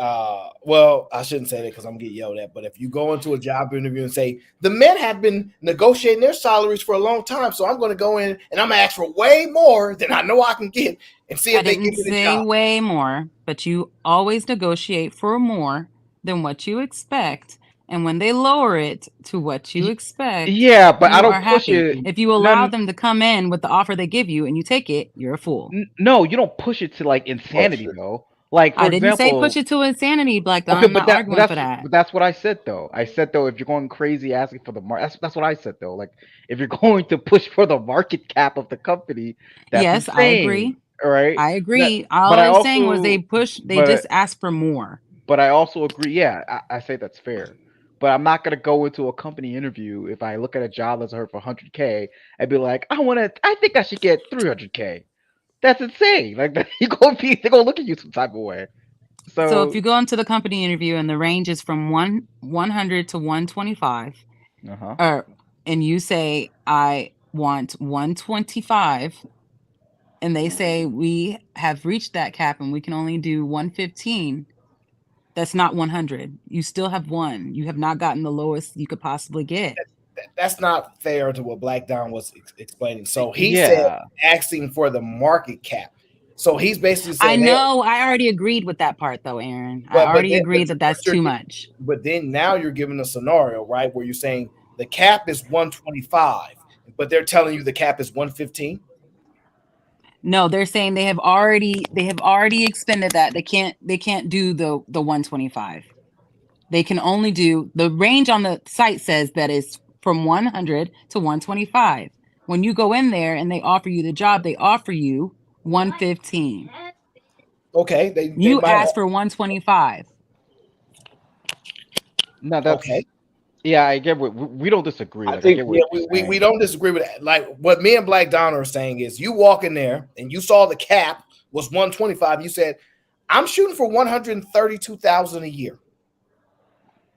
Well, I shouldn't say that because I'm gonna get yelled at. But if you go into a job interview and say the men have been negotiating their salaries for a long time, so I'm going to go in and I'm gonna ask for way more than I know I can get, and see I if they give didn't me the say job. way more, but you always negotiate for more than what you expect. And when they lower it to what you expect, Yeah, but I you don't are push happy. it. If you allow them to come in with the offer they give you and you take it, you're a fool. No, you don't push it to like insanity though. Like for I didn't say example, push it to insanity, Black Don. okay, I'm not arguing for that. but that's what I said though. I said though, if you're going crazy asking for the market, that's what I said though. Like if you're going to push for the market cap of the company, that's Yes, I agree. insane. All right. I agree. All But I I was saying was also, they just ask for more. but I also agree. Yeah, I say that's fair. But I'm not gonna go into a company interview if I look at a job that's for 100K and be like, I think I should get 300K. That's insane. Like they're gonna look at you some type of way. So if So you go into the company interview and the range is from 100 to 125, and you say I want 125, and they say we have reached that cap and we can only do 115, that's not 100. You still have one. You have not gotten the lowest you could possibly get. That's not fair to what Black Don was explaining. So he said Yeah. asking for the market cap. So he's basically I saying, hey, know. I already agreed with that part, though, Aaron. I but already then, agreed that that's too much. But then now you're giving a scenario, right, where you're saying the cap is 125, but they're telling you the cap is 115. No, they're saying they have already expended that. They can't do the 125. They can only do the range on the site says that is from 100 to 125. When you go in there and they offer you the job, they offer you 115. Okay, they You might asked for 125. No, that's okay. Yeah, I get what we don't disagree. Like, I think get what you're we saying. don't disagree with that. Like what me and Black Don are saying is you walk in there and you saw the cap was 125. You said, I'm shooting for 132,000 a year.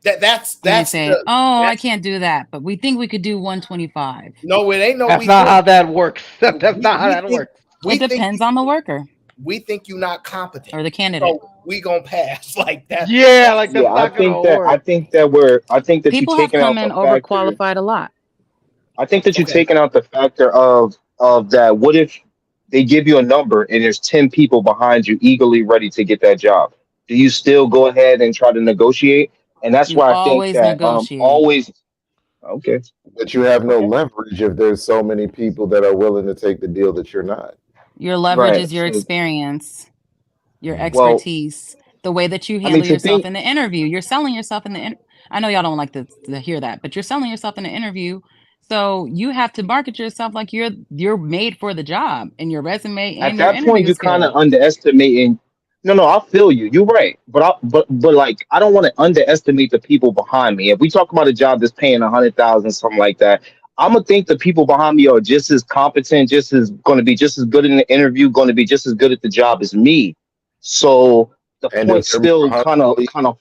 That's They say, I can't do that, but we think we could do 125. No, it ain't no. That's not how that works. That's not how that works. It depends on the worker. We think you're not competent or the candidate. So we gonna pass like that. Yeah, like that's Yeah, I not gonna think that work. I think that People you're have taking come out in the factor. overqualified a lot. I think that you're taking out the factor of that. What if they give you a number and there's 10 people behind you eagerly ready to get that job? Do you still go ahead and try to negotiate? And that's You why I think always that negotiate. always okay. But you have no Okay. leverage if there's so many people that are willing to take the deal that you're not. Your leverage Right. is your So, experience, your well, expertise, the way that you I mean, handle to yourself think in the interview. You're selling yourself in the I know y'all don't like to hear that, but you're selling yourself in the interview. So you have to market yourself like you're made for the job in your resume at and your that point interview you kind of skills. underestimating. No, I feel you. You're right, but like I don't want to underestimate the people behind me. If we talk about a job that's paying 100,000, something like that, I'm gonna think the people behind me are just as competent, just as going to be just as good in the interview, going to be just as good at the job as me. So the And point if they're more still kind hungry, of.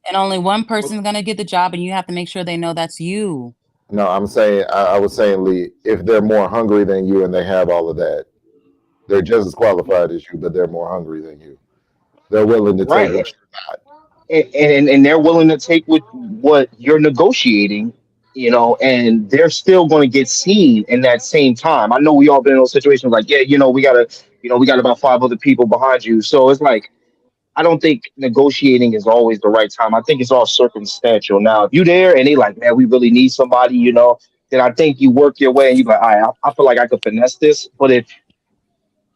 And only one person's gonna get the job, and you have to make sure they know that's you. no, I'm saying I was saying, Lee, if they're more hungry than you and they have all of that, they're just as qualified as you, but they're more hungry than you. They're willing to take Right. what you're not. And they're willing to take what you're negotiating, and they're still going to get seen in that same time. I know we all been in those situations like, yeah, we got about 5 other people behind you. So it's like, I don't think negotiating is always the right time. I think it's all circumstantial. Now, if you there and they like, man, we really need somebody, then I think you work your way and you like, all right, I feel like I could finesse this. But if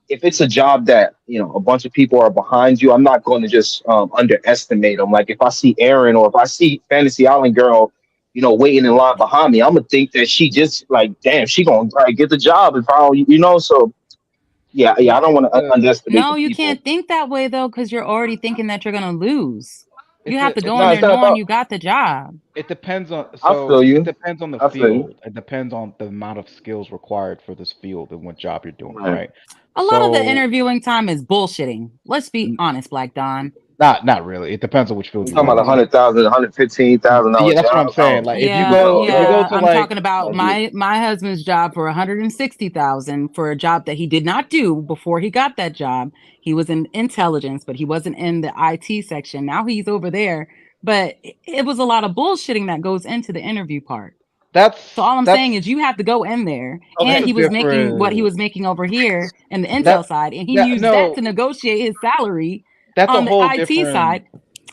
it's a job that a bunch of people are behind you, I'm not going to just underestimate them. Like if I see Aaron or if I see Fantasy Island Girl, waiting in line behind me, I'm gonna think that she just like, damn, she gonna probably get the job if I don't, So yeah, I don't want to underestimate No, the you people. can't think that way though, because you're already thinking that you're gonna lose. You It's have to a, go No, in it's there not knowing about. you got the job. it depends on I feel it you. depends on the I feel you. field. It depends on the amount of skills required for this field and what job you're doing, Right. right? A lot of the So interviewing time is bullshitting. Let's be honest, Black Don. Not really. It depends on which field I'm you talking work about in. $100,000, $115,000 Yeah, that's what I'm job. saying. Like if you Yeah, go yeah. to I'm like talking about my husband's job for 160,000 for a job that he did not do before he got that job. He was in intelligence, but he wasn't in the IT section. Now he's over there, but it was a lot of bullshitting that goes into the interview part. So all I'm saying is you have to go in there, and he was making what he was making over here in the intel side, and he used that to negotiate his salary that's a on the whole IT side.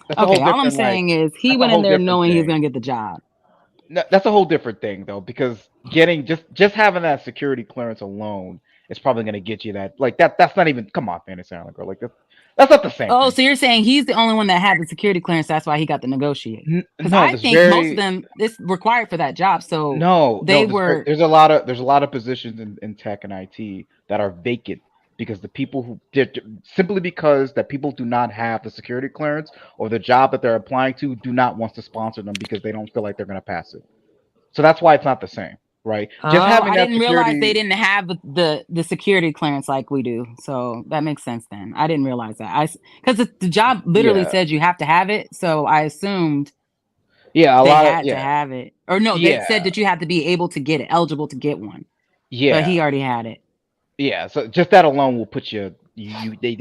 That's a whole Okay, all I'm different like saying is he that's a went in whole there different knowing he was thing. gonna get the job. No, that's a whole different thing though, because getting just having that security clearance alone is probably going to get you that. Like that's not even. Come on, Fantasy Island girl. Like that's not the same Oh, thing. so you're saying he's the only one that had the security clearance? That's why he got the negotiate. Because No, I there's think most of them it's required for that job. So no. they were. There's a lot of positions in tech and IT that are vacant because the people who did simply because that people do not have the security clearance or the job that they're applying to do not want to sponsor them because they don't feel like they're going to pass it. So that's why it's not the same, right? Oh, Just having I that didn't realize they security. didn't have the security clearance like we do. So that makes sense then. I didn't realize that. Because the job literally Yeah. said you have to have it. So I assumed Yeah, they had to have it. Or no, they Yeah. said that you had to be able to get it, eligible to get one. Yeah. But he already had it. Yeah, so just that alone will put they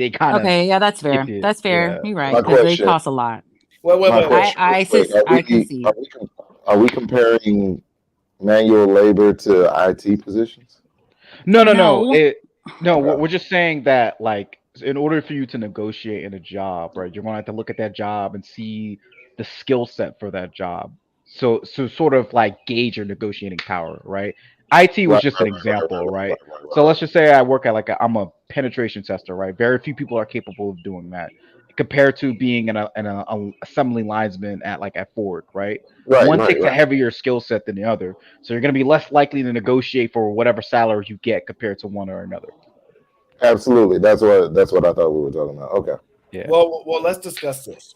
kind of Okay, yeah, that's fair. skip it. That's fair. Yeah. You're right, My because they question. cost a lot. Wait. My question real quick. I concede. Are we comparing manual labor to IT positions? No. No. We're just saying that like in order for you to negotiate in a job, right? You're going to have to look at that job and see the skill set for that job. So sort of like gauge your negotiating power, right? IT was just an example, right? So let's just say I work at I'm a penetration tester, right? Very few people are capable of doing that compared to being an assembly linesman at Ford, right? One takes a heavier skill set than the other, so you're going to be less likely to negotiate for whatever salary you get compared to one or another. Absolutely, that's what I thought we were talking about. Okay. Yeah. Well, let's discuss this.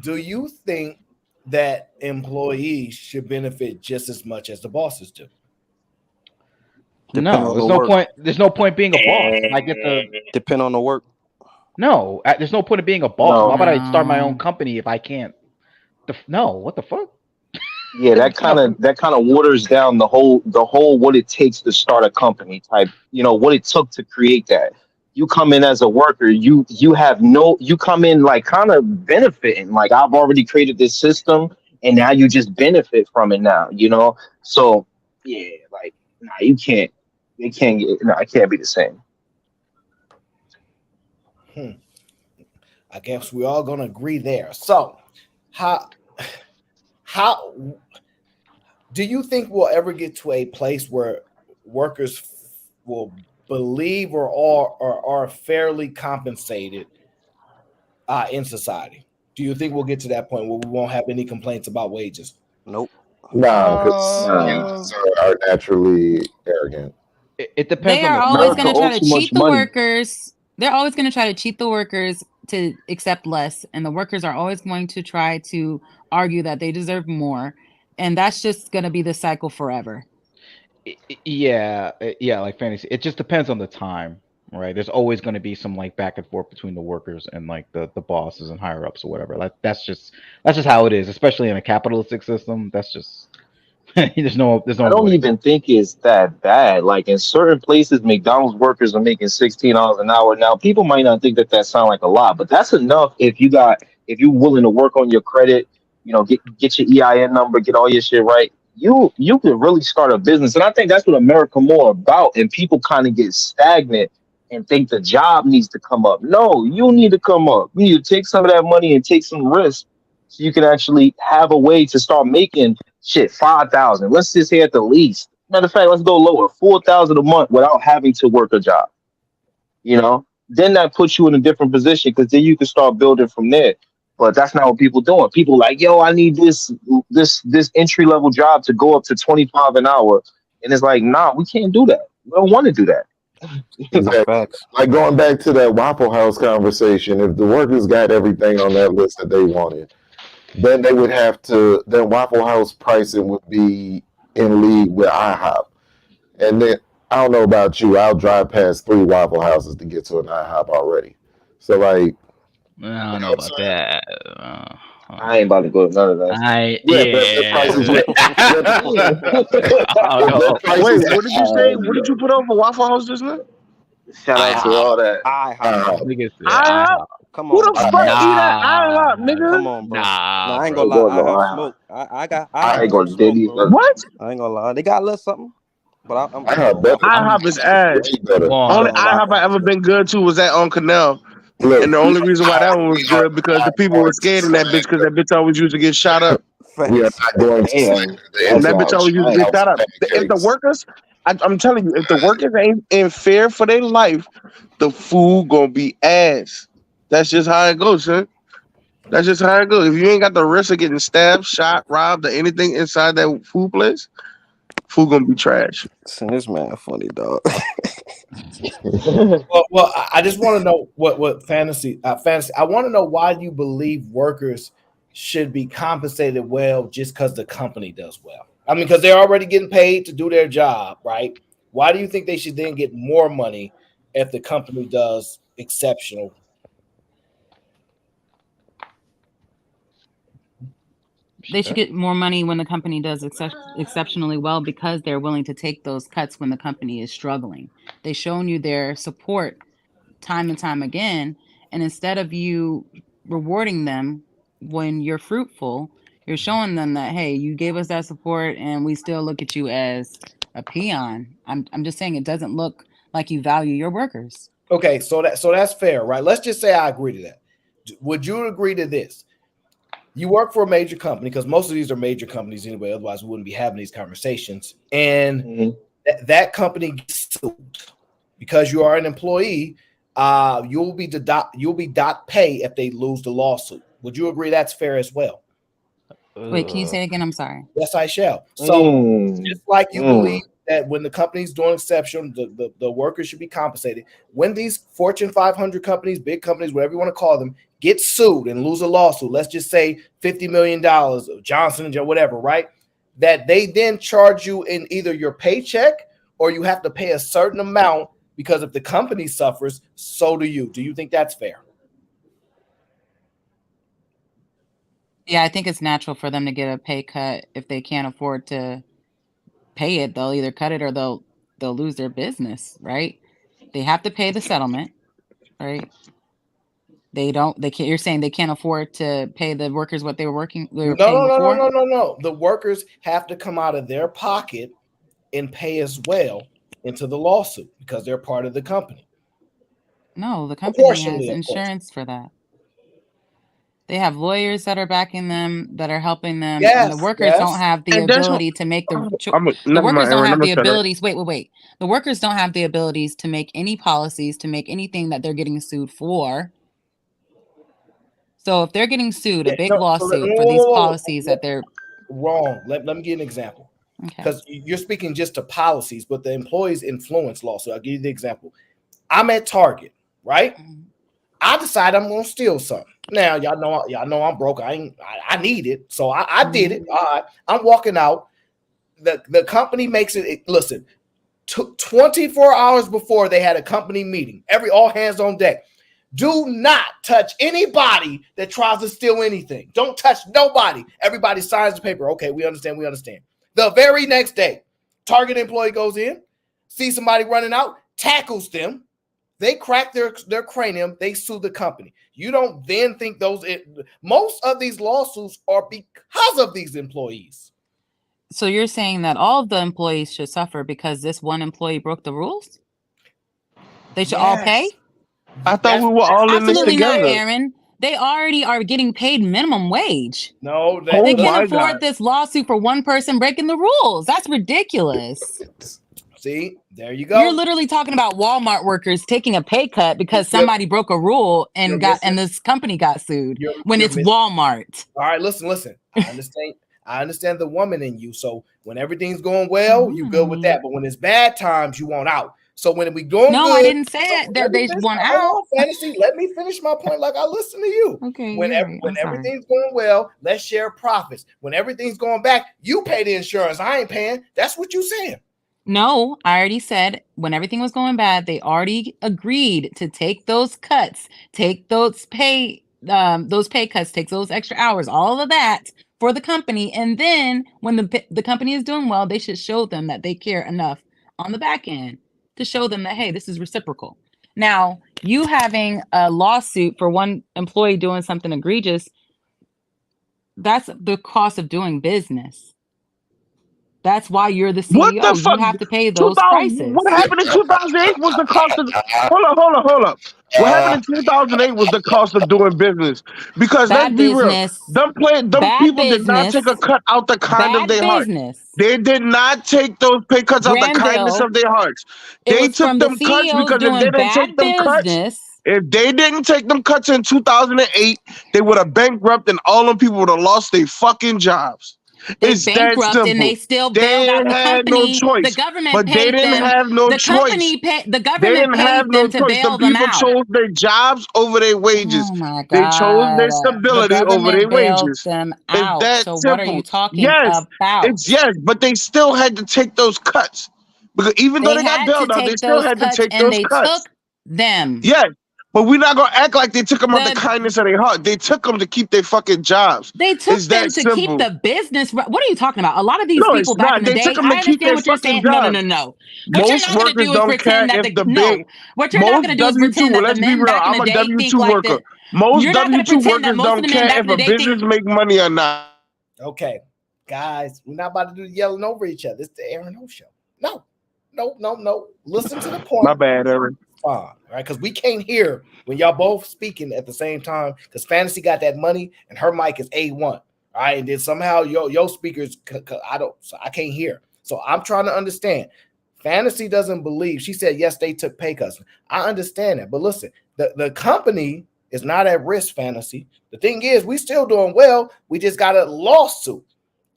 Do you think that employees should benefit just as much as the bosses do? Depend No, on there's the no work. point. There's no point being a boss. I get the. Depend on the work. No, there's no point of being a boss. Why would I start my own company if I can't? No, what the fuck? Yeah, that kind of waters down the whole what it takes to start a company type. What it took to create that. You come in as a worker, you come in like kind of benefiting. Like I've already created this system, and now you just benefit from it now. So yeah, like nah, you can't. It can't get. No, it can't be the same. I guess we're all gonna agree there. So how do you think we'll ever get to a place where workers will believe or are fairly compensated in society? Do you think we'll get to that point where we won't have any complaints about wages? Nope. No, because humans are naturally arrogant. It depends They on are the always time. going to try to cheat the workers. They're always going to try to cheat the workers to accept less, and the workers are always going to try to argue that they deserve more, and that's just going to be the cycle forever. Yeah, like fantasy. It just depends on the time, right? There's always going to be some like back and forth between the workers and like the bosses and higher ups or whatever. Like that's just how it is, especially in a capitalistic system. That's just there's no I don't even think it's that bad. Like in certain places, McDonald's workers are making $16 an hour. Now, people might not think that sounds like a lot, but that's enough if you're willing to work on your credit, get your EIN number, get all your shit right. You can really start a business, and I think that's what America more about. And people kind of get stagnant and think the job needs to come up. No, you need to come up. You need to take some of that money and take some risks, so you can actually have a way to start making shit 5,000. Let's just say at the least. Matter of fact, let's go lower, 4,000 a month without having to work a job. Then that puts you in a different position because then you can start building from there. But that's not what people doing. People like, yo, I need this entry level job to go up to 25 an hour, and it's like, nah, we can't do that. We don't want to do that. Exactly. Like going back to that Waffle House conversation, if the workers got everything on that list that they wanted, then they would have to. Then Waffle House pricing would be in league with IHOP, and then I don't know about you, I'll drive past 3 Waffle Houses to get to an IHOP already. So like, I don't know about that. I ain't about to go to none of that. Their prices went. I don't Their know. Wait, prices. what did you say? What did you put on for Waffle House just now? Shout out to all that. Nigga said IHOP. Come Who on, the bro. fuck eat at Nah, IHOP, nigga? Come on, bro. nah, I ain't bro. gonna Ain't going lie. no I have IHOP. smoke. I I have ain't some going to smoke, Denny's. bro. What? I ain't gonna lie. They got a little something, but I'm I you know have better. I'm IHOP is ass. Way better. Only One. gonna lie. IHOP I ever been good to was that on Canal. Look, And the only reason why that one was we are good because the people were not going scared to in that bitch because that bitch always used to get shot up. We are Facts. not going to slander Damn, the that's That bitch wild. always used to institution get of shot up. If the pancakes. workers, I'm telling you, if the workers ain't in fear for their life, the food gonna be ass. That's just how it goes, son. That's just how it goes. If you ain't got the risk of getting stabbed, shot, robbed, or anything inside that food place, food gonna be trash. This man funny, dog. Well, I just want to know what fantasy. I want to know why you believe workers should be compensated well just because the company does well. I mean, because they're already getting paid to do their job, right? Why do you think they should then get more money if the company does exceptional? They should get more money when the company does exceptionally well because they're willing to take those cuts when the company is struggling. They've shown you their support time and time again. And instead of you rewarding them when you're fruitful, you're showing them that, hey, you gave us that support and we still look at you as a peon. I'm just saying it doesn't look like you value your workers. Okay, so that's fair, right? Let's just say I agree to that. Would you agree to this? You work for a major company because most of these are major companies anyway. Otherwise, we wouldn't be having these conversations. And that company gets sued because you are an employee. You'll be dot pay if they lose the lawsuit. Would you agree that's fair as well? Wait, can you say it again? I'm sorry. Yes, I shall. So just like you believe that when the company's doing exception, the workers should be compensated. When these Fortune 500 companies, big companies, whatever you want to call them, get sued and lose a lawsuit, let's just say $50 million, Johnson & whatever, right? That they then charge you in either your paycheck or you have to pay a certain amount because if the company suffers, so do you. Do you think that's fair? Yeah, I think it's natural for them to get a pay cut if they can't afford to pay it. They'll either cut it or they'll lose their business, right? They have to pay the settlement, right? They can't. You're saying they can't afford to pay the workers what they were paying before? No. The workers have to come out of their pocket and pay as well into the lawsuit because they're part of the company. No, the company has insurance for that. They have lawyers that are backing them, that are helping them, and the workers don't have the ability to make the workers don't have the abilities. Wait. The workers don't have the abilities to make any policies, to make anything that they're getting sued for. So if they're getting sued, a big lawsuit for these policies that they're wrong. Let me give an example. Because you're speaking just to policies, but the employees influence lawsuit. I'll give you the example. I'm at Target, right? I decide I'm gonna steal something. Now y'all know I'm broke. I need it, so I did it. All right, I'm walking out. The company makes it. Listen, 24 hours before they had a company meeting. All hands on deck. Do not touch anybody that tries to steal anything. Don't touch nobody. Everybody signs the paper. Okay, we understand. The very next day, Target employee goes in, sees somebody running out, tackles them. They crack their cranium. They sue the company. You don't then think most of these lawsuits are because of these employees. So you're saying that all of the employees should suffer because this one employee broke the rules? They should all pay? I thought we were all in this Absolutely together. not, Aaron. They already are getting paid minimum wage. No, they can't afford this lawsuit for one person breaking the rules. That's ridiculous. See, there you go. You're literally talking about Walmart workers taking a pay cut because somebody broke a rule and this company got sued when it's Walmart. All right, listen. I understand the woman in you. So when everything's going well, you good with that. But when it's bad times, you want out. So when we going good, I didn't say it that they want out. Hold on, fantasy. Let me finish my point. Like I listen to you. Okay. When everything's going well, let's share profits. When everything's going back, you pay the insurance. I ain't paying. That's what you saying. No, I already said when everything was going bad, they already agreed to take those cuts, take those pay those pay cuts, takes those extra hours, all of that for the company. And then when the company is doing well, they should show them that they care enough on the back end to show them that, hey, this is reciprocal. Now, you having a lawsuit for one employee doing something egregious, that's the cost of doing business. That's why you're the CEO. What the fuck? You have to pay those 2000, prices. what happened in 2008 was the cost of. Hold up. What happened in 2008 was the cost of doing business. Because let's Bad be real, business. them Bad people did not business. take a cut out the kind of Bad their heart. business. They did not take those pay cuts out the kindness Granville, of their hearts. it They was took from the them cuts CEOs because if they doing didn't take bad them cuts, business. if they didn't take them cuts in 2008, they would have bankrupted and all them people would have lost their fucking jobs. They It's that bankrupt simple. and they still They bailed out the had no company. choice. The government But they paid didn't them. have no The choice. company paid. The They government didn't have paid no them to choice. The bail them people out. chose their jobs over their wages. Oh my They chose their God! The stability over government their bailed wages. them It's out. that So what are simple. you talking Yes, about? it's yes, but they still had to take those cuts. Because even though They they got had to bailed out, they take still those had to cuts, take and those they cuts. took them. Yes, but we're not gonna act like they took them out the The kindness of their heart. They took them to keep their fucking jobs. They took It's them that to keep simple. the business. What are you talking about? A lot of these No, people it's back not. in the They took day, them to I keep understand their what you're fucking saying. No, no, jobs. no, no. What you're Most not going to workers do is don't care pretend that if the no. big. What you're not Most going to do is W-2, pretend well, that the let's be men real. back in I'm the a day think W-2 like worker. that. Most You're not going to W-2 pretend that workers most of don't the men care back if in the a day business think. make money or not. Okay, guys, we're not about to do yelling over each other. It's the Aaron O show. No. Listen to the point. My bad, Aaron. Fine, right? Because we can't hear when y'all both speaking at the same time. Because Fantasy got that money and her mic is A1. All right, and then somehow your speakers, I can't hear. So I'm trying to understand. Fantasy doesn't believe. She said yes, they took pay cuts. I understand that, but listen, the company is not at risk. Fantasy. The thing is, we still doing well. We just got a lawsuit.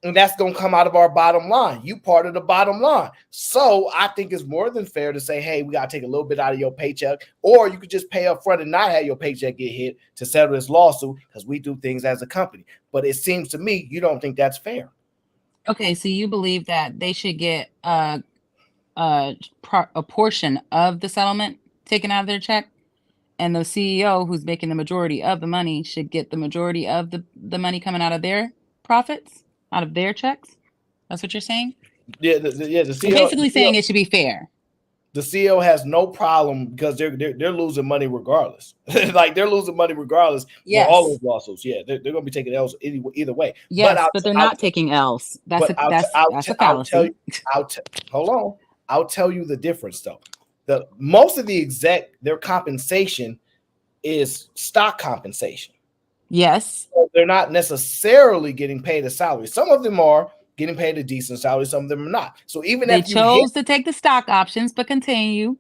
And that's going to come out of our bottom line. You part of the bottom line. So I think it's more than fair to say, hey, we got to take a little bit out of your paycheck. Or you could just pay up front and not have your paycheck get hit to settle this lawsuit because we do things as a company. But it seems to me you don't think that's fair. Okay, so you believe that they should get a portion of the settlement taken out of their check? And the CEO who's making the majority of the money should get the majority of the money coming out of their profits, out of their checks? That's what you're saying? Yeah, the CEO. You're basically saying it should be fair. The CEO has no problem because they're losing money regardless. Like they're losing money regardless. Yes. For all those lawsuits. Yeah, they're going to be taking L's either way. Yes, but they're not taking L's. That's a fallacy. Hold on. I'll tell you the difference though. Most of the their compensation is stock compensation. Yes. So they're not necessarily getting paid a salary. Some of them are getting paid a decent salary. Some of them are not. So even They if you chose to take the stock options, but continue.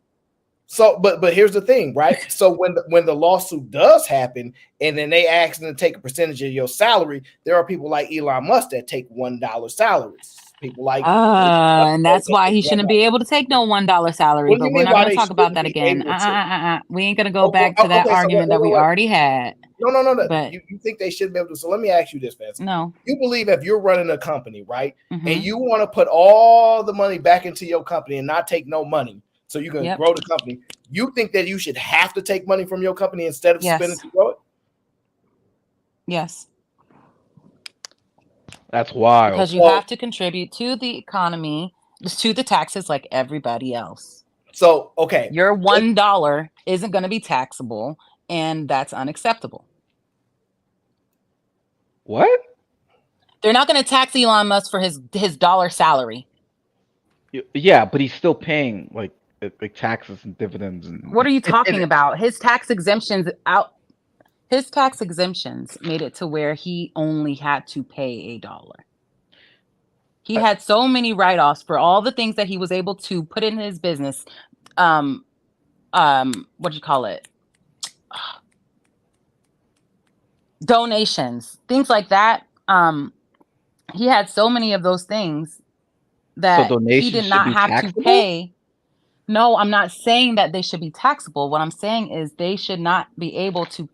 So, but here's the thing, right? So when the lawsuit does happen, and then they ask them to take a percentage of your salary, there are people like Elon Musk that take $1 salaries. People like, and that's why he shouldn't be able to take no $1 salary. What do But you we're mean not why going to they talk about that shouldn't be again. able to? We ain't going to go back to that okay, so argument that we wait. already had. No. But You think they should be able to? So let me ask you this, Fancy. No. You believe if you're running a company, right, Mhm. and you want to put all the money back into your company and not take no money, so you can grow the company, you think that you should have to take money from your company instead of spending to grow it? Yes. That's wild. Because you have to contribute to the economy, to the taxes like everybody else. So, okay. Your $1 isn't going to be taxable, and that's unacceptable. What? They're not going to tax Elon Musk for his dollar salary. Yeah, but he's still paying like taxes and dividends. And What are you talking about? His tax exemptions made it to where he only had to pay $1. He had so many write-offs for all the things that he was able to put in his business. What do you call it? Donations, things like that. He had so many of those things that he did not have to pay. No, I'm not saying that they should be taxable. What I'm saying is they should not be able to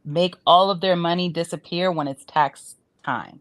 make all of their money disappear when it's tax time.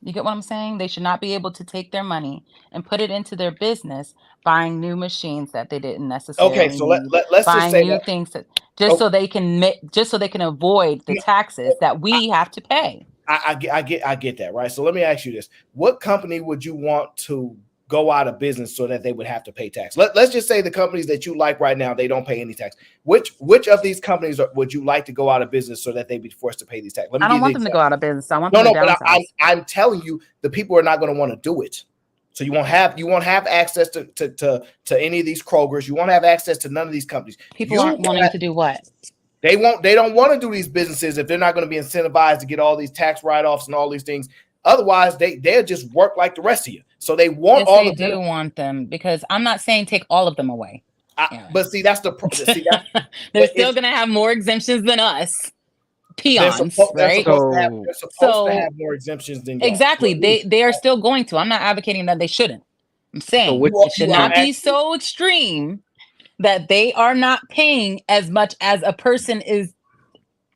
You get what I'm saying? They should not be able to take their money and put it into their business, buying new machines that they didn't Okay, necessarily so need, let's just buying say new that. things that just Oh, so they can just so they can avoid the taxes that we have to pay. I get that, right? So let me ask you this: what company would you want to go out of business so that they would have to pay tax? Let's just say the companies that you like right now, they don't pay any tax. Which of these companies would you like to go out of business so that they be forced to pay these tax? Let me I give don't you the want them to example. go out of business. I want No, them to but downsize. I'm telling you, the people are not going to want to do it. So you won't have access to any of these Krogers. You won't have access to none of these companies. People aren't wanting to do what? They don't want to do these businesses if they're not going to be incentivized to get all these tax write-offs and all these things. Otherwise, they'll just work like the rest of you. So they want Yes, all they the do benefits. want them, because I'm not saying take all of them away. But see, that's the They're still going to have more exemptions than us. they're Peons, right? supposed to have more exemptions than y'all. Exactly. They are still going to. I'm not advocating that they shouldn't. I'm saying it should not be so extreme that they are not paying as much as a person is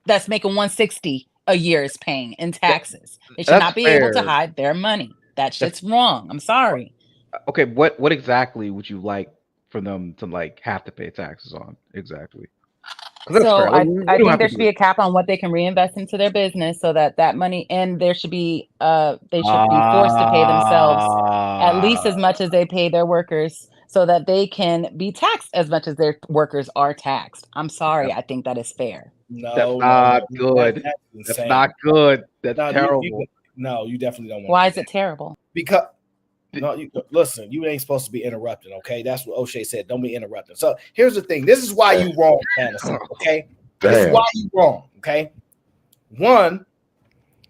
that's making 160 a year is paying in taxes. They should That's not be able to fair. hide their money. That shit's wrong. I'm sorry. Okay, what exactly would you like for them to like have to pay taxes on exactly? 'Cause that's So fair. Like, I, we I don't think have there to should do be it. a cap on what they can reinvest into their business, so that money, and there should be they should be forced to pay themselves at least as much as they pay their workers, so that they can be taxed as much as their workers are taxed. I'm sorry, I think that is fair. That's No, not that's good. That's insane. not good. That's No, terrible. you definitely don't want Why to is do it that. terrible? Because listen, you ain't supposed to be interrupting, okay? That's what O'Shea said. Don't be interrupting. So here's the thing. This is why you wrong, fantasy, okay? This is Damn. why you wrong, okay? One,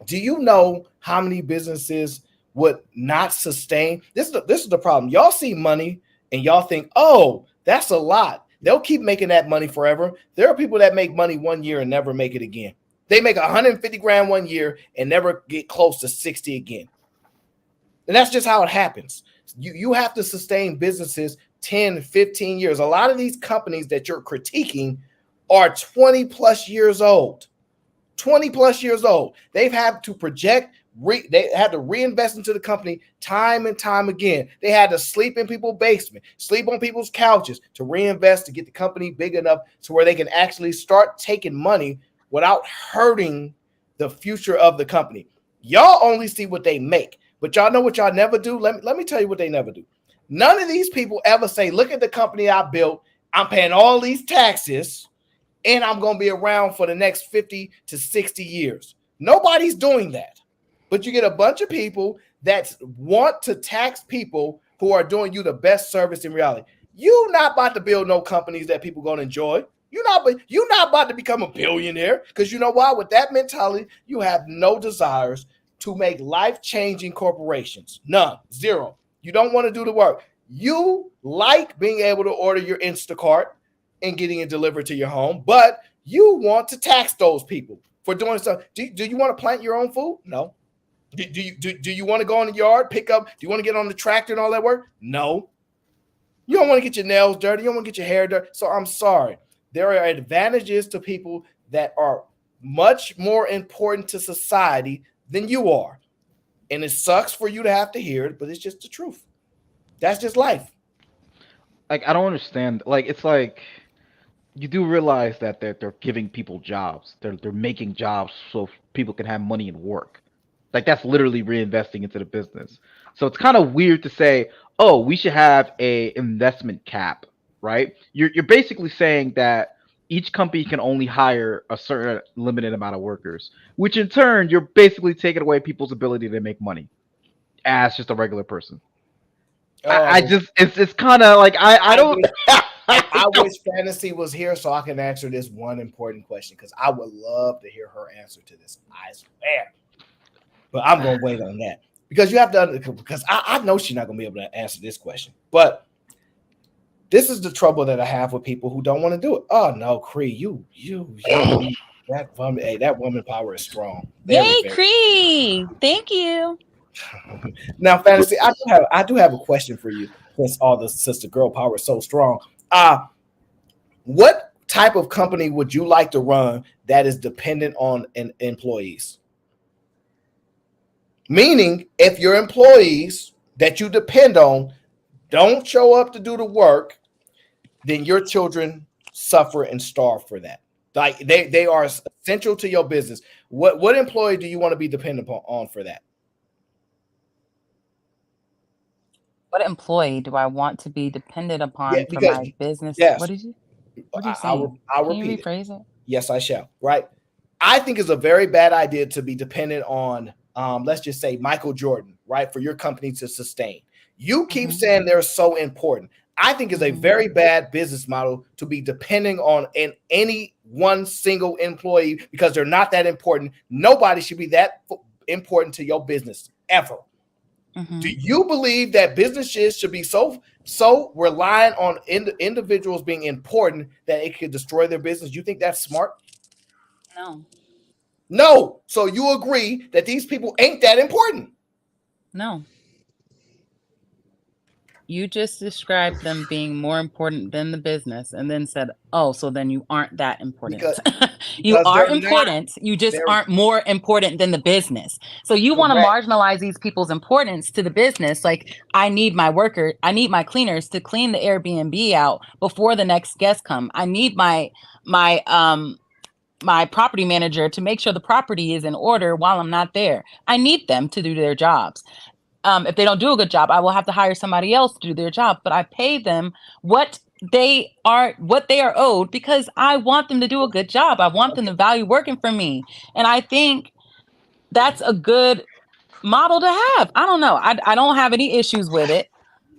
do you know how many businesses would not sustain? This is the problem. Y'all see money and y'all think, oh, that's a lot. They'll keep making that money forever. There are people that make money 1 year and never make it again. They make 150 grand 1 year and never get close to 60 again. And that's just how it happens. You have to sustain businesses 10, 15 years. A lot of these companies that you're critiquing are 20 plus years old. 20 plus years old. They've had to project, they had to reinvest into the company time and time again. They had to sleep in people's basement, sleep on people's couches to reinvest to get the company big enough to where they can actually start taking money without hurting the future of the company. Y'all only see what they make, but y'all know what y'all never do. Let me tell you what they never do. None of these people ever say, look at the company I built. I'm paying all these taxes and I'm going to be around for the next 50 to 60 years. Nobody's doing that. But you get a bunch of people that want to tax people who are doing you the best service in reality. You're not about to build no companies that people going to enjoy. You're not about to become a billionaire, because you know why? With that mentality, you have no desires to make life-changing corporations. None. Zero. You don't want to do the work. You like being able to order your Instacart and getting it delivered to your home, but you want to tax those people for doing stuff. Do you want to plant your own food? No. Do you want to go in the yard, pick up? Do you want to get on the tractor and all that work? No. You don't want to get your nails dirty. You don't want to get your hair dirty. So I'm sorry. There are advantages to people that are much more important to society than you are. And it sucks for you to have to hear it, but it's just the truth. That's just life. Like, I don't understand. Like, it's like you do realize that they're giving people jobs. They're making jobs so people can have money and work. Like, that's literally reinvesting into the business. So it's kind of weird to say, oh, we should have a investment cap, right? You're basically saying that each company can only hire a certain limited amount of workers, which in turn you're basically taking away people's ability to make money as just a regular person. I just it's kind of like I don't. I wish Fantasy was here so I can answer this one important question, because I would love to hear her answer to this. I swear. But I'm going to wait on that, because you have to, because I know she's not going to be able to answer this question. But this is the trouble that I have with people who don't want to do it. Oh, no, Cree, you that woman power is strong. Very, Yay, very. Cree! Thank you. Now, Fantasy, I do have a question for you, since all the sister girl power is so strong. What type of company would you like to run that is dependent on employees? Meaning, if your employees that you depend on don't show up to do the work, then your children suffer and starve for that. Like they are essential to your business. What employee do you want to be dependent on for that? What employee do I want to be dependent Yeah, upon for because my business? yes, What are you I'll saying? Can you repeat it. rephrase it? Yes, I shall. Right. I think it's a very bad idea to be dependent on, let's just say, Michael Jordan, right, for your company to sustain. You keep saying they're so important. I think it's a very bad business model to be depending on any one single employee because they're not that important. Nobody should be that important to your business ever. Do you believe that businesses should be so reliant on individuals being important that it could destroy their business? You think that's smart? No. No. So you agree that these people ain't that important? No. You just described them being more important than the business and then said, oh, so then you aren't that important. You are important. You just aren't more important than the business. So you want to marginalize these people's importance to the business. Like, I need my cleaners to clean the Airbnb out before the next guests come. I need my property manager to make sure the property is in order while I'm not there. I need them to do their jobs. If they don't do a good job, I will have to hire somebody else to do their job, but I pay them what they are owed because I want them to do a good job. I want them to value working for me. And I think that's a good model to have. I don't know. I don't have any issues with it.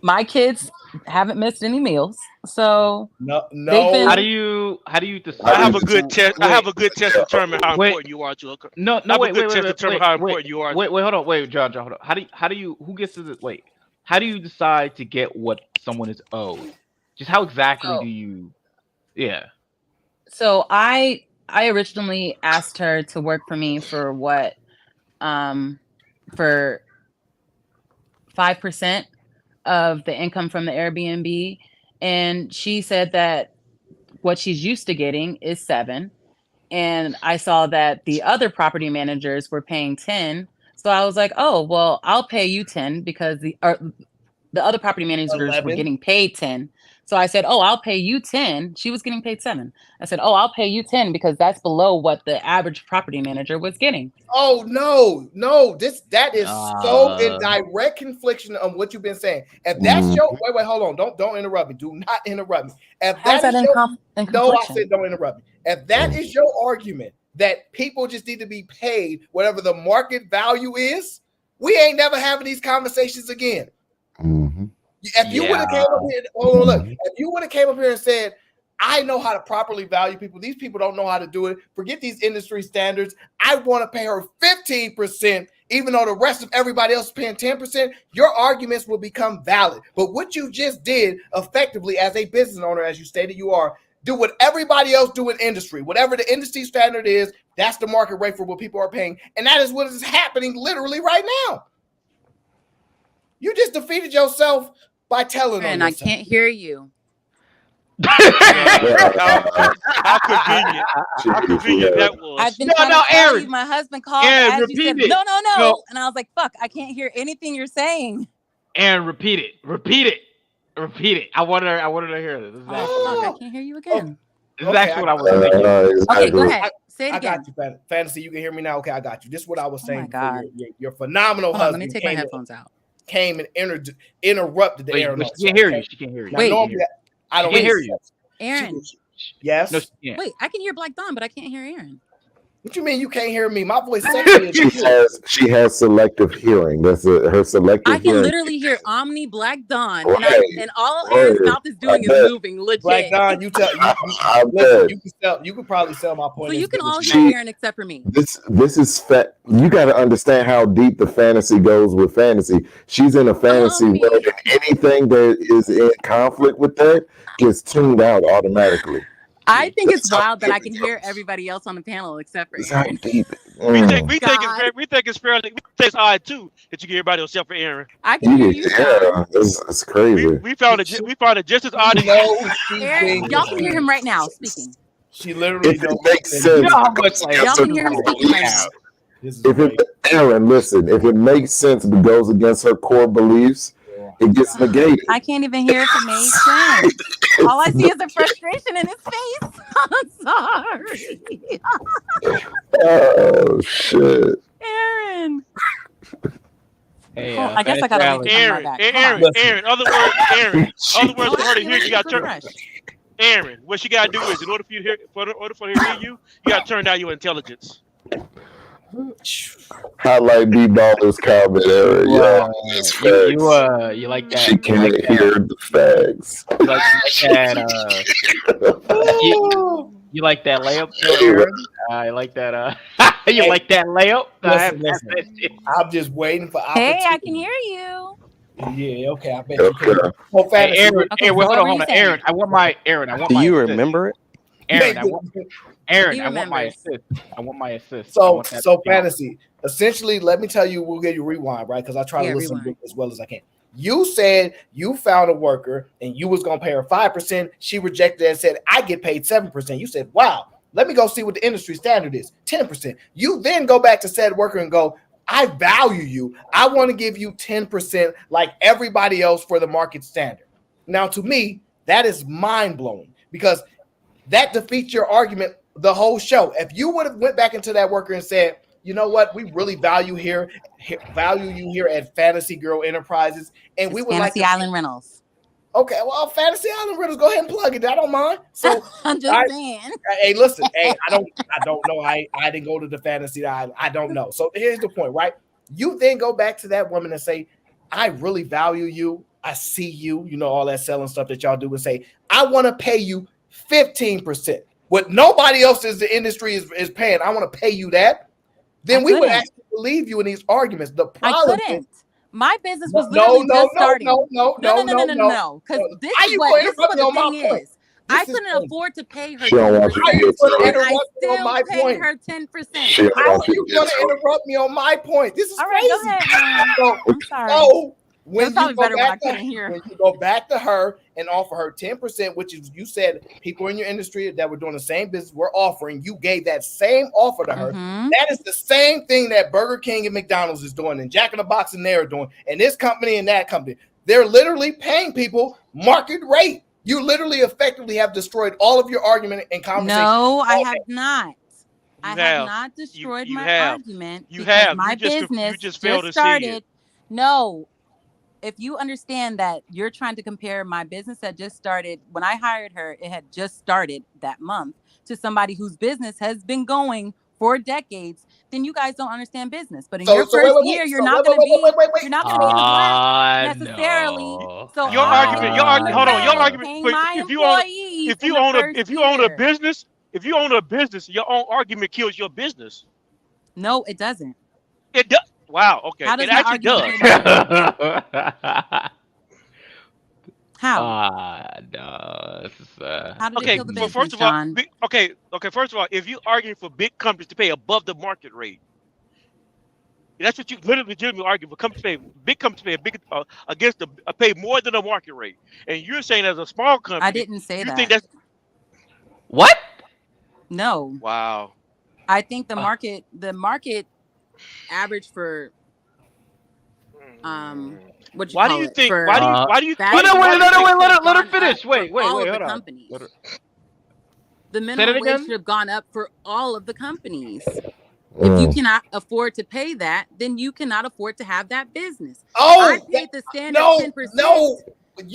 My kids haven't missed any meals. So no. How do you decide? I have a good test. I have a good test to determine how important you are to a. No, wait, how important you are. Wait, hold on, John, hold on. How do you? Who gets to wait? How do you decide to get what someone is owed? Just how exactly do you? Yeah. So I originally asked her to work for me for what, for 5% of the income from the Airbnb, and she said that what she's used to getting is 7, and I saw that the other property managers were paying 10, so I was like, oh well, I'll pay you 10 because the other property managers 11. were getting paid 10. So I said, oh, I'll pay you 10. She was getting paid 7. I said, oh, I'll pay you 10 because that's below what the average property manager was getting. Oh, no. That is so in direct confliction of what you've been saying. If that's your wait, hold on. Don't interrupt me. Do not interrupt me. If How's that in confliction? No, I said don't interrupt me. If that is your argument that people just need to be paid whatever the market value is, we ain't never having these conversations again. If you would have came up here, if you would have came up here and said, I know how to properly value people. These people don't know how to do it. Forget these industry standards. I want to pay her 15%, even though the rest of everybody else is paying 10%. Your arguments will become valid. But what you just did effectively as a business owner, as you stated you are, do what everybody else do in industry. Whatever the industry standard is, that's the market rate for what people are paying. And that is what is happening literally right now. You just defeated yourself by telling and I can't hear you. How convenient! How convenient that was. I've been trying to tell you. My husband called. Aaron, as you said, repeat it. No. And I was like, "Fuck! I can't hear anything you're saying." Aaron, repeat it. I wanted to hear this. Fuck! I can't hear you again. This is actually what I was thinking. Okay, go ahead. Say it again. I got you, Fantasy. You can hear me now. Okay, I got you. This is what I was saying. Oh my God. Your phenomenal Hold on, husband. let me take my headphones out. Came and interrupted the Aaron. She can't hear you. She can't hear you. Wait, I don't hear you. Aaron. Yes. No, she can't. Wait, I can hear Black Dawn, but I can't hear Aaron. What you mean you can't hear me? My voice sexy. She has selective hearing. That's her selective I can hearing. literally hear Omni Black Dawn, Right. and all Aaron's mouth is doing is moving. Legit. Black Dawn, you can probably sell my point. So you can all hear Aaron except for me. This is you got to understand how deep the fantasy goes with fantasy. She's in a fantasy world, and anything that is in conflict with that gets tuned out automatically. I think it's wild that I can hear everybody else on the panel except for Aaron. We think it's odd too that you get everybody except for Aaron. I can hear you. Yeah, it's crazy. We found it just as odd. Aaron, y'all can hear him right now speaking. She literally makes sense. Y'all can hear him speaking right now. This is If it, Aaron, listen, if it makes sense but goes against her core beliefs, it gets negated. I can't even hear if it made sense. All I see is the frustration in his face. I'm sorry. Oh shit. Aaron. Hey, I guess I gotta leave Aaron, back. Aaron. Other words, Aaron. Other words, for her to hear you got to turn. Refresh. Aaron, what she got to do is, in order for you to hear, for her to hear you, you got to turn down your intelligence. Highlight B-Baller's comment, Aaron. Well, Yeah, you like that? she can't hear the facts. You like that? You like that layup, Aaron? I like that. You like that layup? Listen. I'm just waiting for opportunity. Hey, I can hear you. Yeah, okay. I bet you can. Oh, Hey, Aaron, Okay, Aaron, wait, what hold were on. you saying? Aaron, I want my Do you assist. remember it? Aaron, He I want my remembers. assist. I want my assist. I So want that to count. fantasy. Essentially, let me tell you, we'll get you rewind, right? Because I try to listen to it as well as I can. You said you found a worker and you was gonna pay her 5%. She rejected it and said, I get paid 7%. You said, wow, let me go see what the industry standard is, 10%. You then go back to said worker and go, I value you. I want to give you 10% like everybody else for the market standard. Now, to me, that is mind-blowing because that defeats your argument the whole show. If you would have went back into that worker and said, you know what, we really value you here at Fantasy Girl Enterprises, and we would Fantasy like to Island Rentals. Okay, well, Fantasy Island Rentals, go ahead and plug it. I don't mind. So I'm just saying. Hey, listen, I don't know. I didn't go to the Fantasy Island. I don't know. So here's the point, right? You then go back to that woman and say, I really value you. I see you, all that selling stuff that y'all do, and say, I want to pay you 15%. What nobody else in the industry is paying. I want to pay you that. Then we would actually believe you in these arguments. The problem I couldn't. My business was literally just starting. No. Because this is what the thing is. I couldn't afford to pay her 10%. And I still paid her 10%. How are you going to interrupt me on my point? This is crazy. Go ahead, man. I'm sorry. So when you, when you go back to her and offer her 10%, which is, you said people in your industry that were doing the same business were offering, you gave that same offer to her. That is the same thing that Burger King and McDonald's is doing, and Jack in the Box and they're doing, and this company and that company. They're literally paying people market rate. You literally effectively have destroyed all of your argument and conversation. No, I have not. I have not destroyed my argument. My business just started. No. If you understand that you're trying to compare my business that just started, when I hired her, it had just started that month, to somebody whose business has been going for decades, then you guys don't understand business. But in your first year, you're not going to be in the black necessarily. So your argument, hold on, your argument. If you own a business, your own argument kills your business. No, it doesn't. It does. Wow. Okay. How does it actually does. How? No. This is, How did it kill the business, first of John? all, First of all, if you arguing for big companies to pay above the market rate, that's what you legitimately argue for. Big companies pay against pay more than the market rate, and you're saying as a small company, I didn't say that. Think that's what? No. Wow. I think the market average for what you why call do you it, think? for, Why do you? Let her finish. Wait. all Hold of the on. companies. The minimum wage should have gone up for all of the companies. If you cannot afford to pay that, then you cannot afford to have that business. I paid the standard 10%.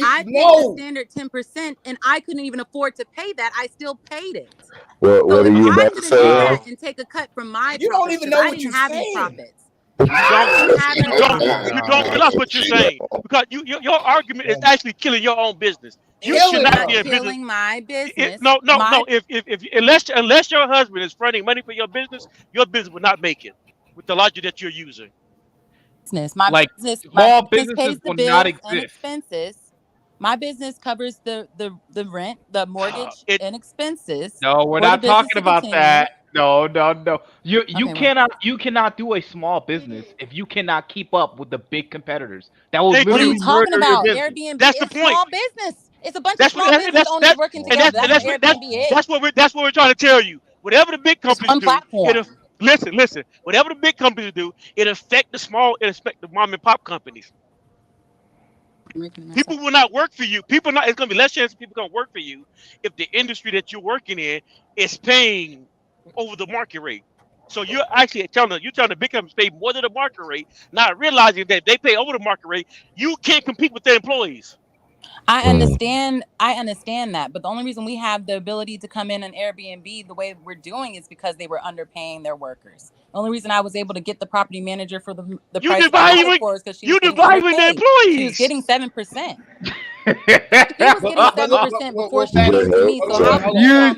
I paid the standard 10%, and I couldn't even afford to pay that. I still paid it. What are you about to say? That and take a cut from my profits. You don't even know what you're saying. Profits. You don't realize what you're saying, because your argument is actually killing your own business. You should not be in business. Killing my business. No. If unless your husband is fronting money for your business will not make it with the logic that you're using. My business pays the bills and expenses. My business covers the rent, the mortgage, and expenses. No, we're not talking about that. No. You cannot do a small business if you cannot keep up with the big competitors. That will What are you talking about? Your Airbnb That's is the point. Small business. It's a bunch of small business owners working together. That's what Airbnb is. That's what we're trying to tell you. Whatever the big companies do, listen. Whatever the big companies do, it affect the mom and pop companies. People will not work for you. It's gonna be less chance of people gonna work for you if the industry that you're working in is paying over the market rate. So you're actually telling the big companies pay more than the market rate, not realizing that they pay over the market rate. You can't compete with their employees. I understand that, but the only reason we have the ability to come in an Airbnb the way we're doing is because they were underpaying their workers. The only reason I was able to get the property manager for the price that I got it for is because she was getting underpaid. She was getting 7%. She was getting 7% before she came to me. So how can you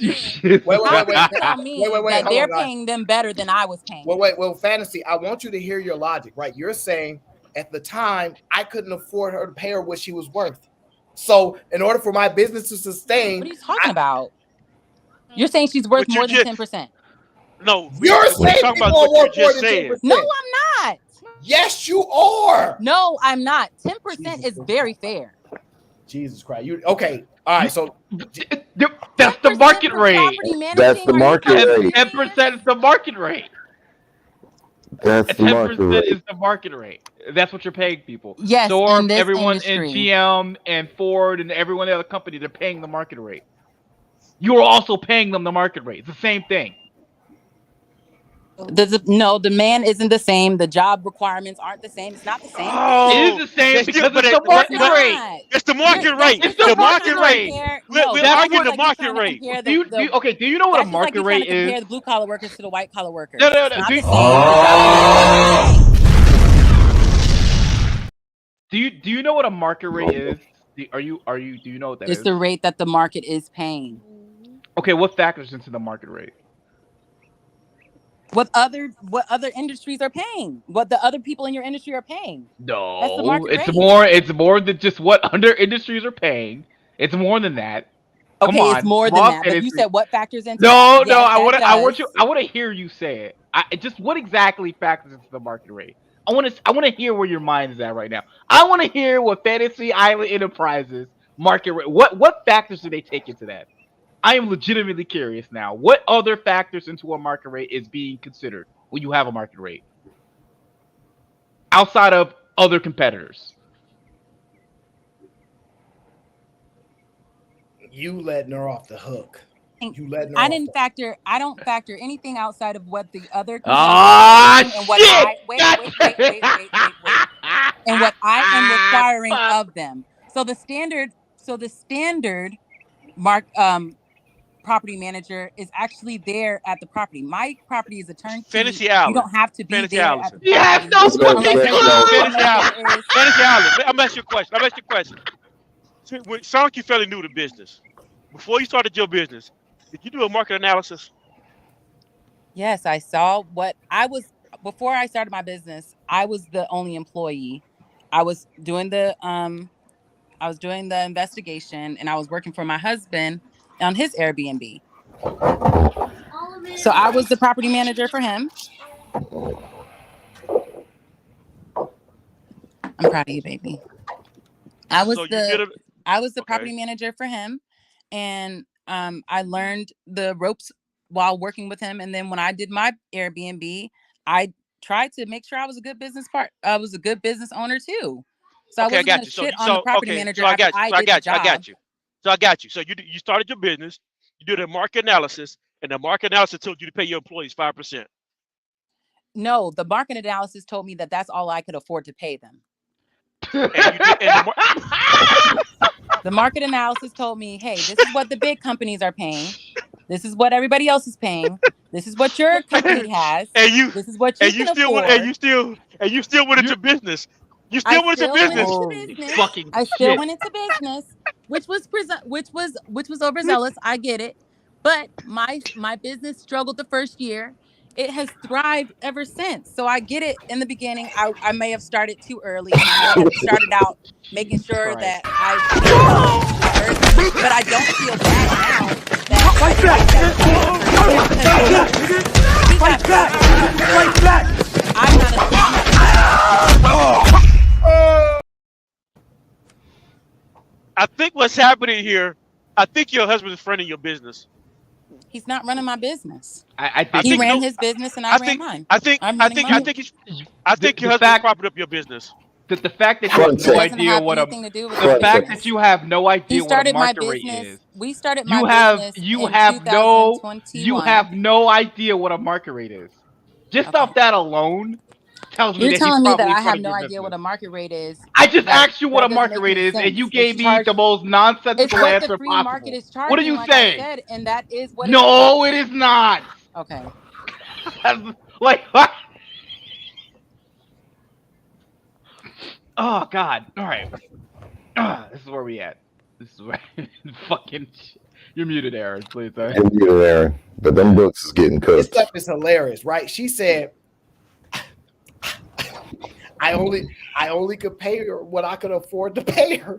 tell me that they're paying them better than I was paying? Well, Fantasy, I want you to hear your logic, right? You're saying at the time I couldn't afford her to pay her what she was worth. So in order for my business to sustain, what are you talking about? You're saying she's worth more than 10%. No, you're saying talking people about what are you're worth just more than 10%. saying. No, I'm not. Yes, you are. No, I'm not. 10% is very fair. Jesus Christ. Okay. All right. So that's the market rate. That's the market rate. 10% is the market rate. That's the market 10% rate. is the market rate. That's what you're paying people. Yes, Storm, in this everyone industry. in GM and Ford and everyone in the other company, they're paying the market rate. You're also paying them the market rate. It's the same thing. No, demand isn't the same. The job requirements aren't the same. It's not the same It thing. is the same because it's the market rate. It's the market rate. It's the market rate. We're arguing the market rate. Do you know what a market rate is? Compare the blue collar workers to the white collar workers. No. It's not the same. Do you know what a market rate is? Do you know what that is? It's the rate that the market is paying. Okay, what factors into the market rate? What other industries are paying? What the other people in your industry are paying? No, that's the market it's rate. It's more than just what other industries are paying. It's more than that. Okay, Come on, it's more than that. But you said what factors into No, that? no, Yes, I want to hear you say it. Just what exactly factors into the market rate? I want to hear where your mind is at right now. I want to hear what Fantasy Island Enterprises market rate. What factors do they take into that? I am legitimately curious now. What other factors into a market rate is being considered when you have a market rate outside of other competitors? You letting her off the hook. I don't factor anything outside of what the other competitors and what I wait. And what I am requiring of them. So the standard property manager is actually there at the property. My property is a turnkey. Fantasy Island. You don't have to be Fantasy there Island. at the property. Fantasy Island. Fantasy Island. I'm asking you a question. Sound like you're fairly new to business. Before you started your business, did you do a market analysis? Yes, I saw what I was before I started my business. I was the only employee. I was doing the investigation, and I was working for my husband on his Airbnb. So I was the property manager for him. I'm proud of you, baby. I was the property manager for him, and I learned the ropes while working with him. And then when I did my Airbnb, I tried to make sure I was a good business I was a good business owner too. So I wasn't going to shit on the property manager after I did the job. I got you. So you started your business, you did a market analysis, and the market analysis told you to pay your employees 5%. No, the market analysis told me that that's all I could afford to pay them. The market analysis told me, hey, this is what the big companies are paying. This is what everybody else is paying. This is what your company has. This is what you can afford. And you still went into business. You still went into business. I still went into business, which was overzealous. I get it, but my business struggled the first year. It has thrived ever since. So I get it. In the beginning, I may have started too early. And I may have started out making sure that I but I don't feel bad now. Fight back! I'm not I think what's happening here, I think your husband is fronting your business. He's not running my business. I I think He think ran no. his business and I I ran think mine. I think I'm I running think mine. I think I think the your husband's fact propping up your business. the fact that you Front have no It check. doesn't idea have what a anything to do with the my Front fact check. that business. you have no He idea what a started my market rate business. is. We started my You have business you in have no 2021. idea what a market rate is. Just Okay. off that alone tells me You're that he's telling me that probably I have running no your idea what business. a market rate is. I just That asked you what a doesn't market make rate any is, and you sense. gave If me the most it's nonsensical what the answer free market possible. is What are charging, you like I saying? said, and that is what it is. No, it is not. Okay. Like, oh God! All right, this is where we at. This is where fucking. You're muted, Aaron. Please. You're muted, Aaron. But them books is getting This cooked. stuff is hilarious, right? She said, I only could pay her what I could afford to pay her.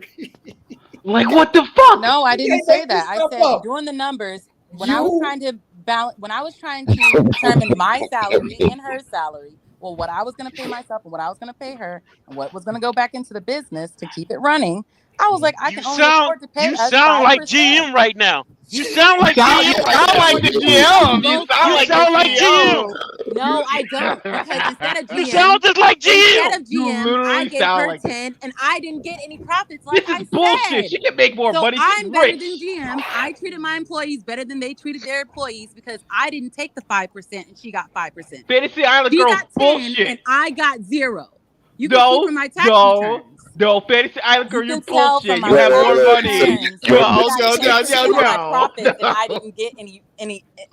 Like, what the fuck? No, I You didn't can't say make this that. I stuff said up. doing the numbers when I was You trying to balance, when I was trying to determine my salary and her salary, well, what I was going to pay myself and what I was going to pay her, and what was going to go back into the business to keep it running. I was like, I You can only afford to pay you us sound like 5%. GM right now. You sound like You GM right sound now. like the GM. You sound You like the sound like GM. GM. No, I don't, because instead of You GM, sound just like GM. You I literally gave sound her like 10 and I didn't get any profits, like this is I bullshit. said. She can make more So money. She's I'm better rich. than GM. I treated my employees better than they treated their employees because I didn't take the 5% and she got 5%. Fantasy Island She girl's got 10 bullshit. and I got 0. You can see from my tax returns. No, Fantasy Island girl, You you're can tell bullshit. from my You have more tax money. returns So that she got 10% of my No. profits and I didn't get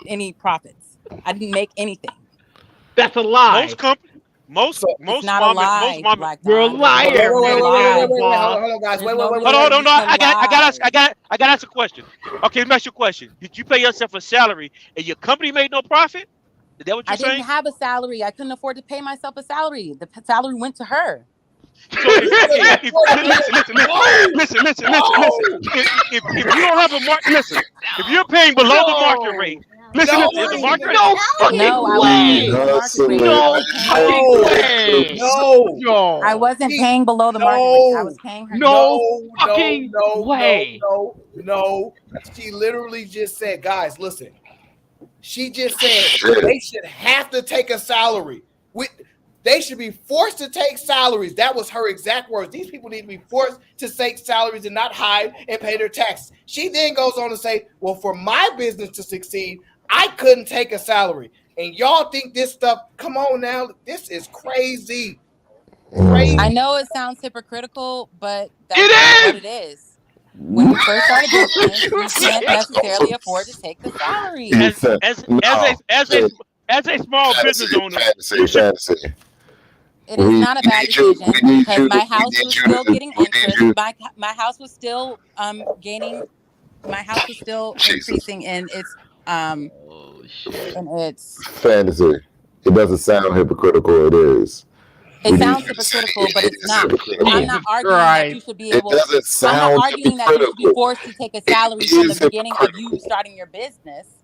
any profits. I didn't make anything. That's a lie. Most It's not a lie, Black You're a Don. liar. Wait, Hold on, guys. There's Wait. no Hold on, reason no. to I got lie. to ask a question. Okay, let me ask you a question. Did you pay yourself a salary and your company made no profit? Is that what you're I didn't saying? have a salary. I couldn't afford to pay myself a salary. The salary went to her. So if you don't have a market, listen. If you're paying below the market rate, listen. If the market rate, No, I wasn't paying below the market rate. I wasn't paying below the market rate. I was paying her. No. She literally just said, guys, listen. She just said they should have to take a salary. They should be forced to take salaries. That was her exact words. These people need to be forced to take salaries and not hide and pay their taxes. She then goes on to say, well, for my business to succeed, I couldn't take a salary. And y'all think this stuff, come on now, this is crazy. I know it sounds hypocritical, but that's what it is. When you first start a business, you can't necessarily afford to take the salary. As a small business owner, fantasy. It is not a bad decision because my house was still getting interest. My house was still gaining. My house was still increasing in its fantasy. It doesn't sound hypocritical. It is. It sounds hypocritical, but it's not. I'm not arguing that you should be able. It doesn't I'm not sound arguing that you should be forced to take a salary from the beginning of you starting your business.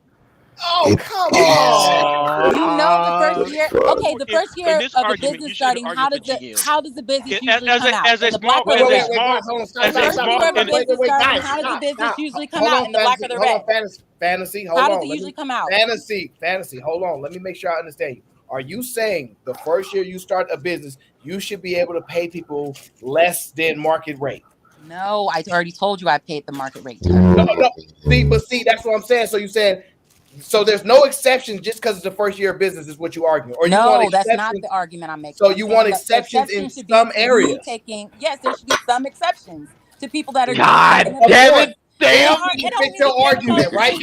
Oh, come on! You know the first year. Okay, the first year of a business starting. How does the business usually come out? In the black or the red? The first year of a business starting. How does the business usually come out? In the black or the red? Fantasy. Hold on. How does it usually come out? Fantasy. Hold on. Let me make sure I understand you. Are you saying the first year you start a business, you should be able to pay people less than market rate? No, I already told you I paid the market rate. No. See, that's what I'm saying. So you said. So there's no exceptions just because it's the first year of business is what you argue. Or no, you want that's not the argument I'm making. So you want exceptions in some areas. Yes, there should be some exceptions to people that are God damn it. Damn. You fit your argument, right?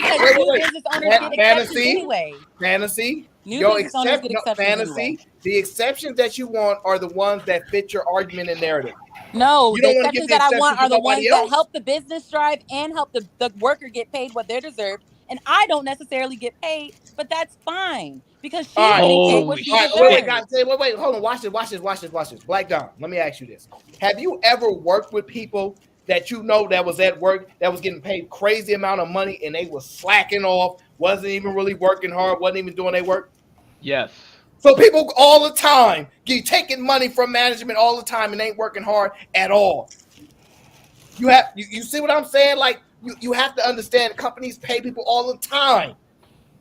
Fantasy. New business owners get exceptions fantasy. The exceptions that you want are the ones that fit your argument and narrative. No, you the don't exceptions that I want are the ones that help the business thrive and help the worker get paid what they're deserved. And I don't necessarily get paid, but that's fine because she's getting paid what she deserves. Wait, hold on. Watch this. Black Dom, let me ask you this. Have you ever worked with people that you know that was at work that was getting paid crazy amount of money and they was slacking off, wasn't even really working hard, wasn't even doing their work? Yes. So people all the time taking money from management all the time and ain't working hard at all. You see what I'm saying? Like you have to understand companies pay people all the time.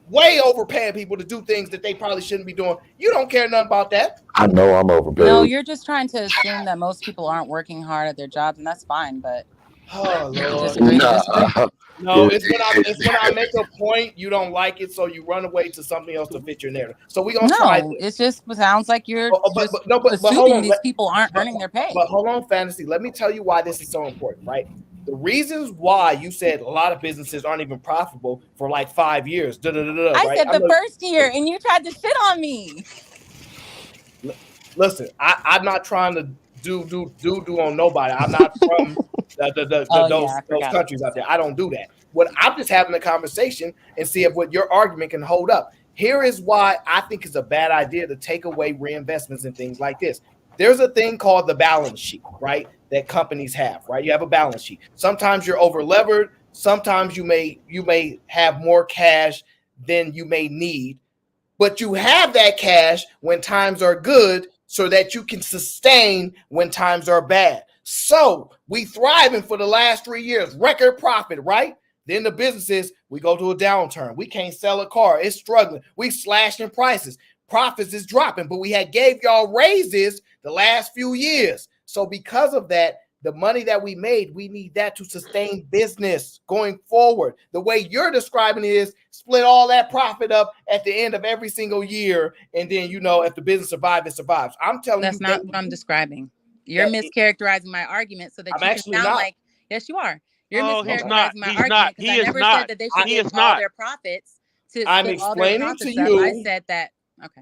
way overpaying people to do things that they probably shouldn't be doing. You don't care nothing about that. I know I'm overpaid. No, you're just trying to assume that most people aren't working hard at their jobs, and that's fine. But Oh Lord, disagree to disagree. No, it's when I make a point, you don't like it, so you run away to something else to fit your narrative. So we're gonna try No, this. it just sounds like you're but hold assuming on. these people aren't earning their pay. But hold on, Fantasy. Let me tell you why this is so important, right? The reasons why you said a lot of businesses aren't even profitable for like 5 years. I Right? said the first year, and you tried to shit on me. Listen, I'm not trying to do on nobody. I'm not from those countries out there. I don't do that. What I'm just having a conversation and see if what your argument can hold up. Here is why I think it's a bad idea to take away reinvestments and things like this. There's a thing called the balance sheet, right? That companies have, right? You have a balance sheet. Sometimes you're over levered. Sometimes you may have more cash than you may need, but you have that cash when times are good so that you can sustain when times are bad. So we thriving for the last 3 years, record profit, right? Then the businesses, we go to a downturn. We can't sell a car. It's struggling. We slashing prices. Profits is dropping, but we had gave y'all raises the last few years. So because of that, the money that we made, we need that to sustain business going forward. The way you're describing it is split all that profit up at the end of every single year. And then, if the business survives, it survives. I'm telling That's you. That's not what I'm describing. You're mischaracterizing my argument so that you can sound like, yes, you are. You're mischaracterizing my argument because I never said that they should give all their profits to I'm split all their explaining profits to up. you. I said that, okay.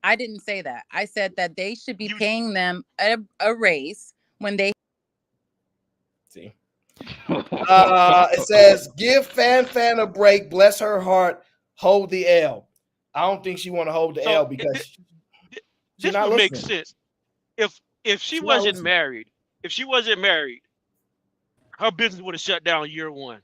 I didn't say that. I said that they should be paying them a raise when they see. It says, give Fan a break, bless her heart, hold the L. I don't think she want to hold the L because this not would make listening. sense. If she wasn't married, her business would have shut down year one.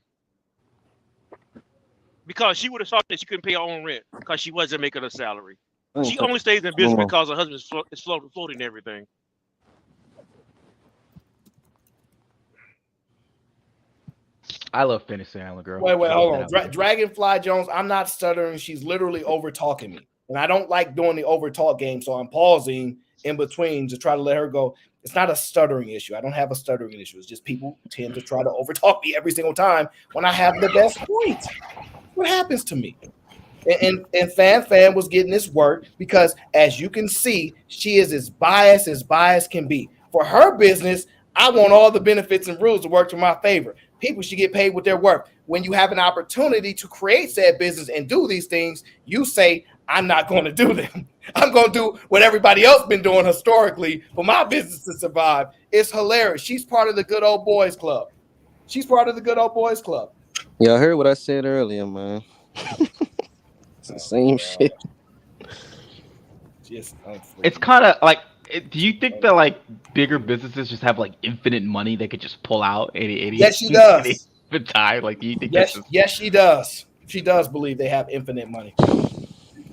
Because she would have thought that she couldn't pay her own rent because she wasn't making a salary. She only stays in business because her husband is floating everything. I love Fantasy Island Girl. Wait, hold on. Dragonfly Jones, I'm not stuttering. She's literally over talking me. And I don't like doing the over talk game. So I'm pausing in between to try to let her go. It's not a stuttering issue. I don't have a stuttering issue. It's just people tend to try to over talk me every single time when I have the best point. What happens to me? And Fan was getting this work because, as you can see, she is as biased can be. For her business, I want all the benefits and rules to work to my favor. People should get paid with their work. When you have an opportunity to create said business and do these things, you say, I'm not going to do them. I'm going to do what everybody else been doing historically for my business to survive. It's hilarious. She's part of the good old boys club. Y'all heard what I said earlier, man. It's the same shit. It's kind of like, do you think that like bigger businesses just have like infinite money they could just pull out any Yes, she does. time? Like, do you think yes, she does. She does believe they have infinite money.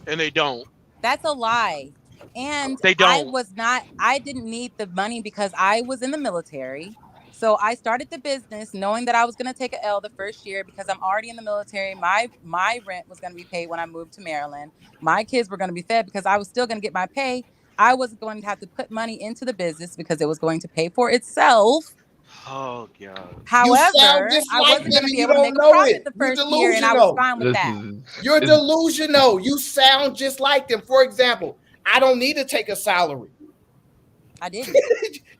And they don't. That's a lie. And they don't. I didn't need the money because I was in the military. So I started the business knowing that I was going to take an L the first year because I'm already in the military. My rent was going to be paid when I moved to Maryland. My kids were going to be fed because I was still going to get my pay. I was going to have to put money into the business because it was going to pay for itself. Oh, God. However, I wasn't going to be able to make a profit the first year, and I was fine with that. You're delusional. You sound just like them. For example, I don't need to take a salary. I didn't.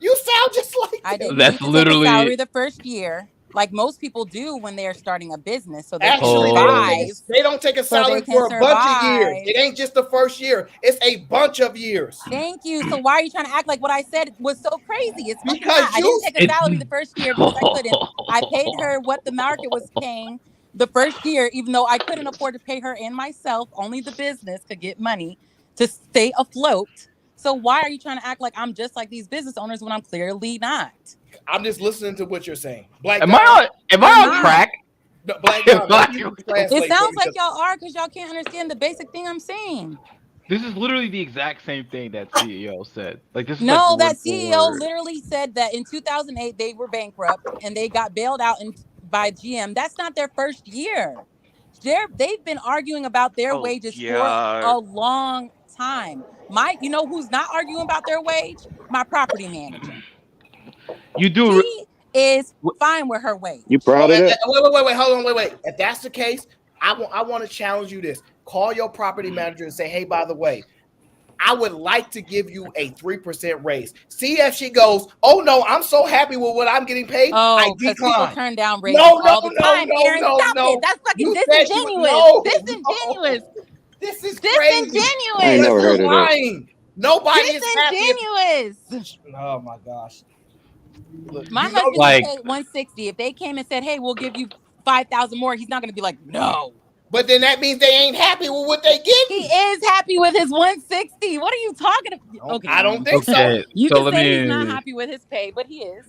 You sound just like them. I didn't need to take a salary the first year, like most people do when they are starting a business. So they can survive. They don't take a salary for a bunch of years. It ain't just the first year. It's a bunch of years. Thank you. So why are you trying to act like what I said was so crazy? It's because I didn't take a salary the first year because I couldn't. I paid her what the market was paying the first year, even though I couldn't afford to pay her and myself. Only the business could get money to stay afloat. So why are you trying to act like I'm just like these business owners when I'm clearly not? I'm just listening to what you're saying. Am I on track? No, it sounds like y'all are because y'all can't understand the basic thing I'm saying. This is literally the exact same thing that CEO said. Like this. No, like that CEO literally said that in 2008 they were bankrupt and they got bailed out by GM. That's not their first year. They've been arguing about their wages for a long time. You know who's not arguing about their wage? My property manager. You do. She is fine with her wage. Wait. Hold on. Wait. If that's the case, I want to challenge you this. Call your property manager and say, hey, by the way, I would like to give you a 3% raise. See if she goes, oh no, I'm so happy with what I'm getting paid. I because people decline. turn down raises all the time. Aaron, stop it. That's fucking disingenuous. This is disingenuous. Crazy. I ain't never heard of that. Lying. Nobody is happy. Disingenuous. Oh my gosh. Look, My husband paid 160. If they came and said, hey, we'll give you 5,000 more, he's not going to be like, no. But then that means they ain't happy with what they get. He is happy with his 160. What are you talking about? Okay, I don't think so. You so can say he's not happy with his pay, but he is.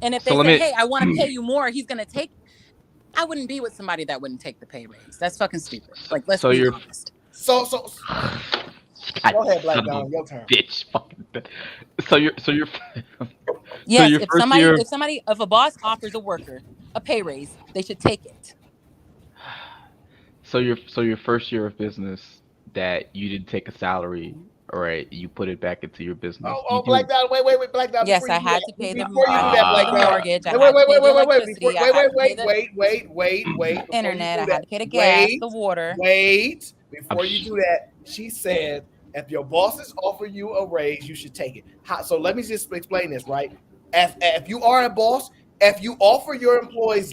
And if they say, hey, I want to pay you more, he's going to take. I wouldn't be with somebody that wouldn't take the pay raise. That's fucking stupid. Like, let's be honest. So go ahead, Black Dom, your turn. Bitch, fucking. So you're. Yes, if a boss offers a worker a pay raise, they should take it. So your first year of business that you didn't take a salary, all right? You put it back into your business. Black Dom, wait, Black Dom. Yes, I had to pay the mortgage. Wait. Internet. I had to pay the gas, the water. Wait. Before you do that, she said, if your bosses offer you a raise, you should take it. So let me just explain this, right? If you are a boss, if you offer your employees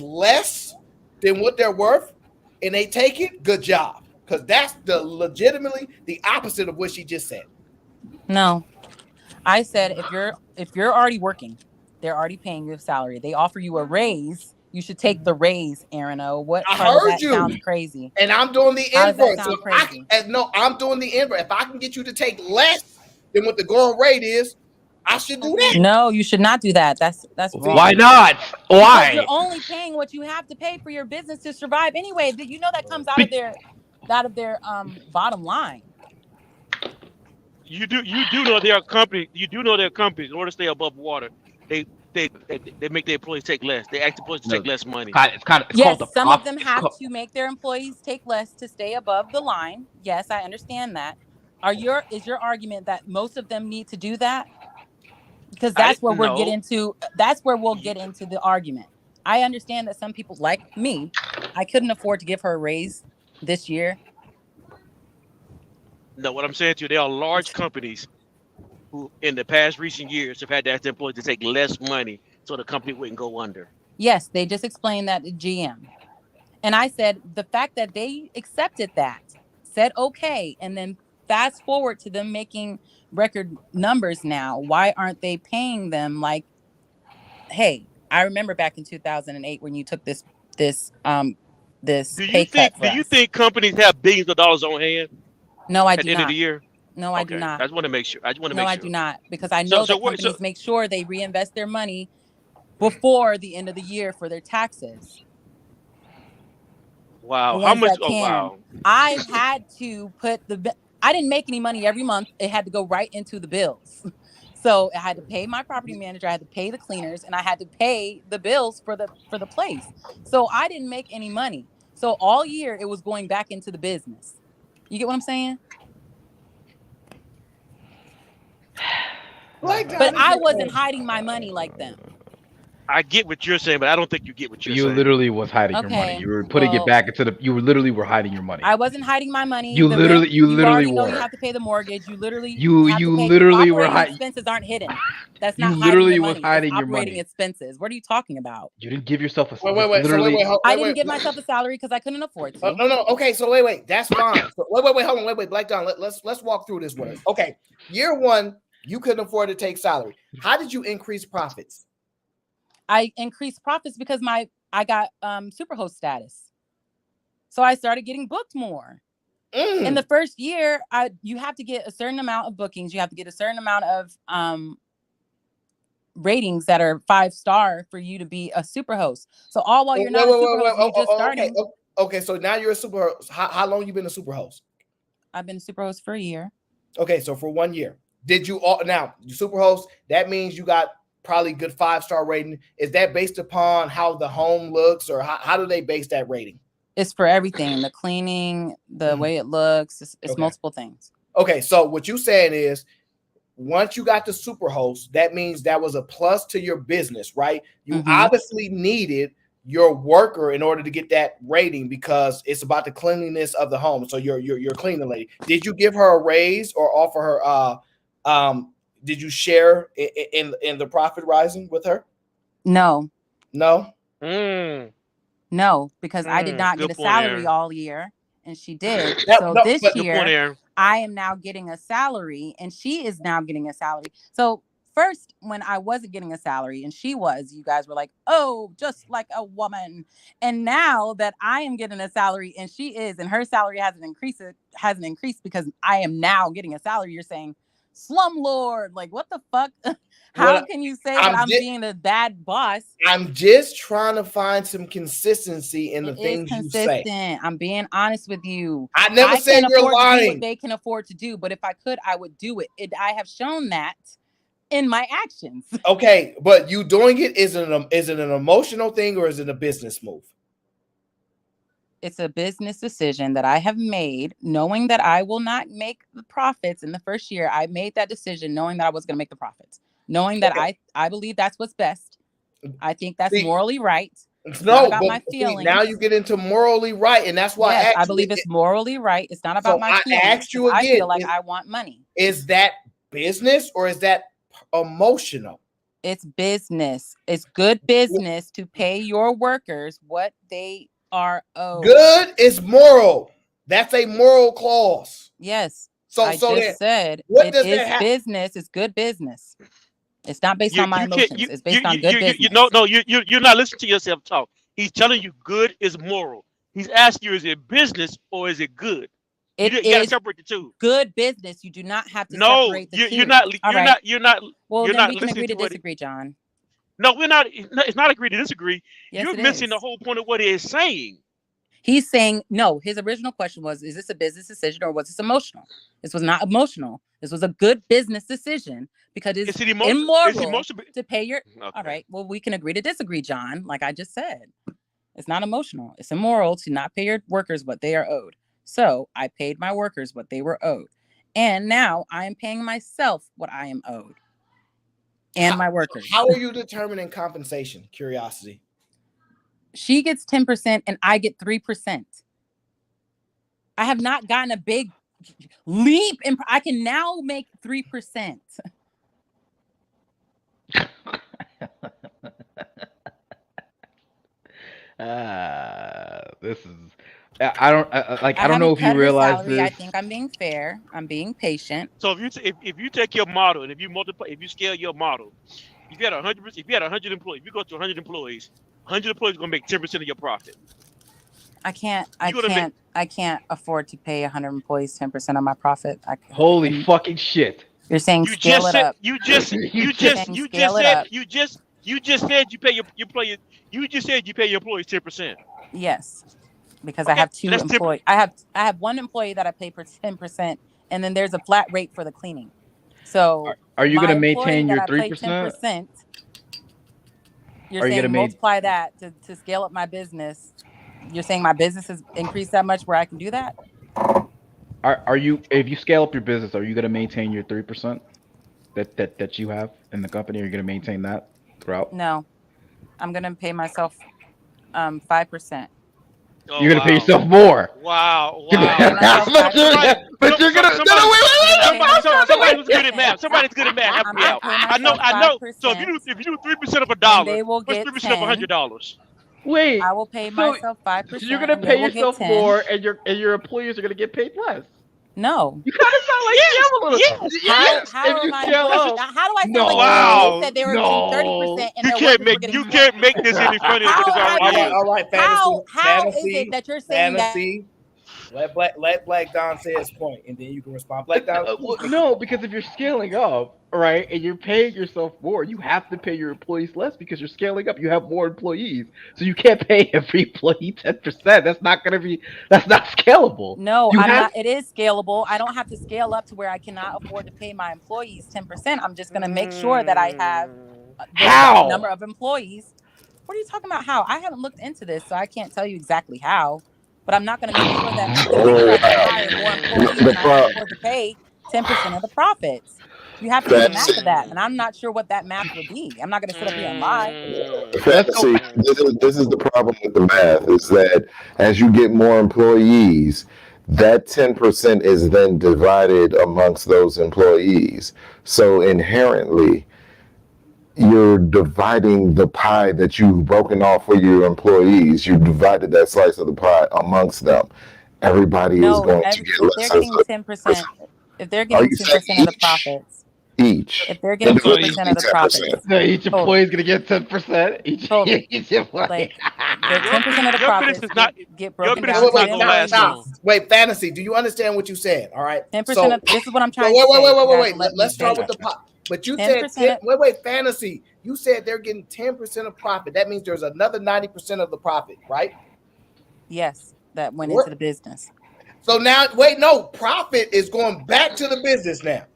than what they're worth, and they take it, good job. Because that's legitimately the opposite of what she just said. No. I said if you're already working, they're already paying you a salary. They offer you a raise, you should take the raise, Aaron O. What I part heard of that you. sounds crazy? And I'm doing the How does that inverse. sound crazy? I'm doing the inverse. If I can get you to take less than what the going rate is, I should do that. No, you should not do that. That's wrong. Why not? Why? Because you're only paying what you have to pay for your business to survive anyway. You know that comes out of their bottom line. You do know their company. You do know their companies. In order to stay above water, they make their employees take less. They ask the employees to take less money. Yes, some of them have to make their employees take less to stay above the line. Yes, I understand that. Is your argument that most of them need to do that? Because that's where we'll get into. That's where we'll get into the argument. I understand that some people, like me, I couldn't afford to give her a raise this year. No, what I'm saying to you, there are large companies who, in the past recent years, have had to ask their employees to take less money so the company wouldn't go under. Yes, they just explained that to GM. And I said the fact that they accepted that, said okay, and then fast forward to them making record numbers now. Why aren't they paying them like, hey, I remember back in 2008 when you took this pay cut for us. Do you think companies have billions of dollars on hand? No, I do not. At the end of the year? No, I do not. I just want to make sure. No, I do not, because I know that companies make sure they reinvest their money before the end of the year for their taxes. Wow. How much? Oh, wow. I had to I didn't make any money every month. It had to go right into the bills. So I had to pay my property manager, I had to pay the cleaners, and I had to pay the bills for the place. So I didn't make any money. So all year it was going back into the business. You get what I'm saying? But I wasn't hiding my money like them. I get what you're saying, but I don't think you get what you're saying. You literally was hiding your money. You were putting it back into the. You literally were hiding your money. I wasn't hiding my money. You literally already were. know you have to pay the mortgage. You literally. You literally were hiding. Expenses aren't hidden. That's not. You literally was hiding your operating money. Expenses. What are you talking about? You didn't give yourself a. Wait, I didn't give myself a salary because I couldn't afford to. No. Okay, so wait. That's fine. So wait. Hold on. Wait. Black John. Let's walk through this one. Okay, year one, you couldn't afford to take salary. How did you increase profits? I increased profits because I got superhost status. So I started getting booked more. In the first year, you have to get a certain amount of bookings. You have to get a certain amount of ratings that are 5-star for you to be a superhost. So all while you're not a superhost, you're just starting. Okay, so now you're a superhost. How long you been a superhost? I've been a superhost for a year. Okay, so for 1 year. Did you now you superhost? That means you got probably good 5-star rating. Is that based upon how the home looks, or how do they base that rating? It's for everything. The cleaning, the way it looks. It's Okay. multiple things. Okay, so what you saying is, once you got the Superhost, that means that was a plus to your business, right? You obviously needed your worker in order to get that rating because it's about the cleanliness of the home. So your cleaning lady. Did you give her a raise or offer her? Did you share in the profit rising with her? No. No. No, because I did not get Good a point, salary Aaron. all year, and she did. That- So no, this but- Good point, year, Aaron. I am now getting a salary, and she is now getting a salary. So first, when I wasn't getting a salary and she was, you guys were like, "Oh, just like a woman." And now that I am getting a salary and she is, and her salary hasn't increased because I am now getting a salary. You're saying, "Slumlord," like what the fuck? How Well, can you say that I'm being a bad boss? I'm just trying to find some consistency in the It is things you consistent. say. I'm being honest with you. I never said can't you're afford to do lying. what they can afford to do, but if I could, I would do it. I have shown that in my actions. Okay, but you doing it is it an emotional thing or is it a business move? It's a business decision that I have made, knowing that I will not make the profits in the first year. I made that decision knowing that I was going to make the profits, knowing that I believe that's what's best. I think that's morally right. It's not about my feelings. Now you get into morally right, and that's why Yes, I I believe it's morally right. It's not about my I feelings. asked you 'cause again. I feel like I want money. Is that business or is that emotional? It's business. It's good business to pay your workers what they are owed. Good is moral. That's a moral clause. Yes. So I just said what it does is that have? business. It's good business. It's not based on my emotions. It's based on good business. You're not listening to yourself talk. He's telling you good is moral. He's asking you, is it business or is it good? You got to separate the two. Good business. You do not have to separate the two. You're not. Well, you're then not we can listening agree to what disagree, John. No, we're not. It's not agree to disagree. Yes, You're it missing is. the whole point of what he is saying. He's saying no. His original question was, is this a business decision or was this emotional? This was not emotional. This was a good business decision because it's immoral to pay your. Okay. All right. Well, we can agree to disagree, John. Like I just said, it's not emotional. It's immoral to not pay your workers what they are owed. So I paid my workers what they were owed. And now I am paying myself what I am owed. And my workers. How are you determining compensation? Curiosity. She gets 10% and I get 3%. I have not gotten a big leap in I can now make 3%. This is. I don't know if you realize this. I think I'm being fair. I'm being patient. So if you take your model and if you scale your model, if you had 100 employees, if you go to 100 employees, 100 employees are gonna make 10% of your profit. I can't afford to pay 100 employees 10% of my profit. Holy fucking shit! You're saying scale it up. You just said you pay your employees. You just said you pay your employees 10%. Yes, because I have two employees. I have one employee that I pay for 10%, and then there's a flat rate for the cleaning. So are you going to maintain your 3%? You're saying multiply that to scale up my business. You're saying my business has increased that much where I can do that? Are you, if you scale up your business, are you going to maintain your 3% that you have in the company? Are you going to maintain that throughout? No, I'm going to pay myself 5%. Oh, you're going to pay yourself more. Wow. But you're going to. Somebody who's good at math. Somebody's good at math. Help me out. I know. So if you do 3% of $1, what's 3% of $100? Wait. I will pay myself 5%. So you're going to pay yourself more, and your employees are going to get paid less. No. You kind of sound like Jim a little. Yes. How do I sound like they said they were getting 30% and you can't make this any funnier than it's already is. All right, fantasy. How is it that you're saying fantasy? Let Black Don say his point, and then you can respond. Black Don. No, because if you're scaling up, right, and you're paying yourself more, you have to pay your employees less because you're scaling up. You have more employees, so you can't pay every employee 10%. That's not scalable. No, it is scalable. I don't have to scale up to where I cannot afford to pay my employees 10%. I'm just going to make sure that I have the number of employees. What are you talking about? How? I haven't looked into this, so I can't tell you exactly how. but I'm not going to make sure that the people that can hire more employees and I can afford to pay 10% of the profits. You have to do the math of that, and I'm not sure what that math would be. I'm not going to sit up here and lie. Fantasy, this is the problem with the math, is that as you get more employees, that 10% is then divided amongst those employees. So inherently, you're dividing the pie that you've broken off for your employees. You divided that slice of the pie amongst them. Everybody is going to get If they're getting 10%, if they're getting 10% of the profits, each. if they're getting 10% of the profits, So each employee is gonna get 10%. Each employee. like the 10% of the profits get broken Wait, down wait, to wait, the stop, stop. employees. Wait, Fantasy, do you understand what you said? All right. 10% of this is what I'm trying to say. Let's start with the pop. But you said 10%. Wait, Fantasy. You said they're getting 10% of profit. That means there's another 90% of the profit, right? Yes, that went into the business. So now, wait, no, profit is going back to the business now.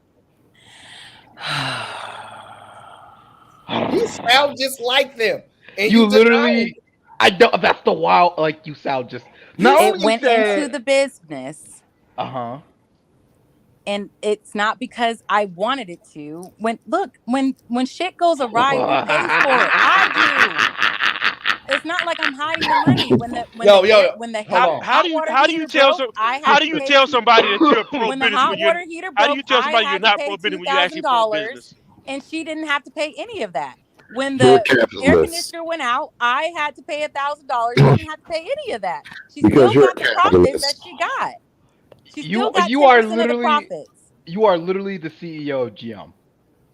You sound just like them. And You literally, I don't. That's the wild. Like you sound just. No, it went into the business. Uh-huh. And it's not because I wanted it to. When shit goes awry, who pays for it? I do. It's not like I'm hiding the money. How do you tell somebody that you're pro when the business hot water heater broke, how do you tell somebody I you're had to not pay pro business when you're actually pro business? and she didn't have to pay any of that. When You're the a capitalist. air conditioner went out, I had to pay $1,000. She didn't have to pay any of that. She Because still you're got a the profits capitalist. that she got. She You still got you 10% are of the literally profits. you are literally the CEO of GM.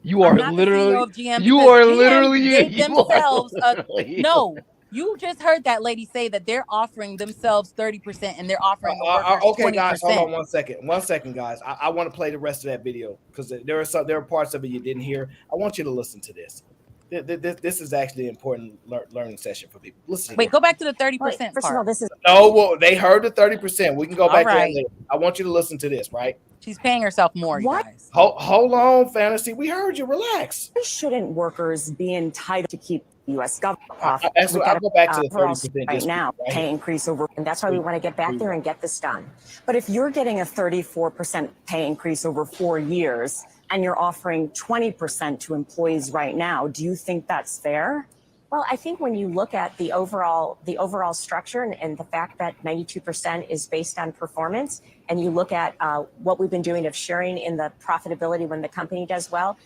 You I'm are not literally the CEO of GM you because are GM literally gave you are themselves literally- no. You just heard that lady say that they're offering themselves 30% and they're offering the workers 20%. Okay, guys, hold on 1 second. 1 second, guys. I want to play the rest of that video because there are parts of it you didn't hear. I want you to listen to this. This is actually an important learning session for people. Listen. Wait, go back to the 30% First part. of all, this is No, well, they heard the 30%. We can go back to right. that later. I want you to listen to this, right? She's paying herself more, you guys. Hold on, Fantasy. We heard you. Relax. Why shouldn't workers be entitled to keep U.S. government profit? I'll go back to the overall 30% right now, right pay here. increase over, and that's why we want to get back there and get this done. But if you're getting a 34% pay increase over 4 years and you're offering 20% to employees right now, do you think that's fair? Well, I think when you look at the overall structure and the fact that 92% is based on performance, and you look at what we've been doing of sharing in the profitability when the company does well.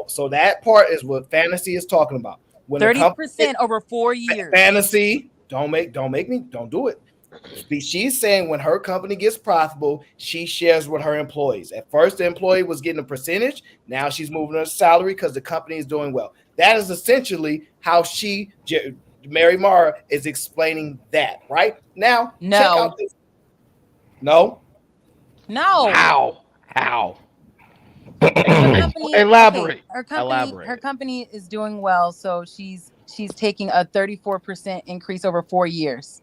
So that part is what Fantasy is talking about. When 30% over 4 years. Fantasy, don't do it. She's saying when her company gets profitable, she shares with her employees. At first, the employee was getting a percentage. Now she's moving her salary because the company is doing well. That is essentially how Mary Mara is explaining that. Right now, no, check out this. No. How? Elaborate. Okay, her company is doing well, so she's taking a 34% increase over 4 years.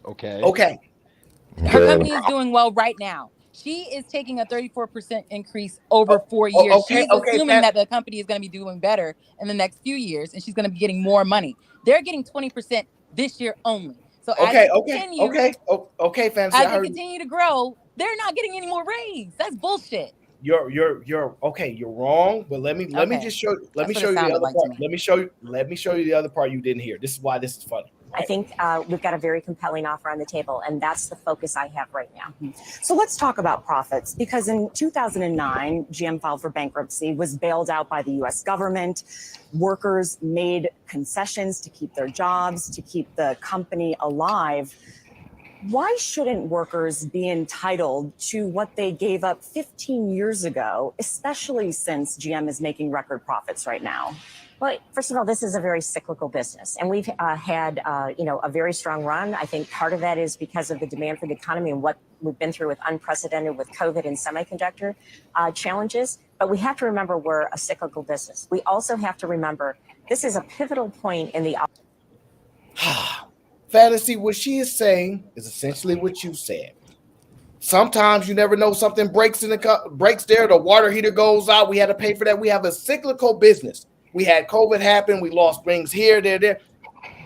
Okay. Her company is doing well right now. She is taking a 34% increase over 4 years. She's assuming that the company is going to be doing better in the next few years, and she's going to be getting more money. They're getting 20% this year only. So as they continue to grow, they're not getting any more raise. That's bullshit. You're okay. You're wrong. But let me just show. Let me show you the other part. Let me show you the other part you didn't hear. This is why this is funny. I think we've got a very compelling offer on the table, and that's the focus I have right now. So let's talk about profits, because in 2009, GM filed for bankruptcy, was bailed out by the U.S. government. Workers made concessions to keep their jobs, to keep the company alive. Why shouldn't workers be entitled to what they gave up 15 years ago, especially since GM is making record profits right now? Well, first of all, this is a very cyclical business, and we've had a very strong run. I think part of that is because of the demand for the economy and what we've been through with unprecedented with COVID and semiconductor challenges. But we have to remember we're a cyclical business. We also have to remember this is a pivotal point in the Fantasy. What she is saying is essentially what you said. Sometimes you never know, something breaks breaks there. The water heater goes out. We had to pay for that. We have a cyclical business. We had COVID happen. We lost things here, there.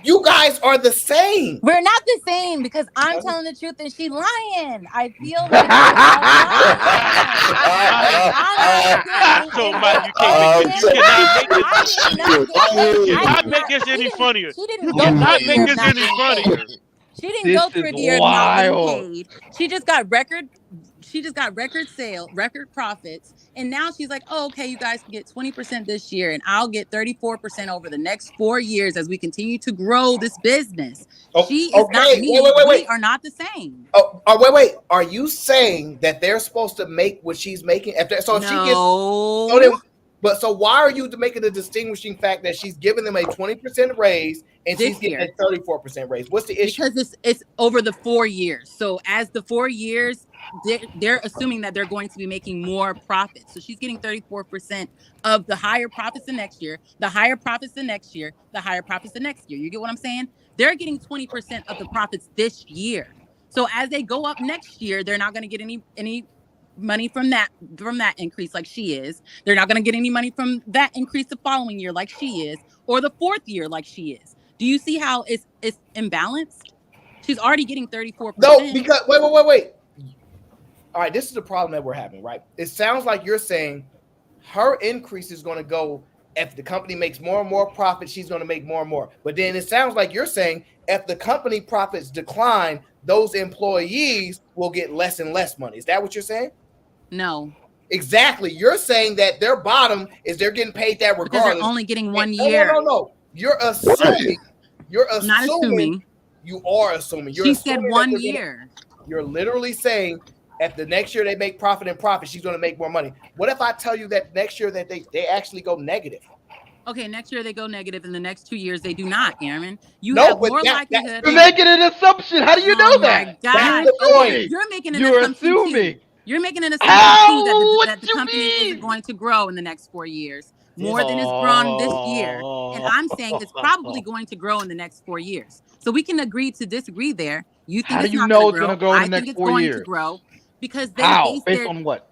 You guys are the same. We're not the same because I'm telling the truth and she lying. I feel like I'm So Mike, you cannot make this. You cannot make this any funnier. She didn't You go through cannot a make year of this not any getting funnier. paid. She didn't go through the year of not getting paid. She just got record sale, record profits, and now she's like, "Oh, okay, you guys can get 20% this year, and I'll get 34% over the next 4 years as we continue to grow this business." She is not me. Wait. We are not the same. Wait. Are you saying that they're supposed to make what she's making? If she gets, so why are you making the distinguishing fact that she's giving them a 20% raise and she's getting a 34% raise? What's the issue? Because it's over the 4 years. So as the 4 years, they're assuming that they're going to be making more profits. So she's getting 34% of the higher profits the next year, the higher profits the next year, the higher profits the next year. You get what I'm saying? They're getting 20% of the profits this year. So as they go up next year, they're not going to get any money from that increase like she is. They're not going to get any money from that increase the following year like she is, or the fourth year like she is. Do you see how it's imbalanced? She's already getting 34%. No, because wait. All right, this is the problem that we're having, right? It sounds like you're saying her increase is going to go if the company makes more and more profit, she's going to make more and more. But then it sounds like you're saying if the company profits decline, those employees will get less and less money. Is that what you're saying? No. Exactly. You're saying that their bottom is they're getting paid that regardless. Because they're only getting 1 year. No. You're assuming. You're assuming. Not assuming. You are assuming. She said 1 year. You're literally saying if the next year they make profit, she's going to make more money. What if I tell you that next year that they actually go negative? Okay, next year they go negative. In the next 2 years, they do not, Aaron. You have more likelihood. You're making an assumption. How do you know that? God. Okay, you're making an assumption too. You're making an assumption too that the company isn't going to grow in the next 4 years more than it's grown this year. And I'm saying it's probably going to grow in the next 4 years. So we can agree to disagree there. You think it's not going to grow. I think it's going to grow because they based on what?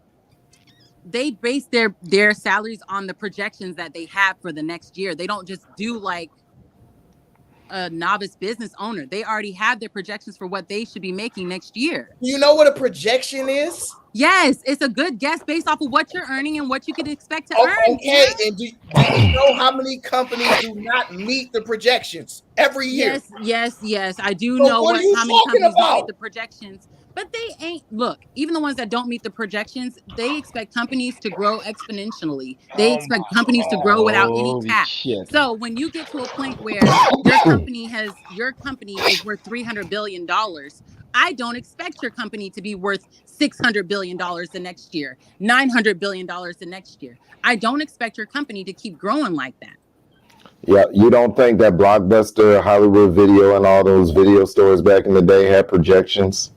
They base their salaries on the projections that they have for the next year. They don't just do like a novice business owner. They already have their projections for what they should be making next year. You know what a projection is? Yes, it's a good guess based off of what you're earning and what you could expect to earn. Okay, and do you know how many companies do not meet the projections every year? Yes. I do know how many companies don't meet the projections. But they ain't, look, even the ones that don't meet the projections, they expect companies to grow exponentially. They expect companies to grow without any cap. So when you get to a point where your company is worth $300 billion, I don't expect your company to be worth $600 billion the next year, $900 billion the next year. I don't expect your company to keep growing like that. Yeah, you don't think that Blockbuster, Hollywood Video, and all those video stores back in the day had projections?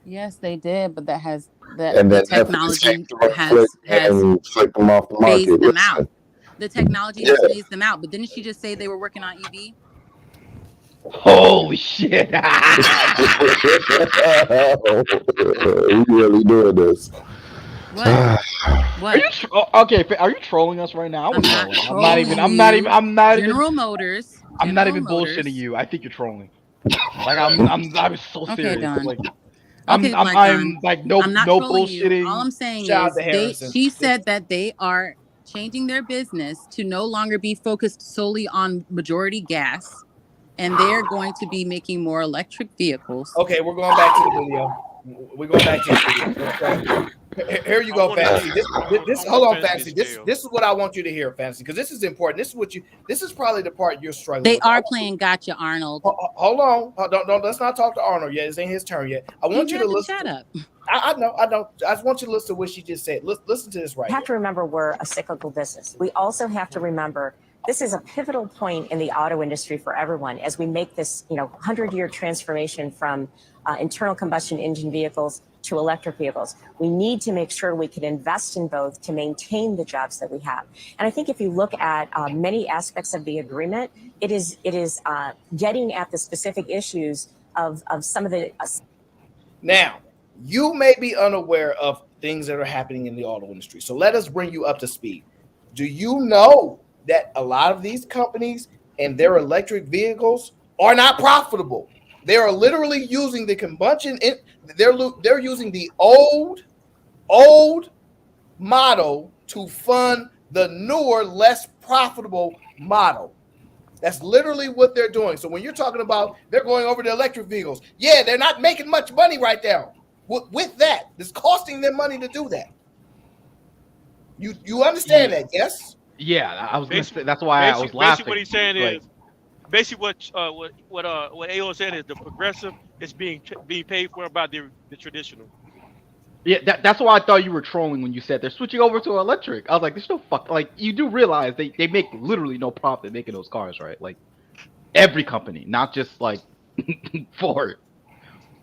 Yes, they did, but the technology has flipped them off the market. phased them out. The technology has phased them out. But didn't she just say they were working on EV? Holy shit! We really doing this. What? Are you trolling us right now? I'm not even. General Motors. I'm not even bullshitting you. I think you're trolling. Like I'm so serious. Okay, Don. Like, Okay, I'm like no I'm not bullshitting. You. All I'm saying is she said that they are changing their business to no longer be focused solely on majority gas, and they're going to be making more electric vehicles. Okay, we're going back to the video. We're going back to the video. Here you go, Fantasy. This hold on, Fantasy. This is what I want you to hear, Fantasy, because this is important. This is probably the part you're struggling with. They are playing gotcha, Arnold. Hold on. Don't let's not talk to Arnold yet. This ain't his turn yet. I want you to listen. Shut up. I know. I just want you to listen to what she just said. Listen to this right. We have to remember we're a cyclical business. We also have to remember this is a pivotal point in the auto industry for everyone as we make this 100-year transformation from internal combustion engine vehicles to electric vehicles. We need to make sure we can invest in both to maintain the jobs that we have. And I think if you look at many aspects of the agreement, it is getting at the specific issues of some of the. Now, you may be unaware of things that are happening in the auto industry. So let us bring you up to speed. Do you know that a lot of these companies and their electric vehicles are not profitable. They are literally using the combustion. They're using the old model to fund the newer, less profitable model. That's literally what they're doing. So when you're talking about they're going over to electric vehicles, yeah, they're not making much money right now. With that, it's costing them money to do that. You understand that, yes? Yeah, I was gonna say that's why I was laughing. Basically, what he's saying Like, is, basically what AO said is the progressive is being paid for by the traditional. yeah, that's why I thought you were trolling when you said they're switching over to electric. I was like, there's no fuck. Like, you do realize they make literally no profit making those cars, right? Like, every company, not just like Ford.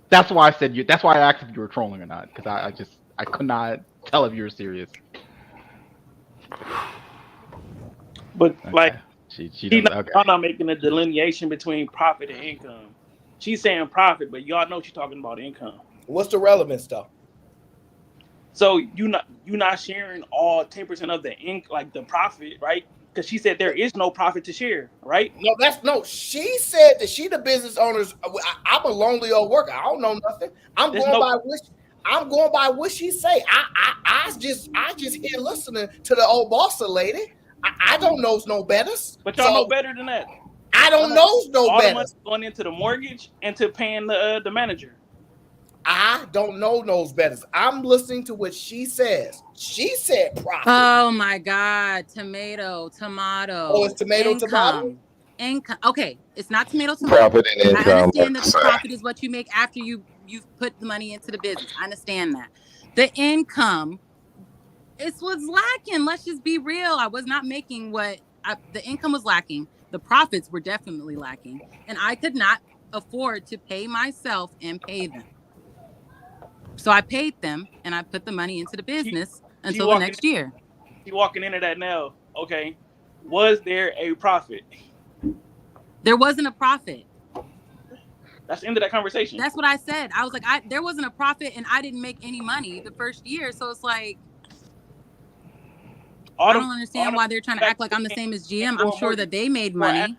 That's why I said you. That's why I asked if you were trolling or not, because I could not tell if you were serious. But like, She y'all not making a delineation between profit and income. She's saying profit, but y'all know she's talking about income. What's the relevance though? So you not sharing all 10% of the profit, right? Because she said there is no profit to share, right? No. She said that she the business owners. I'm a lonely old worker. I don't know nothing. I'm going by what she say. I just here listening to the old bossa lady. I don't know no better. But y'all know better than that. I don't know no all better. The money going into the mortgage and to paying the manager. I don't know those better. I'm listening to what she says. She said profit. Oh my God. Tomato. Oh, it's tomato. Income. Okay. It's not tomato. Profit and income. I understand that the profit is what you make after you've put the money into the business. I understand that. The income, it was lacking. Let's just be real. I was not making the income was lacking. The profits were definitely lacking. And I could not afford to pay myself and pay them. So I paid them and I put the money into the business until the next year. You walking into that now, okay? Was there a profit? There wasn't a profit. That's the end of that conversation. That's what I said. I was like, there wasn't a profit and I didn't make any money the first year. So it's like, I don't understand why they're trying to act like I'm the same as GM. I'm sure that they made money.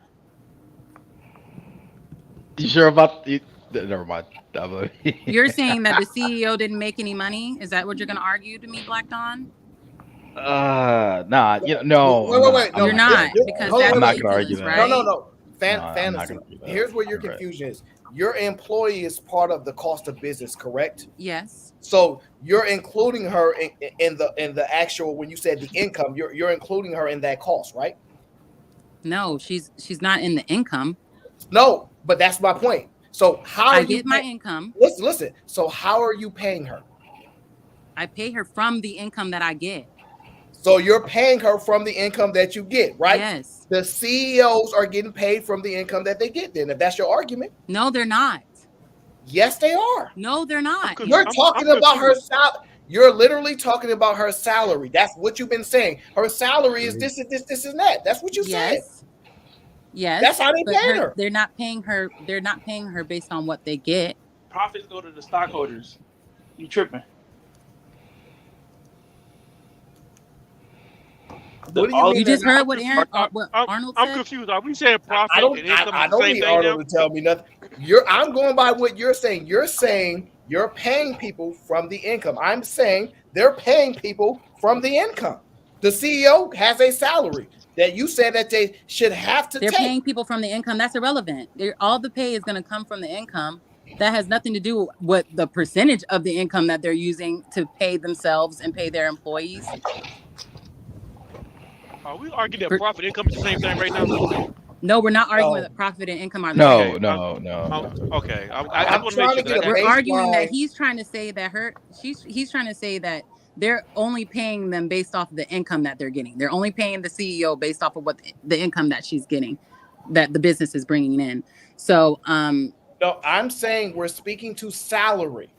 You sure about it? Never mind. You're saying that the CEO didn't make any money? Is that what you're going to argue to me, Black Dawn? Nah. No. Wait. No, you're not, because I'm not gonna argue that. Right? No. Fantasy. Here's where your confusion is. Your employee is part of the cost of business, correct? Yes. So you're including her in the actual, when you said the income, you're including her in that cost, right? No, she's not in the income. No, but that's my point. So how I get my income. Listen. So how are you paying her? I pay her from the income that I get. So you're paying her from the income that you get, right? Yes. The CEOs are getting paid from the income that they get. Then, if that's your argument, no, they're not. Yes, they are. No, they're not. You're talking about her salary. You're literally talking about her salary. That's what you've been saying. Her salary is this and that. That's what you said. Yes. That's how they pay her. They're not paying her. They're not paying her based on what they get. Profits go to the stockholders. You tripping? You just heard what Arnold said? I'm confused. Are we saying profit and income I is the don't same need thing Arnold now? to tell me nothing. I'm going by what you're saying. You're saying you're paying people from the income. I'm saying they're paying people from the income. The CEO has a salary that you said that they should have to They're take. paying people from the income. That's irrelevant. All the pay is going to come from the income. That has nothing to do with the percentage of the income that they're using to pay themselves and pay their employees. Are we arguing that profit and income is the same thing right now? No, we're not arguing that profit and income are the No. Okay. I want to make sure that we're arguing that he's trying to say that he's trying to say that they're only paying them based off of the income that they're getting. They're only paying the CEO based off of what the income that she's getting, that the business is bringing in. So, no, I'm saying we're speaking to salary.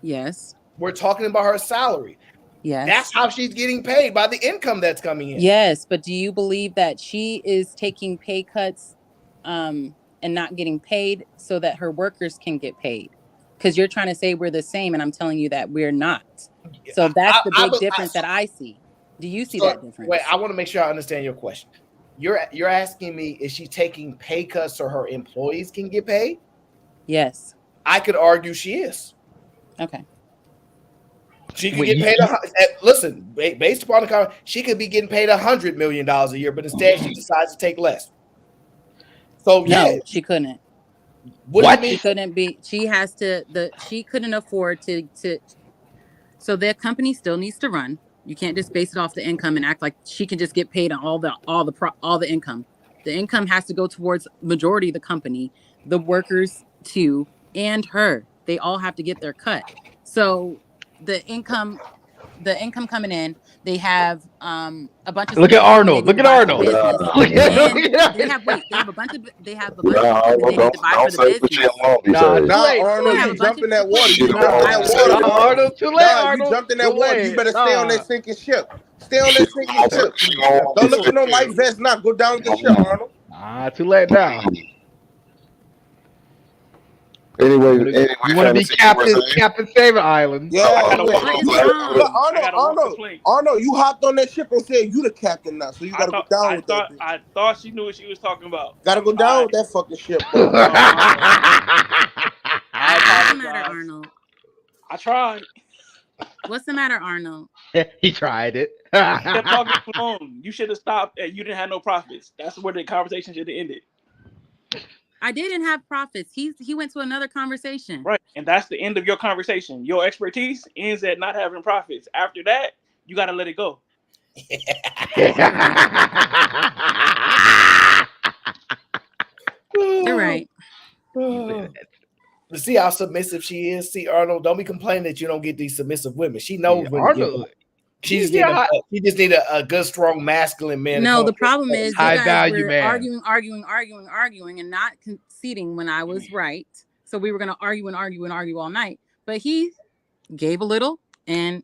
Yes. We're talking about her salary. Yes. That's how she's getting paid, by the income that's coming in. Yes, but do you believe that she is taking pay cuts and not getting paid so that her workers can get paid? Because you're trying to say we're the same, and I'm telling you that we're not. So that's the big difference that I see. Do you see that difference? Wait, I want to make sure I understand your question. you're asking me, is she taking pay cuts so her employees can get paid? Yes. I could argue she is. Okay. She could get paid. Listen, based upon the comment, she could be getting paid $100 million a year, but instead she decides to take less. So no, she couldn't. What? Do you mean? She couldn't be. She has to. She couldn't afford to. So their company still needs to run. You can't just base it off the income and act like she can just get paid on all the income. The income has to go towards majority of the company, the workers too, and her. They all have to get their cut. So the income coming in, they have a bunch of Look at stuff Arnold. Look at Arnold. they have a bunch of equipment they need to buy for the business. Arnold, you jumped in that water. You jumped in that water. Arnold, too late, Arnold. You jumped in that water. You better stay on that sinking ship. Stay on that sinking ship. Don't look for no life vest now. Go down with the ship, Arnold. Too late now. Anyway, you want to be Captain Save Island? Yeah. Arnold, you hopped on that ship and said you the captain now, so you gotta go down with that. I thought she knew what she was talking about. Gotta go down with that fucking ship, bro. What's the matter, Arnold? I tried. What's the matter, Arnold? He tried it. You kept talking too long. You should have stopped and you didn't have no profits. That's where the conversation should have ended. I didn't have profits. He went to another conversation. Right. And that's the end of your conversation. Your expertise ends at not having profits. After that, you got to let it go. You're right. See how submissive she is? See, Arnold, don't be complaining that you don't get these submissive women. She knows when Arnold. She just need a good, strong, masculine man. No, the problem is high you guys value were man. arguing, and not conceding when I was right. So we were going to argue all night. But he gave a little and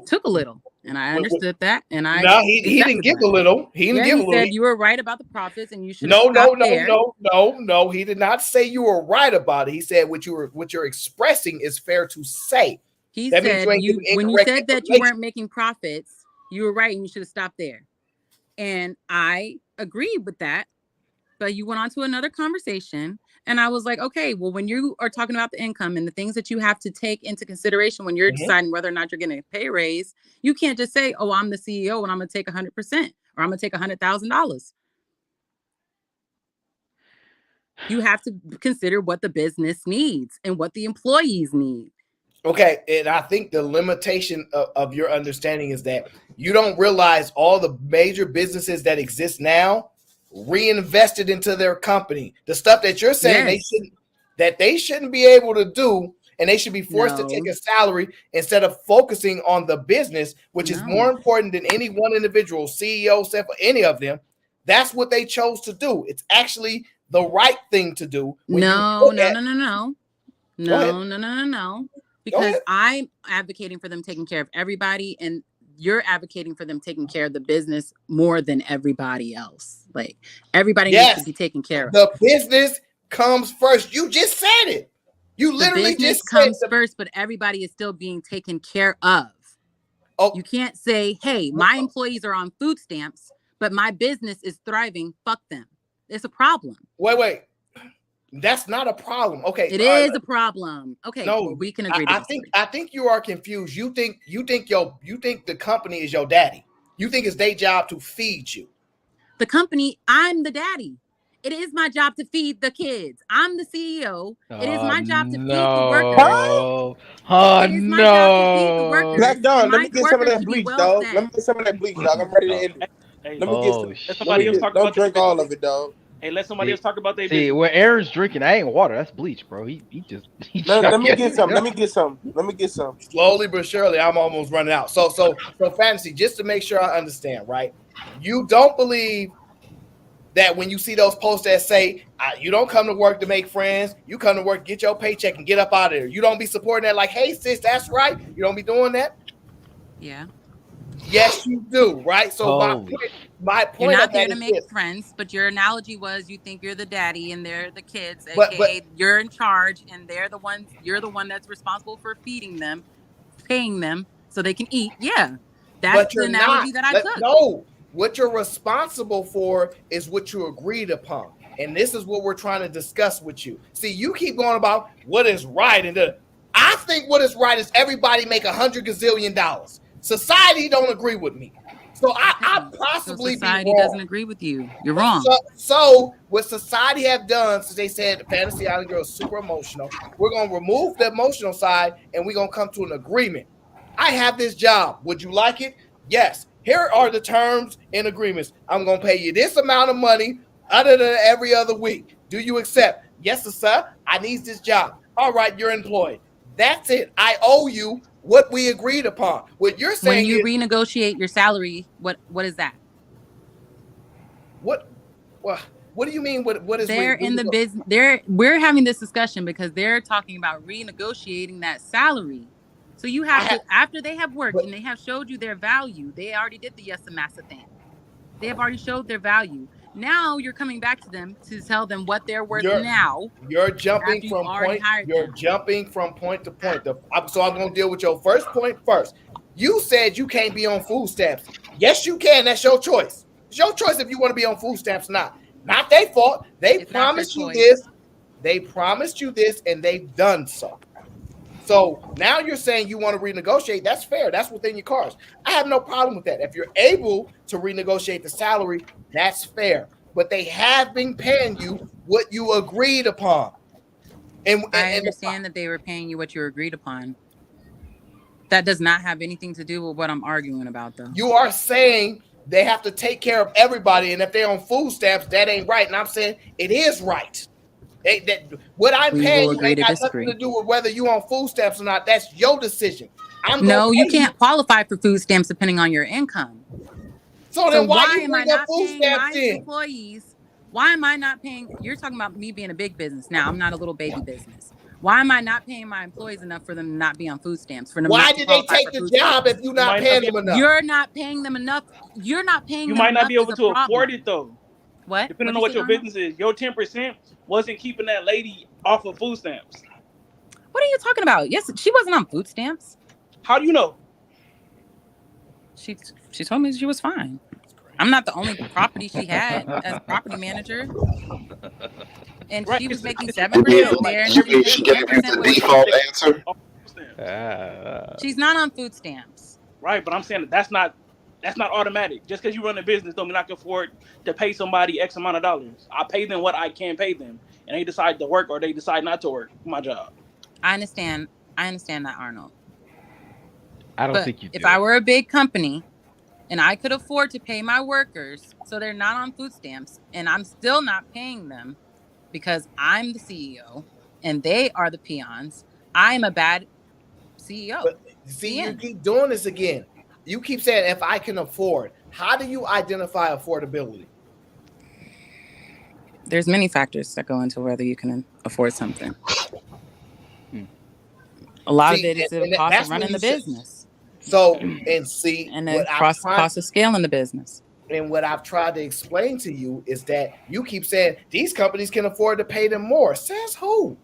took a little, and I understood that. And he didn't give a little. He didn't give a little. He said you were right about the profits, and you should. No. He did not say you were right about it. He said what you're expressing is fair to say. He said when you said that you weren't making profits, you were right and you should have stopped there. And I agreed with that. But you went on to another conversation. And I was like, okay, well, when you are talking about the income and the things that you have to take into consideration when you're deciding whether or not you're getting a pay raise, you can't just say, oh, I'm the CEO and I'm going to take 100% or I'm going to take $100,000. You have to consider what the business needs and what the employees need. Okay, and I think the limitation of your understanding is that you don't realize all the major businesses that exist now reinvested into their company. The stuff that you're saying they shouldn't be able to do, and they should be forced to take a salary instead of focusing on the business, which is more important than any one individual, CEO, CFO, any of them. That's what they chose to do. It's actually the right thing to do. No. Because I'm advocating for them taking care of everybody, and you're advocating for them taking care of the business more than everybody else. Like everybody needs to be taken care of. The business comes first. You just said it. You literally just comes first, but everybody is still being taken care of. Oh, you can't say, "Hey, my employees are on food stamps, but my business is thriving." Fuck them. It's a problem. Wait. That's not a problem. Okay, it is a problem. Okay, no, well, we can agree. I think you are confused. You think the company is your daddy. You think it's their job to feed you. The company, I'm the daddy. It is my job to feed the kids. I'm the CEO. It is my job to feed the workers. It is my job to feed the workers. Black Dawn, let me get some of that bleach, dog. Let me get some of that bleach, dog. I'm ready to end it. Let me get somebody else talk about. Don't drink all of it, dog. Hey, let somebody else talk about their business. See, when Aaron's drinking, that ain't water. That's bleach, bro. He let me get some. Let me get some. Slowly but surely, I'm almost running out. So Fantasy, just to make sure I understand, right? You don't believe that when you see those posts that say you don't come to work to make friends, you come to work, get your paycheck, and get up out of there. You don't be supporting that, like, hey, sis, that's right. You don't be doing that. Yeah. Yes, you do, right? So my point. You're not there to make friends, but your analogy was you think you're the daddy and they're the kids, aka you're in charge and they're the ones. You're the one that's responsible for feeding them, paying them so they can eat. Yeah, that's the analogy that I took. What you're responsible for is what you agreed upon. And this is what we're trying to discuss with you. See, you keep going about what is right. I think what is right is everybody make $100 gazillion. Society don't agree with me. So I possibly be society wrong. doesn't agree with you. You're wrong. So what society have done, since they said Fantasy Island Girl is super emotional, we're going to remove the emotional side and we're going to come to an agreement. I have this job. Would you like it? Yes. Here are the terms and agreements. I'm going to pay you this amount of money other than every other week. Do you accept? Yes, sir. I need this job. All right, you're employed. That's it. I owe you what we agreed upon. What you're saying When you is renegotiate your salary, what is that? what do you mean? What is They're in the business. We're having this discussion because they're talking about renegotiating that salary. So you have to, after they have worked and they have showed you their value, they already did the yes and massa thing. They have already showed their value. Now you're coming back to them to tell them what they're worth now. You're jumping from point. You're jumping from point to point. So I'm going to deal with your first point first. You said you can't be on food stamps. Yes, you can. That's your choice. It's your choice if you want to be on food stamps or not. Not their fault. They promised you this. They promised you this, and they've done so. So now you're saying you want to renegotiate. That's fair. That's within your cards. I have no problem with that. If you're able to renegotiate the salary, that's fair. But they have been paying you what you agreed upon. And I understand that they were paying you what you agreed upon. That does not have anything to do with what I'm arguing about, though. You are saying they have to take care of everybody, and if they're on food stamps, that ain't right. And I'm saying it is right. What I'm paying you ain't got nothing to do with whether you on food stamps or not. That's your decision. No, you can't qualify for food stamps depending on your income. So then why you am I bring up not food paying stamps my in? employees? Why am I not paying? You're talking about me being a big business. Now I'm not a little baby business. Why am I not paying my employees enough for them to not be on food stamps? For them Why not did to they qualify take for the food job stamps? if you're not paying them enough? You're not paying them enough. You're not paying You them might not enough be able is to a problem. afford it though. What? Depending on what your business is, your 10% wasn't keeping that lady off of food stamps. What are you talking about? Yes, she wasn't on food stamps. How do you know? She told me she was fine. I'm not the only property she had as property manager. And she was making 7% there. And She gave you the default answer. She's not on food stamps. Right, but I'm saying that's not automatic. Just because you run a business don't mean I can afford to pay somebody X amount of dollars. I pay them what I can pay them, and they decide to work or they decide not to work. My job. I understand that, Arnold. I don't think you do. If I were a big company and I could afford to pay my workers so they're not on food stamps and I'm still not paying them because I'm the CEO and they are the peons, I'm a bad CEO. But see, you keep doing this again. You keep saying if I can afford. How do you identify affordability? There's many factors that go into whether you can afford something. A lot of it is the cost of running the business. So, and see, and the cost of scaling the business. And what I've tried to explain to you is that you keep saying these companies can afford to pay them more. Says who?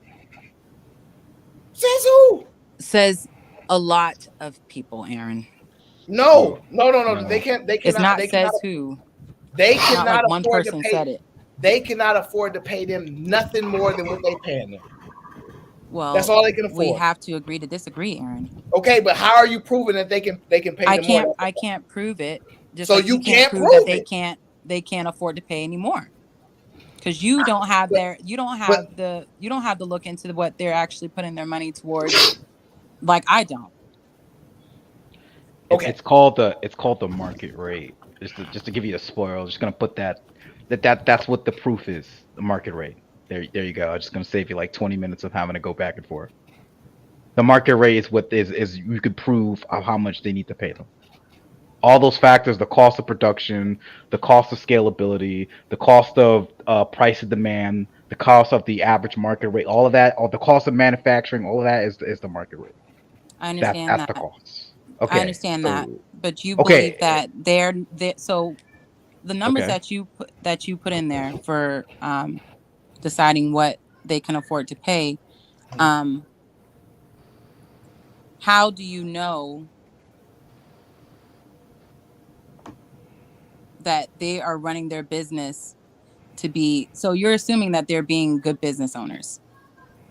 Says who? Says a lot of people, Aaron. No. They can't. It's not says who. They cannot one afford person to pay. said it. They cannot afford to pay them nothing more than what they paying them. Well, that's all they can afford. We have to agree to disagree, Aaron. Okay, but how are you proving that they can pay them more? I can't prove it. Just so like you can't prove that they can't afford to pay anymore. Because you don't have you don't have the look into what they're actually putting their money towards, like I don't. Okay. It's called the market rate. Just to give you a spoiler, I'm just gonna put that's what the proof is. The market rate. There you go. I'm just gonna save you like 20 minutes of having to go back and forth. The market rate is what is you could prove of how much they need to pay them. All those factors: the cost of production, the cost of scalability, the cost of price of demand, the cost of the average market rate, all of that, all the cost of manufacturing, all of that is the market rate. I understand that's the cost. Okay, I understand that, but you believe that so the numbers that you put in there for deciding what they can afford to pay. How do you know that they are running their business to be, so you're assuming that they're being good business owners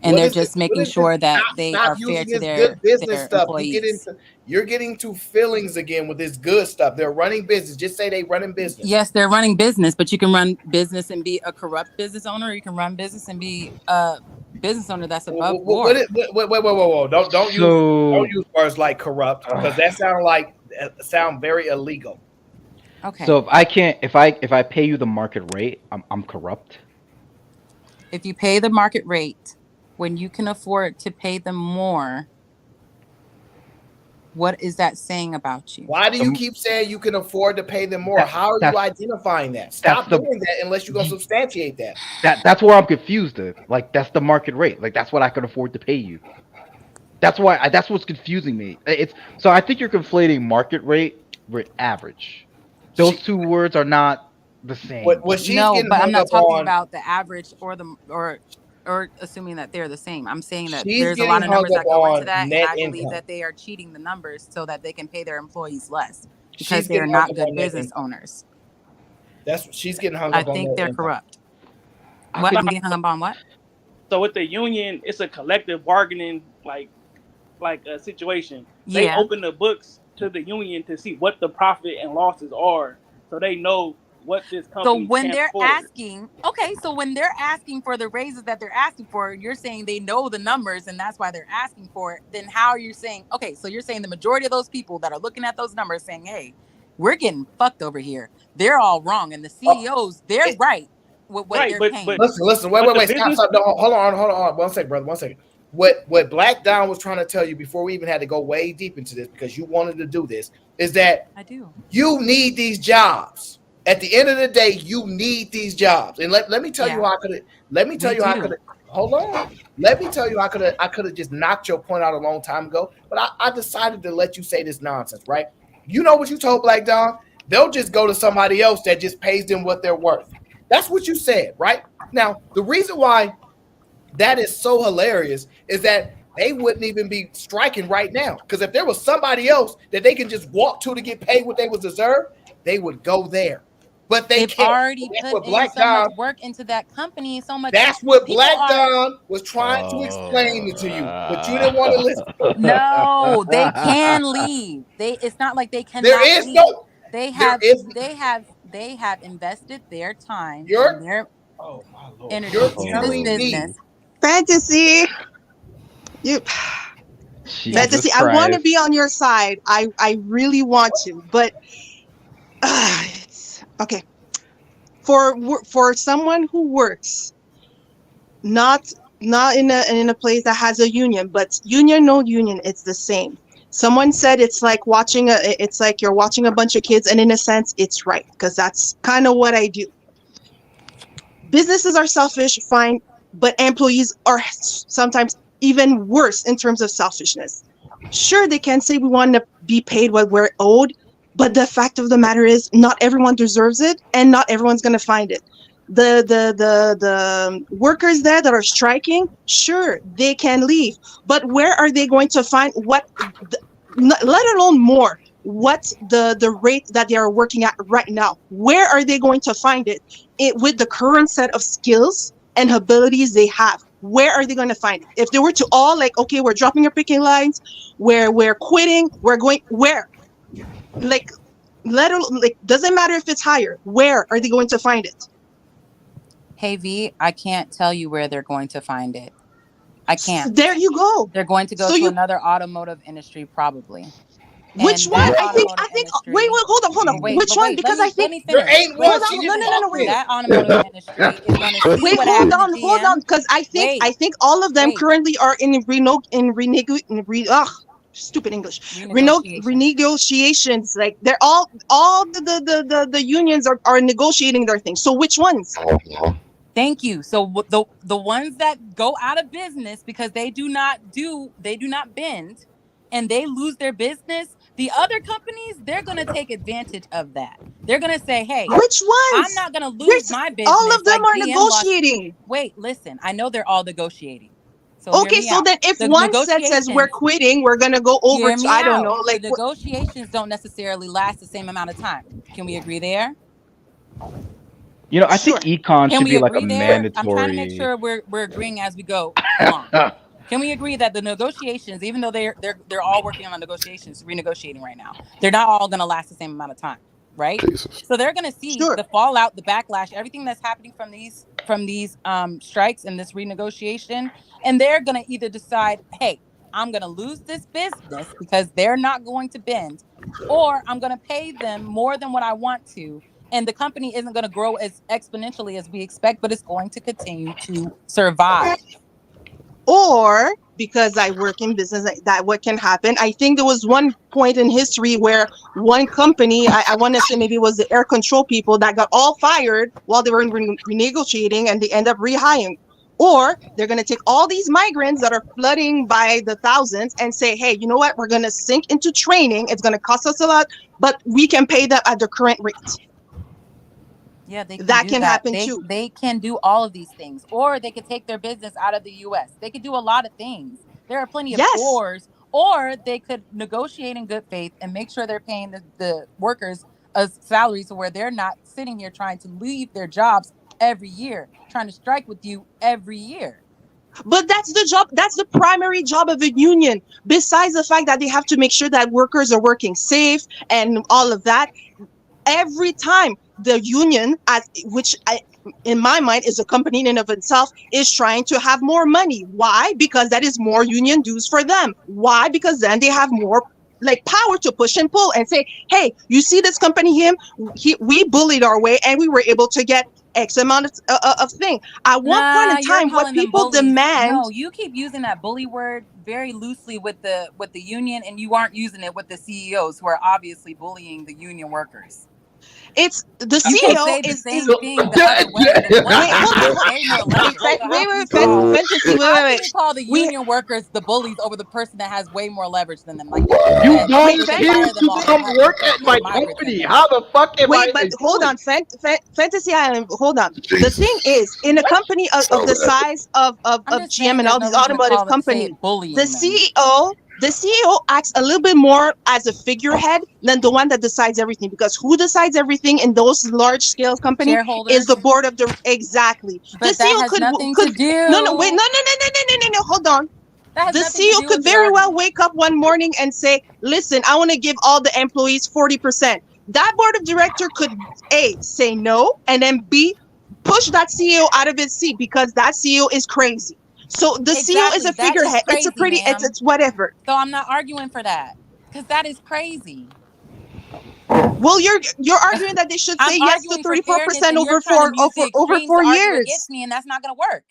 and What they're is this? just What making is this? sure that they Stop are fair using to this good business their stuff. employees. You're getting to feelings again with this good stuff. They're running business. Just say they running business. Yes, they're running business, but you can run business and be a corrupt business owner, or you can run business and be a business owner that's above board. Whoa. Don't So use words like corrupt, because that sound very illegal. Okay. So if I pay you the market rate, I'm corrupt. If you pay the market rate when you can afford to pay them more, what is that saying about you? Why do you keep saying you can afford to pay them more? How are you identifying that? Stop doing that unless you're gonna substantiate that. That's where I'm confused. Like that's the market rate. Like that's what I can afford to pay you. That's why that's what's confusing me. So I think you're conflating market rate with average. Those two words are not the same. No, but I'm not talking about the average or assuming that they're the same. I'm saying that She's there's a getting lot of numbers hung up that go into on that, and net I believe income. that they are cheating the numbers so that they can pay their employees less because She's they're getting hung not up good on net business income. owners. That's what she's getting hung I up on. think net they're income. corrupt. What? I'm getting hung up on what? So with the union, it's a collective bargaining like a situation. They Yeah. open the books to the union to see what the profit and losses are, so they know what this So company when can they're afford. asking, so when they're asking for the raises that they're asking for, you're saying they know the numbers and that's why they're asking for it. Then how are you saying, okay, so you're saying the majority of those people that are looking at those numbers saying, hey, we're getting fucked over here. They're all wrong. And the CEOs, they're right with what they're paying. Listen, wait, stop. No, hold on. 1 second, brother. 1 second. What Black Don was trying to tell you before we even had to go way deep into this, because you wanted to do this, is that I do. You need these jobs. At the end of the day, you need these jobs. And let me tell you how I could have. Let me tell you how I could have. Hold on. Let me tell you I could have just knocked your point out a long time ago. But I decided to let you say this nonsense, right? You know what you told Black Don? They'll just go to somebody else that just pays them what they're worth. That's what you said, right? Now, the reason why that is so hilarious is that they wouldn't even be striking right now. Because if there was somebody else that they can just walk to get paid what they was deserved, they would go there. But They've can't. already put in so much work into that company, so much. That's what Black Don was trying to explain to you, but you didn't want to listen. No, they can leave. It's not like they cannot. There is leave. no. They have invested their time and their energy into this business. Fantasy. Fantasy. I want to be on your side. I really want to, but it's okay. For someone who works, not in a place that has a union, but union, no union, it's the same. Someone said it's like you're watching a bunch of kids, and in a sense, it's right, because that's kind of what I do. Businesses are selfish, fine, but employees are sometimes even worse in terms of selfishness. Sure, they can say we want to be paid what we're owed, but the fact of the matter is not everyone deserves it, and not everyone's going to find it. The workers there that are striking, sure, they can leave, but where are they going to find let alone more, what the rate that they are working at right now? Where are they going to find it with the current set of skills and abilities they have? Where are they going to find it? If they were to all okay, we're dropping our picking lines, we're quitting, we're going where? Doesn't matter if it's higher. Where are they going to find it? Hey V, I can't tell you where they're going to find it. I can't. There you go. They're going to go to another automotive industry probably. Which one? I think. Wait, hold on. Which one? Because I think there ain't one. No. Wait. That automotive industry is going to see wait. What Hold on. Because I think all of them currently are in stupid English. Renegotiations. Like they're all the unions are negotiating their things. So which ones? Thank you. So the ones that go out of business because they do not bend and they lose their business, the other companies, they're going to take advantage of that. They're going to say, hey, which ones? I'm not going to lose my business. All of them are negotiating. Wait, listen, I know they're all negotiating. So okay, so then if one set says we're quitting, we're going to go over to, I don't know. The negotiations don't necessarily last the same amount of time. Can we agree there? You know, I think econ Can should we be like a agree there? I'm trying to make mandatory. sure we're agreeing as we go along. Can we agree that the negotiations, even though they're all working on negotiations, renegotiating right now, they're not all going to last the same amount of time, right? Jesus. So they're going to see the fallout, the backlash, everything that's happening from these strikes and this renegotiation, and they're going to either decide, hey, I'm going to lose this business because they're not going to bend, or I'm going to pay them more than what I want to, and the company isn't going to grow as exponentially as we expect, but it's going to continue to survive. Or because I work in business, that what can happen. I think there was one point in history where one company, I want to say maybe it was the air control people, that got all fired while they were renegotiating, and they end up rehiring. Or they're going to take all these migrants that are flooding by the thousands and say, hey, you know what? We're going to sink into training. It's going to cost us a lot, but we can pay them at the current rate. Yeah, they can That do can that. happen too. They can do all of these things, or they could take their business out of the U.S. They could do a lot of things. There are plenty of Yes. or they could negotiate in good faith and make sure they're paying the workers a salary so where they're not sitting here trying to leave their jobs every year, trying to strike with you every year. But that's the job. That's the primary job of a union. Besides the fact that they have to make sure that workers are working safe and all of that, every time the union, in my mind, is a company in and of itself, is trying to have more money. Why? Because that is more union dues for them. Why? Because then they have more power to push and pull and say, hey, you see this company, we bullied our way and we were able to get X amount of thing. At one point in time, what people demand. No, you keep using that bully word very loosely with the union, and you aren't using it with the CEOs who are obviously bullying the union workers. It's the You CEO can say the is same thing the other way. Wait, fantasy. How can Wait. you call the union workers the bullies over the person that has way more leverage than them? Like You don't they can get fire them to all they come want. work They at can my make migrants company. in there. How the fuck am I? Wait, but hold on, Fantasy Island. Hold on. The thing is, in a company of the size of GM and all these automotive companies, the CEO acts a little bit more as a figurehead than the one that decides everything. Because who decides everything in those large scale companies is the board of the exactly. But the CEO that has nothing to do. No, hold on. The CEO could very well wake up one morning and say, listen, I want to give all the employees 40%. That board of director could A, say no, and then B, push that CEO out of his seat because that CEO is crazy. So the CEO is a figurehead. Crazy, it's a pretty, it's whatever. So I'm not arguing for that because that is crazy. Well, you're arguing that they should say yes to 34% over 4 years. Against me, and that's not going to work.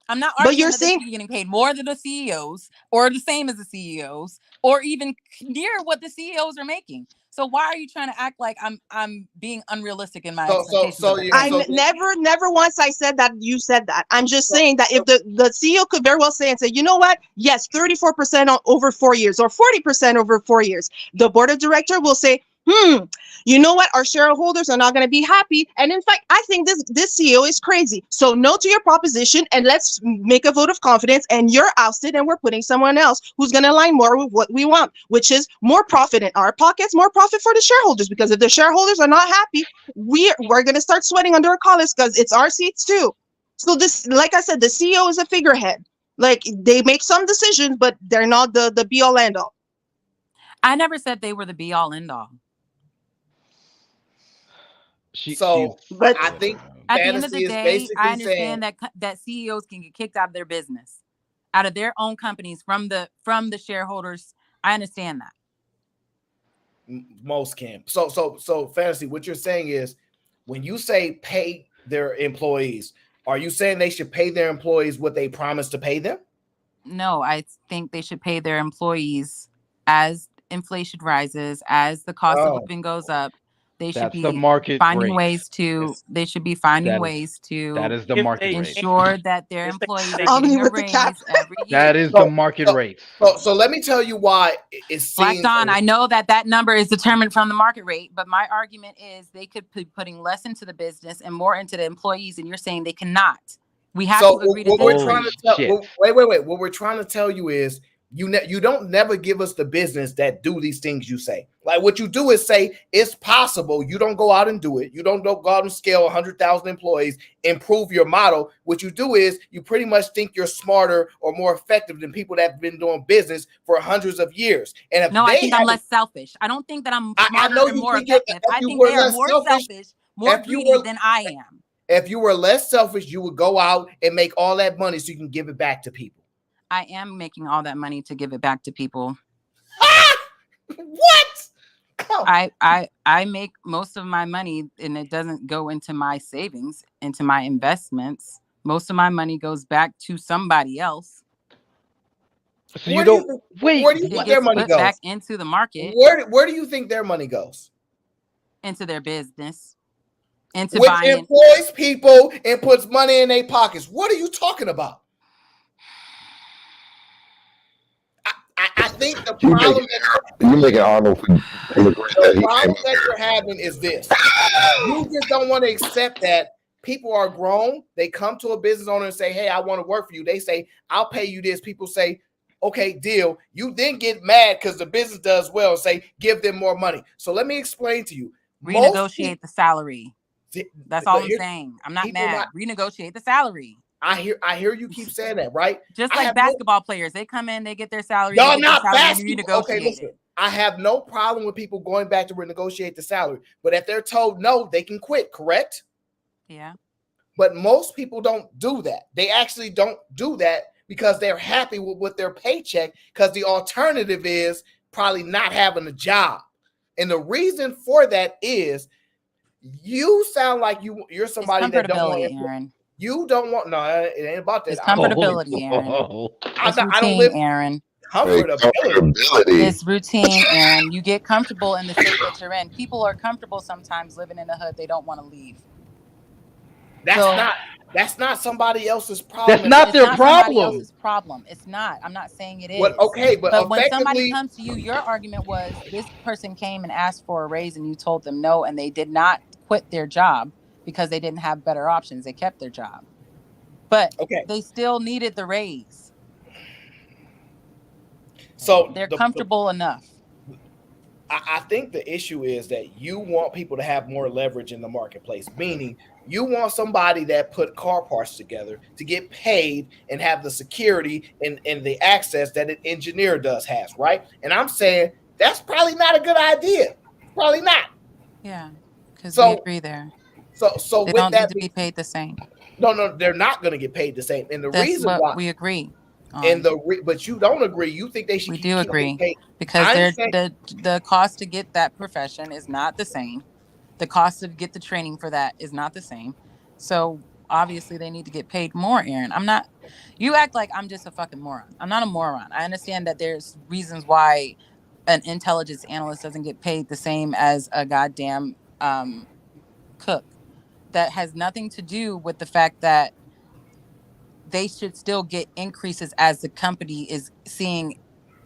I'm not arguing but you're that saying they should be getting paid more than the CEOs or the same as the CEOs or even near what the CEOs are making. So why are you trying to act like I'm being unrealistic in my expectations? Never once I said that you said that. I'm just saying that if the CEO could very well say and say, you know what? Yes, 34% over 4 years or 40% over 4 years. The board of director will say, you know what? Our shareholders are not going to be happy. And in fact, I think this CEO is crazy. So no to your proposition, and let's make a vote of confidence. And you're ousted, and we're putting someone else who's going to align more with what we want, which is more profit in our pockets, more profit for the shareholders. Because if the shareholders are not happy, we're going to start sweating under our collars because it's our seats too. So this, like I said, the CEO is a figurehead. Like they make some decisions, but they're not the be all end all. I never said they were the be all end all. But I think at the end of the day, I understand that CEOs can get kicked out of their business, out of their own companies from the shareholders. I understand that. Most can. So Fantasy, what you're saying is when you say pay their employees, are you saying they should pay their employees what they promised to pay them? No, I think they should pay their employees as inflation rises, as the cost of living goes up. They should be finding ways to. They should be finding ways to. That is the market rate. Ensure that their employees are getting a raise every year. That is the market rate. So let me tell you why it seems. Black Dawn, I know that number is determined from the market rate, but my argument is they could be putting less into the business and more into the employees, and you're saying they cannot. We have to agree to Wait. What we're trying to tell you is You don't never give us the business that do these things you say. Like what you do is say it's possible. You don't go out and do it. You don't go out and scale 100,000 employees, improve your model. What you do is you pretty much think you're smarter or more effective than people that have been doing business for hundreds of years. And if No, I think I'm haven't- less selfish. I don't think that I'm I smarter know and you more think you're- effective. if I you think were they are less more selfish- selfish, more if you greedy were- than I am. If you were less selfish, you would go out and make all that money so you can give it back to people. I am making all that money to give it back to people. What? I make most of my money and it doesn't go into my savings, into my investments. Most of my money goes back to somebody else. So you don't wait. Where do you think their money put goes? back into the market, Where do you think their money goes? into their business, into Which buying. employs people and puts money in their pockets. What are you talking about? I think the problem You making Arnold regret that the he problem came. that you're having is this. You just don't want to accept that people are grown. They come to a business owner and say, hey, I want to work for you. They say, I'll pay you this. People say, okay, deal. You then get mad because the business does well and say, give them more money. So let me explain to you. Renegotiate the salary. That's all but I'm here- saying. I'm not people mad. Renegotiate the salary. I hear you keep saying that, right? Just I like have basketball players, they come in, they get their salary, Y'all they get their not salary and basketball. renegotiate Okay, listen. I have no problem with people going back to renegotiate the salary, but if they're told no, they can quit, correct? Yeah. But most people don't do that. They actually don't do that because they're happy with their paycheck, because the alternative is probably not having a job. And the reason for that is you sound like you're somebody that don't want comfortability, Aaron. You don't want it ain't about that. It's comfortability, Aaron. It's I don't routine, live Aaron. comfortability. It's routine, Aaron. You get comfortable in the state that you're in. People are comfortable sometimes living in the hood. They don't want to leave. That's not somebody else's problem. It's not somebody else's problem. It's not. I'm not saying it is. Well, okay, but when somebody effectively- comes to you, your argument was this person came and asked for a raise and you told them no, and they did not quit their job because they didn't have better options. They kept their job. But they still needed the raise. So they're comfortable enough. I think the issue is that you want people to have more leverage in the marketplace, meaning you want somebody that put car parts together to get paid and have the security and the access that an engineer has, right? And I'm saying that's probably not a good idea. Probably not. Yeah, because So- we agree there. So They with don't that need to be paid the same. No, they're not going to get paid the same. And the That's reason what why we agree. and but you don't agree. You think they should We keep do getting agree paid. because I'm saying- the cost to get that profession is not the same. The cost to get the training for that is not the same. So obviously they need to get paid more, Aaron. You act like I'm just a fucking moron. I'm not a moron. I understand that there's reasons why an intelligence analyst doesn't get paid the same as a goddamn cook. That has nothing to do with the fact that they should still get increases as the company is seeing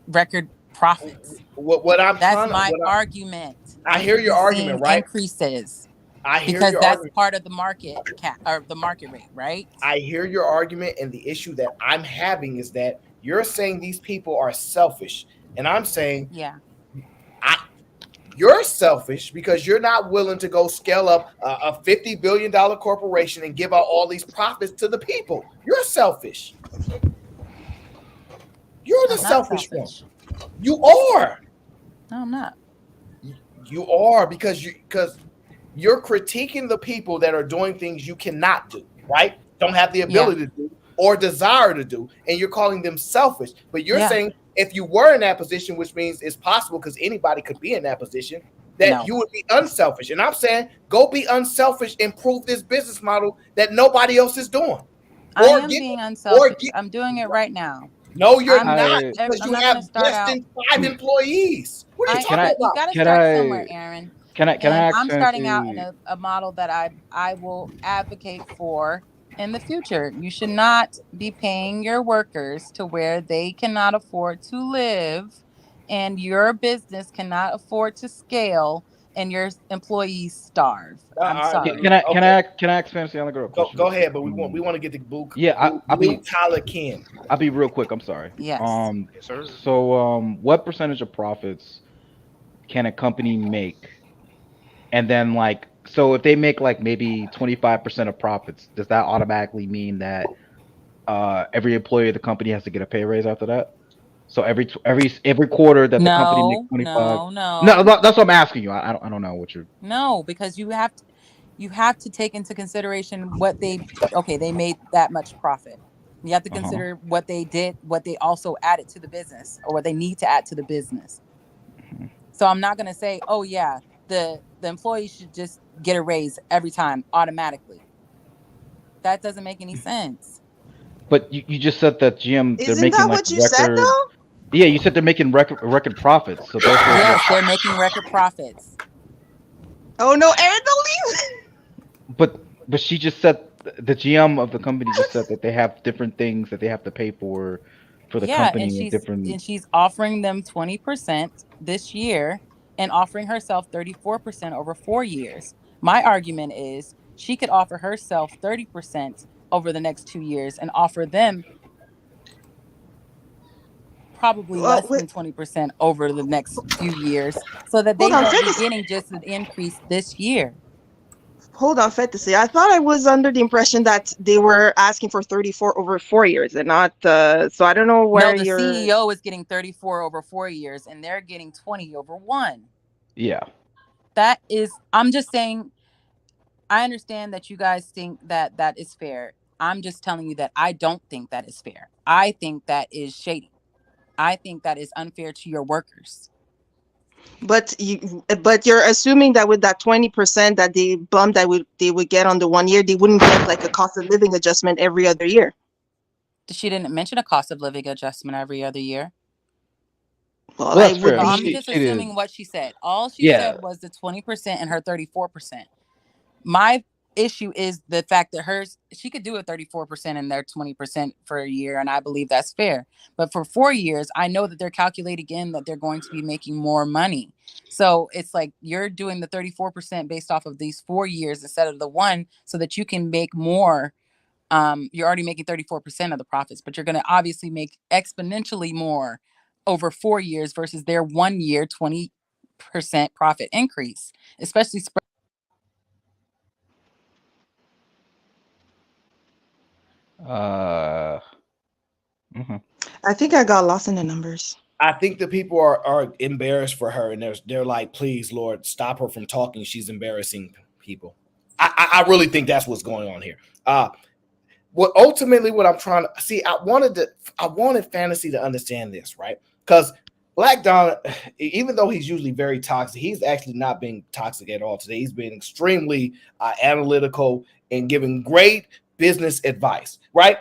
record profits. That's my argument. I They hear should your be argument, seeing right? Increases. I hear because your that's argument. part of the market cap or the market rate, right? I hear your argument, and the issue that I'm having is that you're saying these people are selfish, and I'm saying yeah, you're selfish because you're not willing to go scale up a $50 billion corporation and give out all these profits to the people. You're selfish. You're the I'm not selfish selfish. one. You are. No, I'm not. You are because you're critiquing the people that are doing things you cannot do, right? Don't have the ability to do or desire to do, and you're calling them selfish. But you're saying if you were in that position, which means it's possible because anybody could be in that position, that you would be unselfish. And I'm saying go be unselfish and prove this business model that nobody else is doing. I am being unselfish. I'm doing it right now. No, you're I'm not, not- because I'm you not have gonna start less out- than 5 employees. What are you talking about? You got to start somewhere, Aaron. Can I And ask I'm starting out in Nancy- a model that I will advocate for in the future. You should not be paying your workers to where they cannot afford to live and your business cannot afford to scale and your employees starve. All I'm right, sorry. Can I okay. ask Fantasy Island Girl a Go question? go real quick? ahead, but we want to get the Yeah, I'll blue be Tyler Ken. I'll be real quick. I'm sorry. Yes. Yes, sir. So what percentage of profits can a company make? And then like, so if they make like maybe 25% of profits, does that automatically mean that every employee of the company has to get a pay raise after that? So every quarter that the company makes No, 25. no, No, no, that's what I'm asking you. I don't know what you're. no, because you have to take into consideration what they made that much profit. You have to Uh-huh. consider what they did, what they also added to the business, or what they need to add to the business. So I'm not gonna say, oh yeah, the employee should just get a raise every time automatically. That doesn't make any sense. But you just said that GM they're Isn't making that like what you said record. though? Yeah, you said they're making record profits. So therefore, Yes, they're making record profits. Oh no, Aaron, don't leave. but she just said the GM of the company just said that they have different things that they have to pay for the Yeah, company and different. and she's offering them 20% this year and offering herself 34% over 4 years. My argument is she could offer herself 30% over the next 2 years and offer them probably Well, less wait, than 20% over the next few years so that hold they on, won't be fantasy. getting just an increase this year. Hold on, fantasy. I thought I was under the impression that they were asking for 34 over 4 years and not. So I don't know No, where the you're. CEO is getting 34 over 4 years and they're getting 20 over 1. Yeah. That is, I'm just saying, I understand that you guys think that that is fair. I'm just telling you that I don't think that is fair. I think that is shady. I think that is unfair to your workers. But you're assuming that with that 20% that they bump they would get on the 1 year, they wouldn't get like a cost of living adjustment every other year. She didn't mention a cost of living adjustment every other year. Well, I that's would fair. So I'm be. just assuming what she said. All she Yeah. said was the 20% and her 34%. My issue is the fact that she could do a 34% and their 20% for a year, and I believe that's fair. But for 4 years, I know that they're calculating in that they're going to be making more money. So it's like you're doing the 34% based off of these 4 years instead of the one, so that you can make more. You're already making 34% of the profits, but you're going to obviously make exponentially more over 4 years versus their 1 year 20% profit increase, especially spread. Mhm. I think I got lost in the numbers. I think the people are embarrassed for her, and they're like, please, Lord, stop her from talking. She's embarrassing people. I really think that's what's going on here. What ultimately what I'm trying to see, I wanted fantasy to understand this, right? Because Black Don, even though he's usually very toxic, he's actually not being toxic at all today. He's been extremely analytical and giving great business advice, right?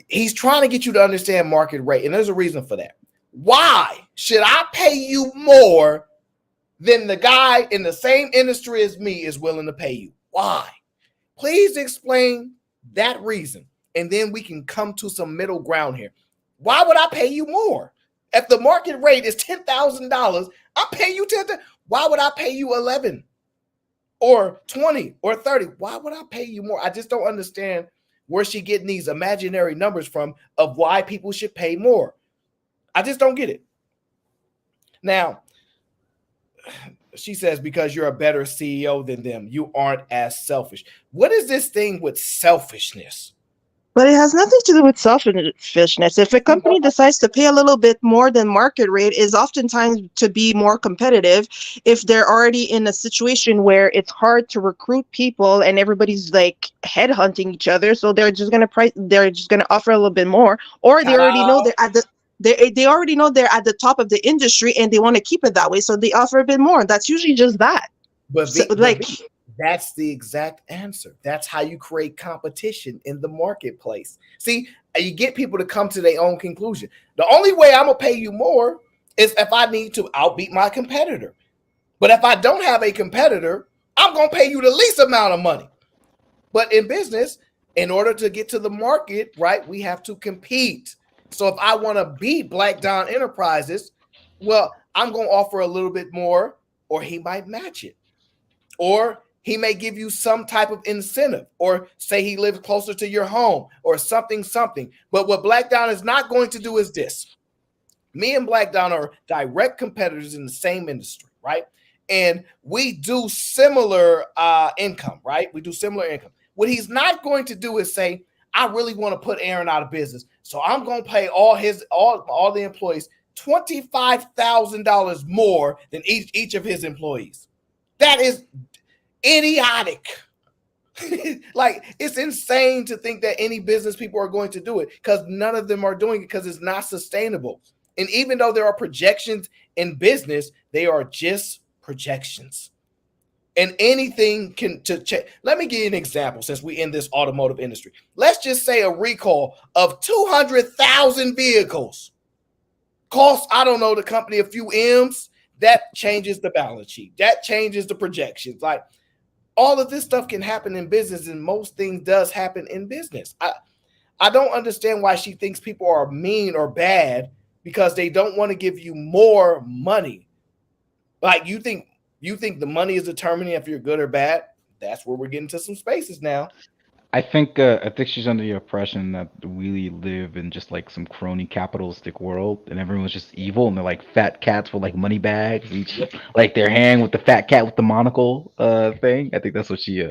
He's trying to get you to understand market rate, and there's a reason for that. Why should I pay you more than the guy in the same industry as me is willing to pay you? Why? Please explain that reason, and then we can come to some middle ground here. Why would I pay you more? If the market rate is $10,000, I'll pay you $10,000. Why would I pay you 11 or 20 or 30? Why would I pay you more? I just don't understand where she getting these imaginary numbers from of why people should pay more. I just don't get it. Now, she says, because you're a better CEO than them, you aren't as selfish. What is this thing with selfishness? But it has nothing to do with selfishness. If a company decides to pay a little bit more than market rate, is oftentimes to be more competitive. If they're already in a situation where it's hard to recruit people and everybody's like headhunting each other, so they're just gonna offer a little bit more, or they already know they're at the they already know they're at the top of the industry and they want to keep it that way, so they offer a bit more. That's usually just that. But that's the exact answer. That's how you create competition in the marketplace. See, you get people to come to their own conclusion. The only way I'm gonna pay you more is if I need to outbeat my competitor. But if I don't have a competitor, I'm gonna pay you the least amount of money. But in business, in order to get to the market, right, we have to compete. So if I want to beat Black Don Enterprises, well, I'm gonna offer a little bit more or he might match it. Or he may give you some type of incentive, or say he lives closer to your home, or something. But what Black Diamond is not going to do is this. Me and Black Diamond are direct competitors in the same industry, right? And we do similar income, right? We do similar income. What he's not going to do is say, I really want to put Aaron out of business, so I'm going to pay all the employees $25,000 more than each of his employees. That is idiotic. Like, it's insane to think that any business people are going to do it, because none of them are doing it, because it's not sustainable. And even though there are projections in business, they are just projections. And anything can to check. Let me give you an example, since we in this automotive industry. Let's just say a recall of 200,000 vehicles costs, I don't know, the company a few M's. That changes the balance sheet. That changes the projections. Like, all of this stuff can happen in business, and most things does happen in business. I don't understand why she thinks people are mean or bad because they don't want to give you more money. Like, you think the money is determining if you're good or bad? That's where we're getting to some spaces now. I think she's under the impression that we live in just like some crony capitalistic world, and everyone's just evil, and they're like fat cats with like money bags, each like their hand with the fat cat with the monocle thing. I think that's what she.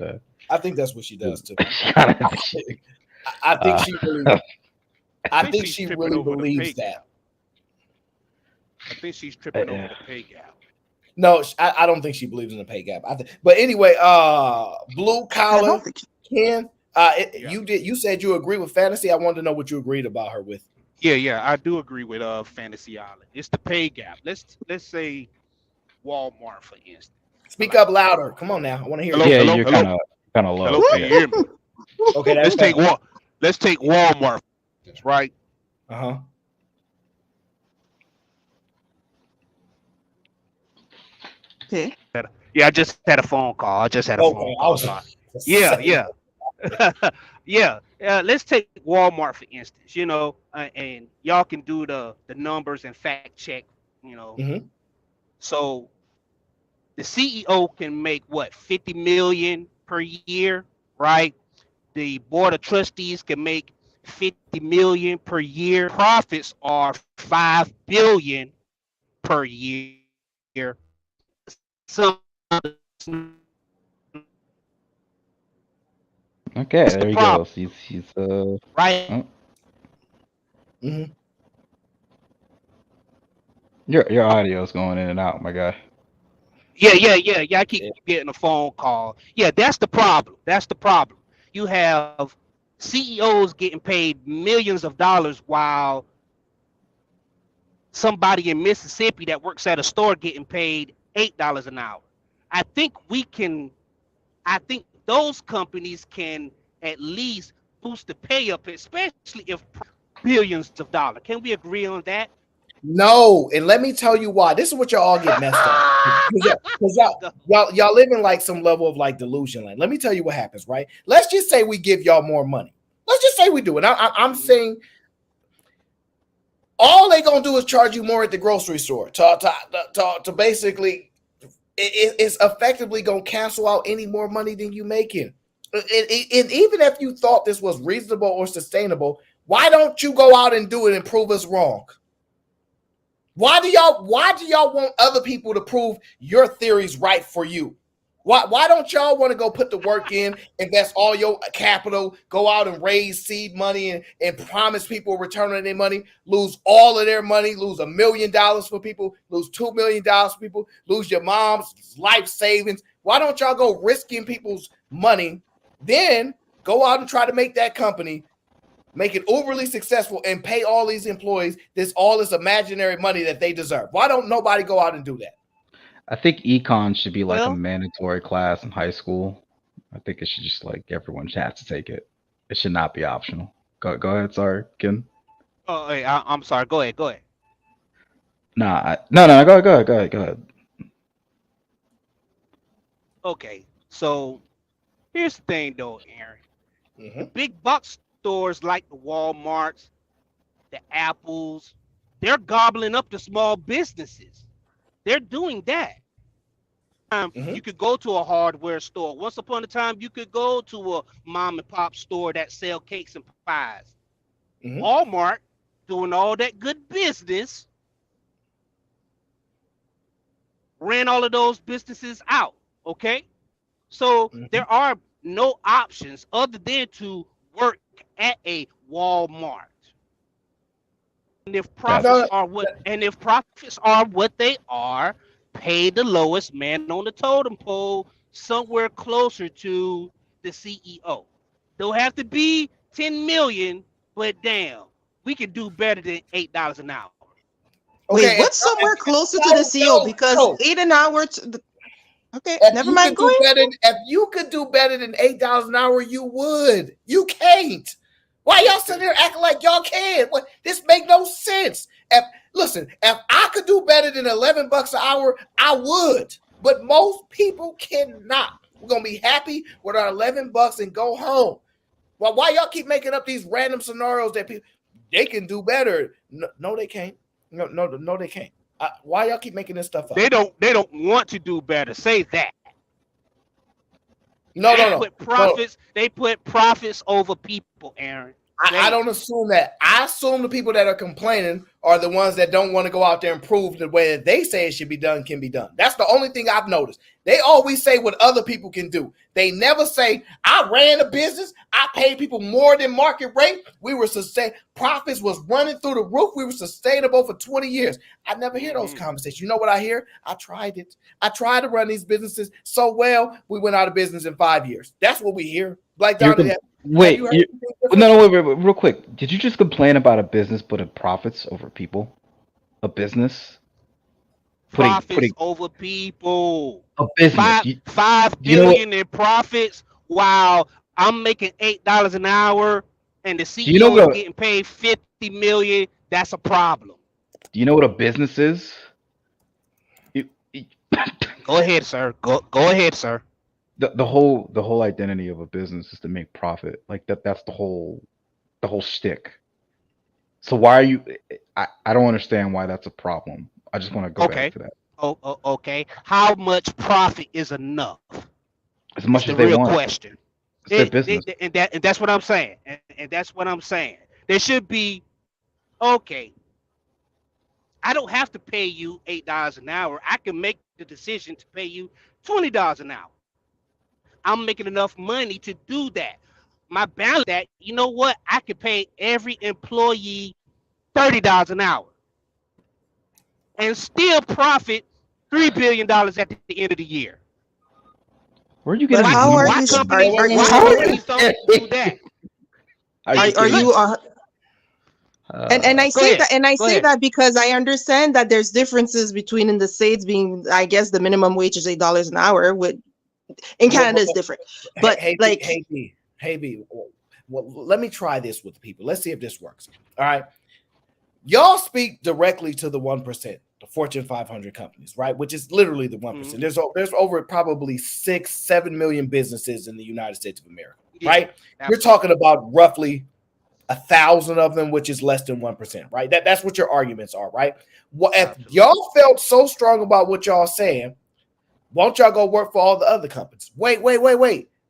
I think that's what she does too. I think she really believes that. I think she's tripping over the pay gap. No, I don't think she believes in the pay gap. But anyway, blue collar, Ken. You said you agree with Fantasy. I wanted to know what you agreed about her with. Yeah, I do agree with Fantasy Island. It's the pay gap. Let's say Walmart, for instance. Speak up louder. Come on now. I want to hear you. Yeah, you're kind of low. Hello, can you hear me? Okay, let's take Walmart, right? Uh-huh. Okay. Yeah, I just had a phone call. phone call. Yeah. Yeah. Let's take Walmart, for instance, and y'all can do the numbers and fact check, Mm-hmm. So the CEO can make what, 50 million per year, right? The board of trustees can make 50 million per year. Profits are 5 billion per year. So Okay, there he goes. He's right. Oh. Mm-hmm. Your audio's going in and out, my guy. Yeah. I keep getting a phone call. Yeah, that's the problem. You have CEOs getting paid millions of dollars while somebody in Mississippi that works at a store getting paid $8 an hour. I think those companies can at least boost the pay up, especially if billions of dollars. Can we agree on that? No, and let me tell you why. This is what y'all all get messed up. Because y'all live in like some level of like delusion land. Let me tell you what happens, right? Let's just say we give y'all more money. Let's just say we do. And I'm saying all they gonna do is charge you more at the grocery store to basically it's effectively gonna cancel out any more money than you making. And even if you thought this was reasonable or sustainable, why don't you go out and do it and prove us wrong? Why do y'all want other people to prove your theories right for you? Why don't y'all want to go put the work in, invest all your capital, go out and raise seed money and promise people a return on their money, lose all of their money, lose $1 million for people, lose $2 million for people, lose your mom's life savings? Why don't y'all go risking people's money, then go out and try to make that company, make it overly successful, and pay all these employees all this imaginary money that they deserve? Why don't nobody go out and do that? I think econ should be like a mandatory class in high school. I think it should just like everyone has to take it. It should not be optional. Go ahead. Sorry, Ken. Oh, hey, I'm sorry. Go ahead. No. Go ahead. Okay, so here's the thing, though, Aaron. Mm-hmm. The big box stores like the Walmarts, the Apples, they're gobbling up the small businesses. They're doing that. you could go to a hardware store. Once upon a time, you could go to a mom and pop store that sell cakes and pies. Walmart doing all that good business ran all of those businesses out. Okay, so there are no options other than to work at a Walmart. And if profits are what they are, pay the lowest man on the totem pole somewhere closer to the CEO. Don't have to be 10 million, but damn, we can do better than $8 an hour. Wait, what's somewhere closer to the CEO? Because 8 an hour. Okay, never mind. Go ahead. If you could do better than $8 an hour, you would. You can't. Why y'all sitting here acting like y'all can? What? This make no sense. Listen, if I could do better than $11 an hour, I would. But most people cannot. We're gonna be happy with our $11 and go home. Well, why y'all keep making up these random scenarios that people they can do better? No, they can't. No, they can't. Why y'all keep making this stuff up? They don't want to do better. Say that. No. They put profits over people, Aaron. I don't assume that. I assume the people that are complaining are the ones that don't want to go out there and prove the way that they say it should be done can be done. That's the only thing I've noticed. They always say what other people can do. They never say, I ran a business. I paid people more than market rate. We were profits was running through the roof. We were sustainable for 20 years. I never hear those conversations. You know what I hear? I tried it. I tried to run these businesses so well, we went out of business in 5 years. That's what we hear. Like wait, real quick. Did you just complain about a business putting profits over people? A business putting over people. A business. $5 billion in profits while I'm making $8 an hour and the CEO is getting paid $50 million. That's a problem. Do you know what a business is? Go ahead, sir. Go ahead, sir. The whole identity of a business is to make profit. Like that's the whole shtick. So why are you I don't understand why that's a problem. I just want to go back to that. Okay. How much profit is enough? As much as they want. Real question. It's their business. And that's what I'm saying. And that's what I'm saying. There should be okay. I don't have to pay you $8 an hour. I can make the decision to pay you $20 an hour. I'm making enough money to do that. My balance that, you know what? I could pay every employee $30 an hour and still profit $3 billion at the end of the year. Where are you getting? How are you? And I say that, and I say that because I understand that there's differences between in the States being, I guess, the minimum wage is $8 an hour. In Canada is different, but hey B, well, let me try this with people. Let's see if this works. All right, y'all speak directly to the 1%, the Fortune 500 companies, right? Which is literally the 1%. There's over probably 6-7 million businesses in the United States of America, right? You're talking about roughly 1,000 of them, which is less than 1%, right? That's what your arguments are, right? Well, if y'all felt so strong about what y'all saying, won't y'all go work for all the other companies? Wait.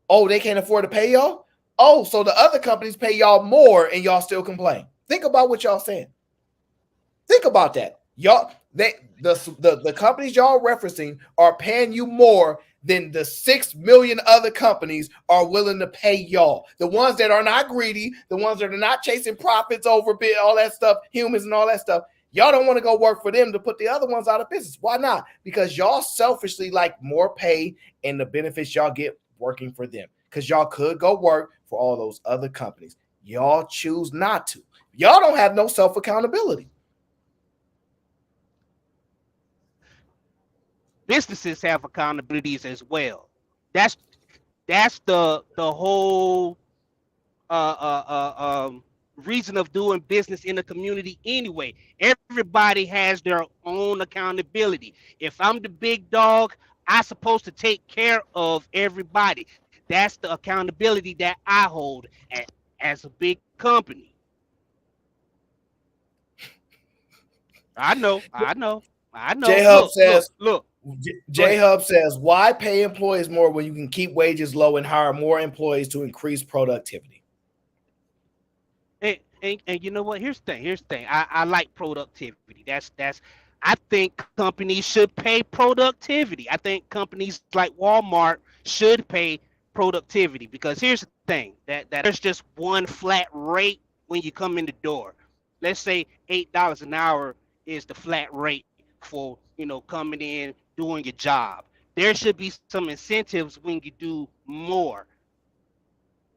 Oh, they can't afford to pay y'all? Oh, so the other companies pay y'all more and y'all still complain. Think about what y'all saying. Think about that. Y'all, the companies y'all referencing are paying you more than the 6 million other companies are willing to pay y'all. The ones that are not greedy, the ones that are not chasing profits over all that stuff, humans and all that stuff. Y'all don't want to go work for them to put the other ones out of business. Why not? Because y'all selfishly like more pay and the benefits y'all get working for them. Because y'all could go work for all those other companies. Y'all choose not to. Y'all don't have no self-accountability. Businesses have accountabilities as well. That's the whole reason of doing business in the community anyway. Everybody has their own accountability. If I'm the big dog, I'm supposed to take care of everybody. That's the accountability that I hold as a big company. I know. J-Hub says, look. J Hub says, why pay employees more when you can keep wages low and hire more employees to increase productivity? And you know what? Here's the thing. I like productivity. That's. I think companies should pay productivity. I think companies like Walmart should pay productivity because here's the thing that there's just one flat rate when you come in the door. Let's say $8 an hour is the flat rate for coming in doing your job. There should be some incentives when you do more.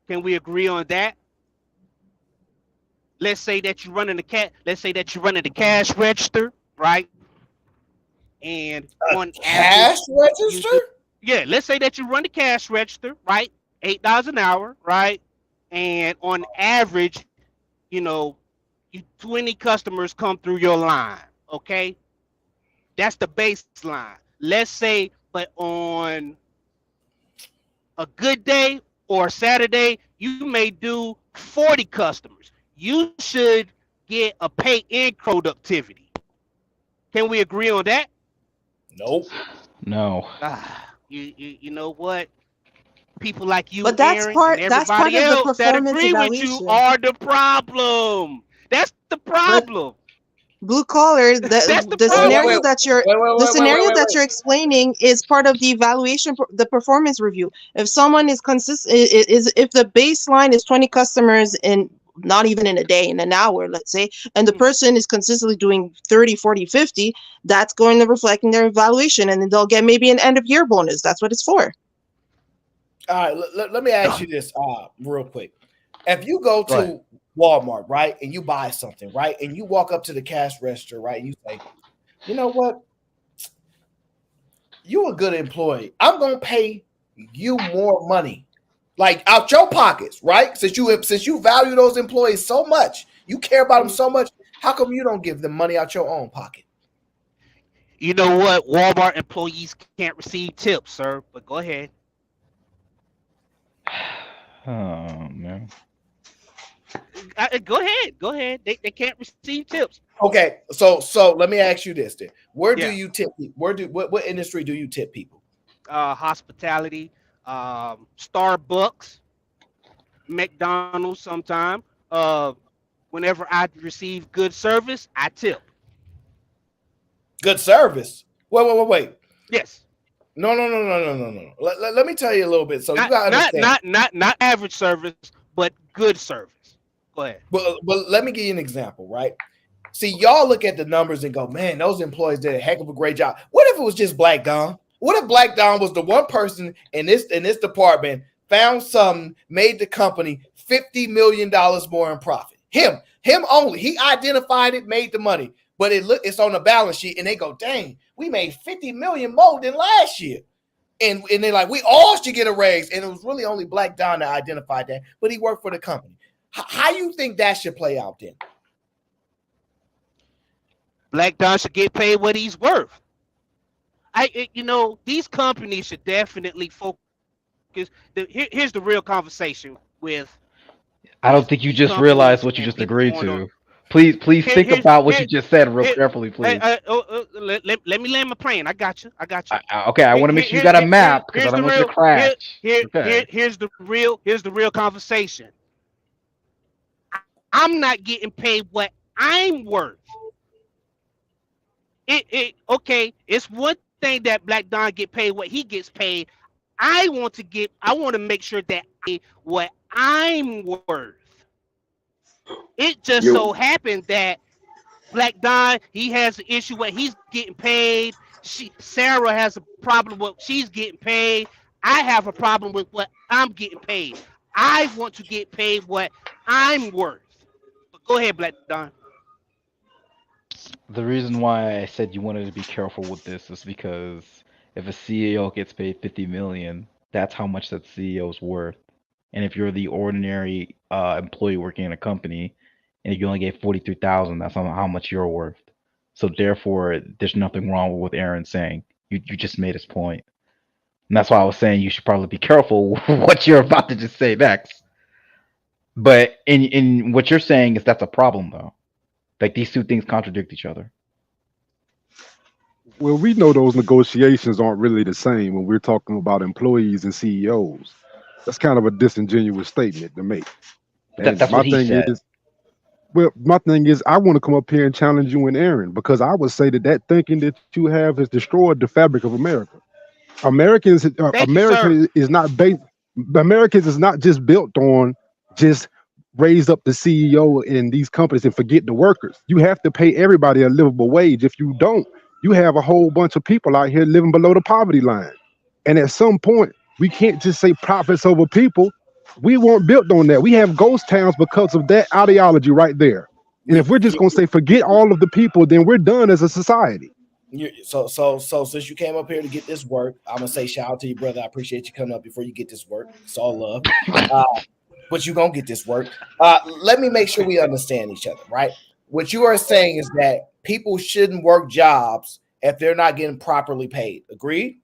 Can we agree on that? Let's say that you're running the cash register, right? And on cash average, register? Let's say that you run the cash register, right? $8 an hour, right? And on average, you 20 customers come through your line, okay? That's the baseline. Let's say, but on a good day or Saturday, you may do 40 customers. You should get a pay in productivity. Can we agree on that? Nope. No. You know what? People like you, But that's Aaron, part and that's part everybody of the else that performance agree with you evaluation. are the problem. That's the problem. Blue collar, That's the scenario that you're wait. explaining is part of the evaluation, the performance review. If someone is consistent, if the baseline is 20 customers in not even in a day, in an hour, let's say, and the person is consistently doing 30, 40, 50, that's going to reflect in their evaluation, and then they'll get maybe an end of year bonus. That's what it's for. All right, let me ask you this real quick. If you go to Walmart, right, and you buy something, right, and you walk up to the cash register, right, and you say, you know what, you a good employee. I'm gonna pay you more money, like out your pockets, right? Since you value those employees so much, you care about them so much. How come you don't give them money out your own pocket? You know what? Walmart employees can't receive tips, sir. But go ahead. Oh man. Go ahead. They can't receive tips. Okay, so let me ask you this then. Where do you tip? What industry do you tip people? Hospitality, Starbucks, McDonald's sometime. Whenever I receive good service, I tip. Good service? Wait. Yes. No. Let me tell you a little bit. So you gotta understand. Not average service, but good service. Go ahead. But let me give you an example, right? See, y'all look at the numbers and go, man, those employees did a heck of a great job. What if it was just Black Don? What if Black Don was the one person in this department, found something, made the company $50 million more in profit? Him only. He identified it, made the money. But it's on the balance sheet, and they go, dang, we made $50 million more than last year. And they're like, we all should get a raise. And it was really only Black Don that identified that, but he worked for the company. How you think that should play out then? Black Don should get paid what he's worth. These companies should definitely focus. Here's the real conversation with. I don't think you just realized what you just agreed to. Please think about what you just said real carefully, please. Let me land my plane. I got you. Okay, I want to make sure you got a map because I don't want you to crash. Here's the real conversation. I'm not getting paid what I'm worth. It's one thing that Black Don get paid what he gets paid. I want to make sure that what I'm worth. It just so happened that Black Don, he has an issue where he's getting paid. Sarah has a problem with she's getting paid. I have a problem with what I'm getting paid. I want to get paid what I'm worth. But go ahead, Black Don. The reason why I said you wanted to be careful with this is because if a CEO gets paid $50 million, that's how much that CEO is worth. And if you're the ordinary employee working in a company and you only get 43,000, that's how much you're worth. So therefore, there's nothing wrong with what Aaron's saying. You just made his point. And that's why I was saying you should probably be careful what you're about to just say next. But in what you're saying is that's a problem though. Like these two things contradict each other. Well, we know those negotiations aren't really the same when we're talking about employees and CEOs. That's kind of a disingenuous statement to make. And That's my what he thing said. is, well, my thing is, I want to come up here and challenge you and Aaron because I would say that that thinking that you have has destroyed the fabric of America. Thank you, sir. America is not based. Americans is not just built on just raise up the CEO in these companies and forget the workers. You have to pay everybody a livable wage. If you don't, you have a whole bunch of people out here living below the poverty line. And at some point, we can't just say profits over people. We weren't built on that. We have ghost towns because of that ideology right there. And if we're just going to say forget all of the people, then we're done as a society. So since you came up here to get this work, I'm gonna say shout out to you, brother. I appreciate you coming up before you get this work. It's all love. But you're gonna get this work. Let me make sure we understand each other, right? What you are saying is that people shouldn't work jobs if they're not getting properly paid. Agreed?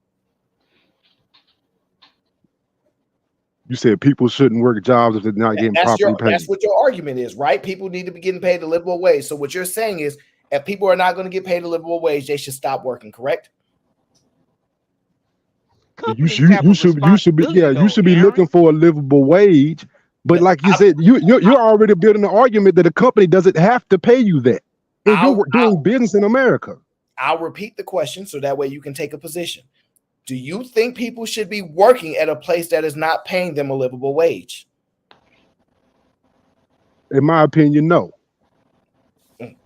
You said people shouldn't work jobs if they're not getting properly paid. That's what your argument is, right? People need to be getting paid a livable wage. So what you're saying is if people are not going to get paid a livable wage, they should stop working, correct? You should be looking for a livable wage. But like you said, you're already building an argument that a company doesn't have to pay you that. And you're doing business in America. I'll repeat the question so that way you can take a position. Do you think people should be working at a place that is not paying them a livable wage? In my opinion, no.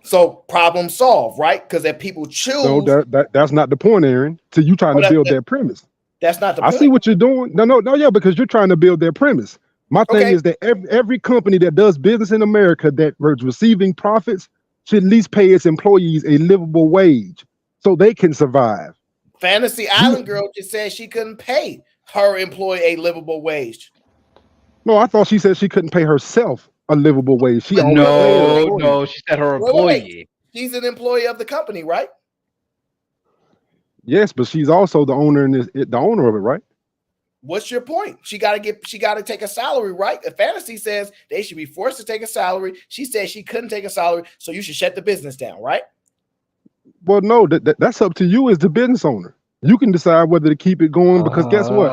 So problem solved, right? Because if people choose, no, that's not the point, Aaron. So you trying to build that premise. That's not the point. I see what you're doing. No, yeah, because you're trying to build that premise. My thing is that every company that does business in America that was receiving profits should at least pay its employees a livable wage so they can survive. Fantasy Island girl just said she couldn't pay her employee a livable wage. No, I thought she said she couldn't pay herself a livable wage. She No, she said her employee. She's an employee of the company, right? Yes, but she's also the owner of it, right? What's your point? She got to take a salary, right? If Fantasy says they should be forced to take a salary, she said she couldn't take a salary, so you should shut the business down, right? Well, no, that's up to you as the business owner. You can decide whether to keep it going because guess what?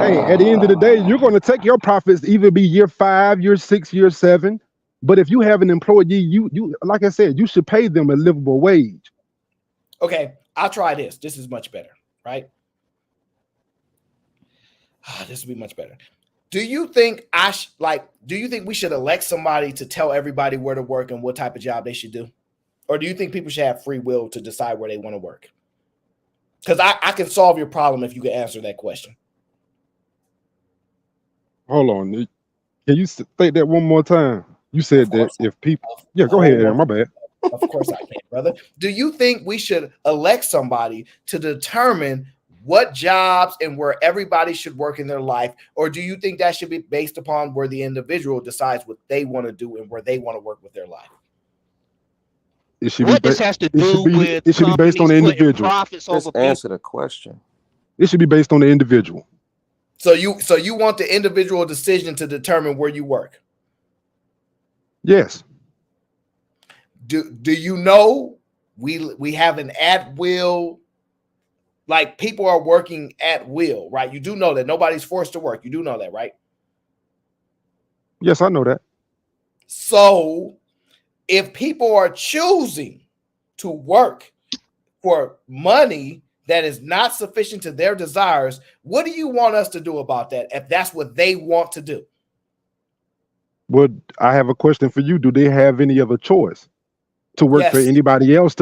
Hey, at the end of the day, you're going to take your profits either be year 5, year 6, year 7. But if you have an employee, you like I said, you should pay them a livable wage. Okay, I'll try this. This is much better, right? This will be much better. Do you think do you think we should elect somebody to tell everybody where to work and what type of job they should do? Or do you think people should have free will to decide where they want to work? Because I can solve your problem if you can answer that question. Hold on. Can you say that one more time? You said that if people... Yeah, go ahead, Aaron. My bad. Of course I can, brother. Do you think we should elect somebody to determine what jobs and where everybody should work in their life? Or do you think that should be based upon where the individual decides what they want to do and where they want to work with their life? It should be based on the individual. Just answer the question. It should be based on the individual. So you want the individual decision to determine where you work? Yes. Do you know we have an at will, like people are working at will, right? You do know that nobody's forced to work. You do know that, right? Yes, I know that. So if people are choosing to work for money that is not sufficient to their desires, what do you want us to do about that if that's what they want to do? Well, I have a question for you. Do they have any other choice to work for anybody else?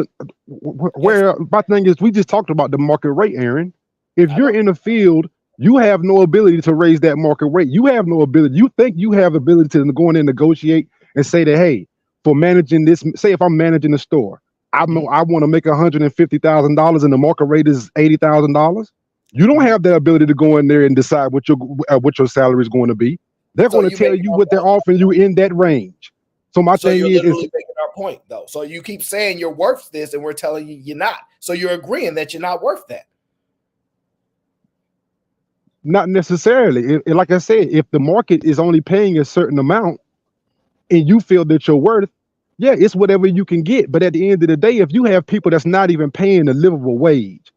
My thing is, we just talked about the market rate, Aaron. If you're in a field, you have no ability to raise that market rate. You have no ability. You think you have ability to go in and negotiate and say that, hey, for managing this, say if I'm managing a store, I want to make $150,000 and the market rate is $80,000. You don't have that ability to go in there and decide what your salary is going to be. They're going to tell you what they're offering you in that range. So my thing is making our point though. So you keep saying you're worth this, and we're telling you you're not. So you're agreeing that you're not worth that. Not necessarily. Like I said, if the market is only paying a certain amount, and you feel that you're worth, Yeah, it's whatever you can get. But at the end of the day, if you have people that's not even paying a livable wage,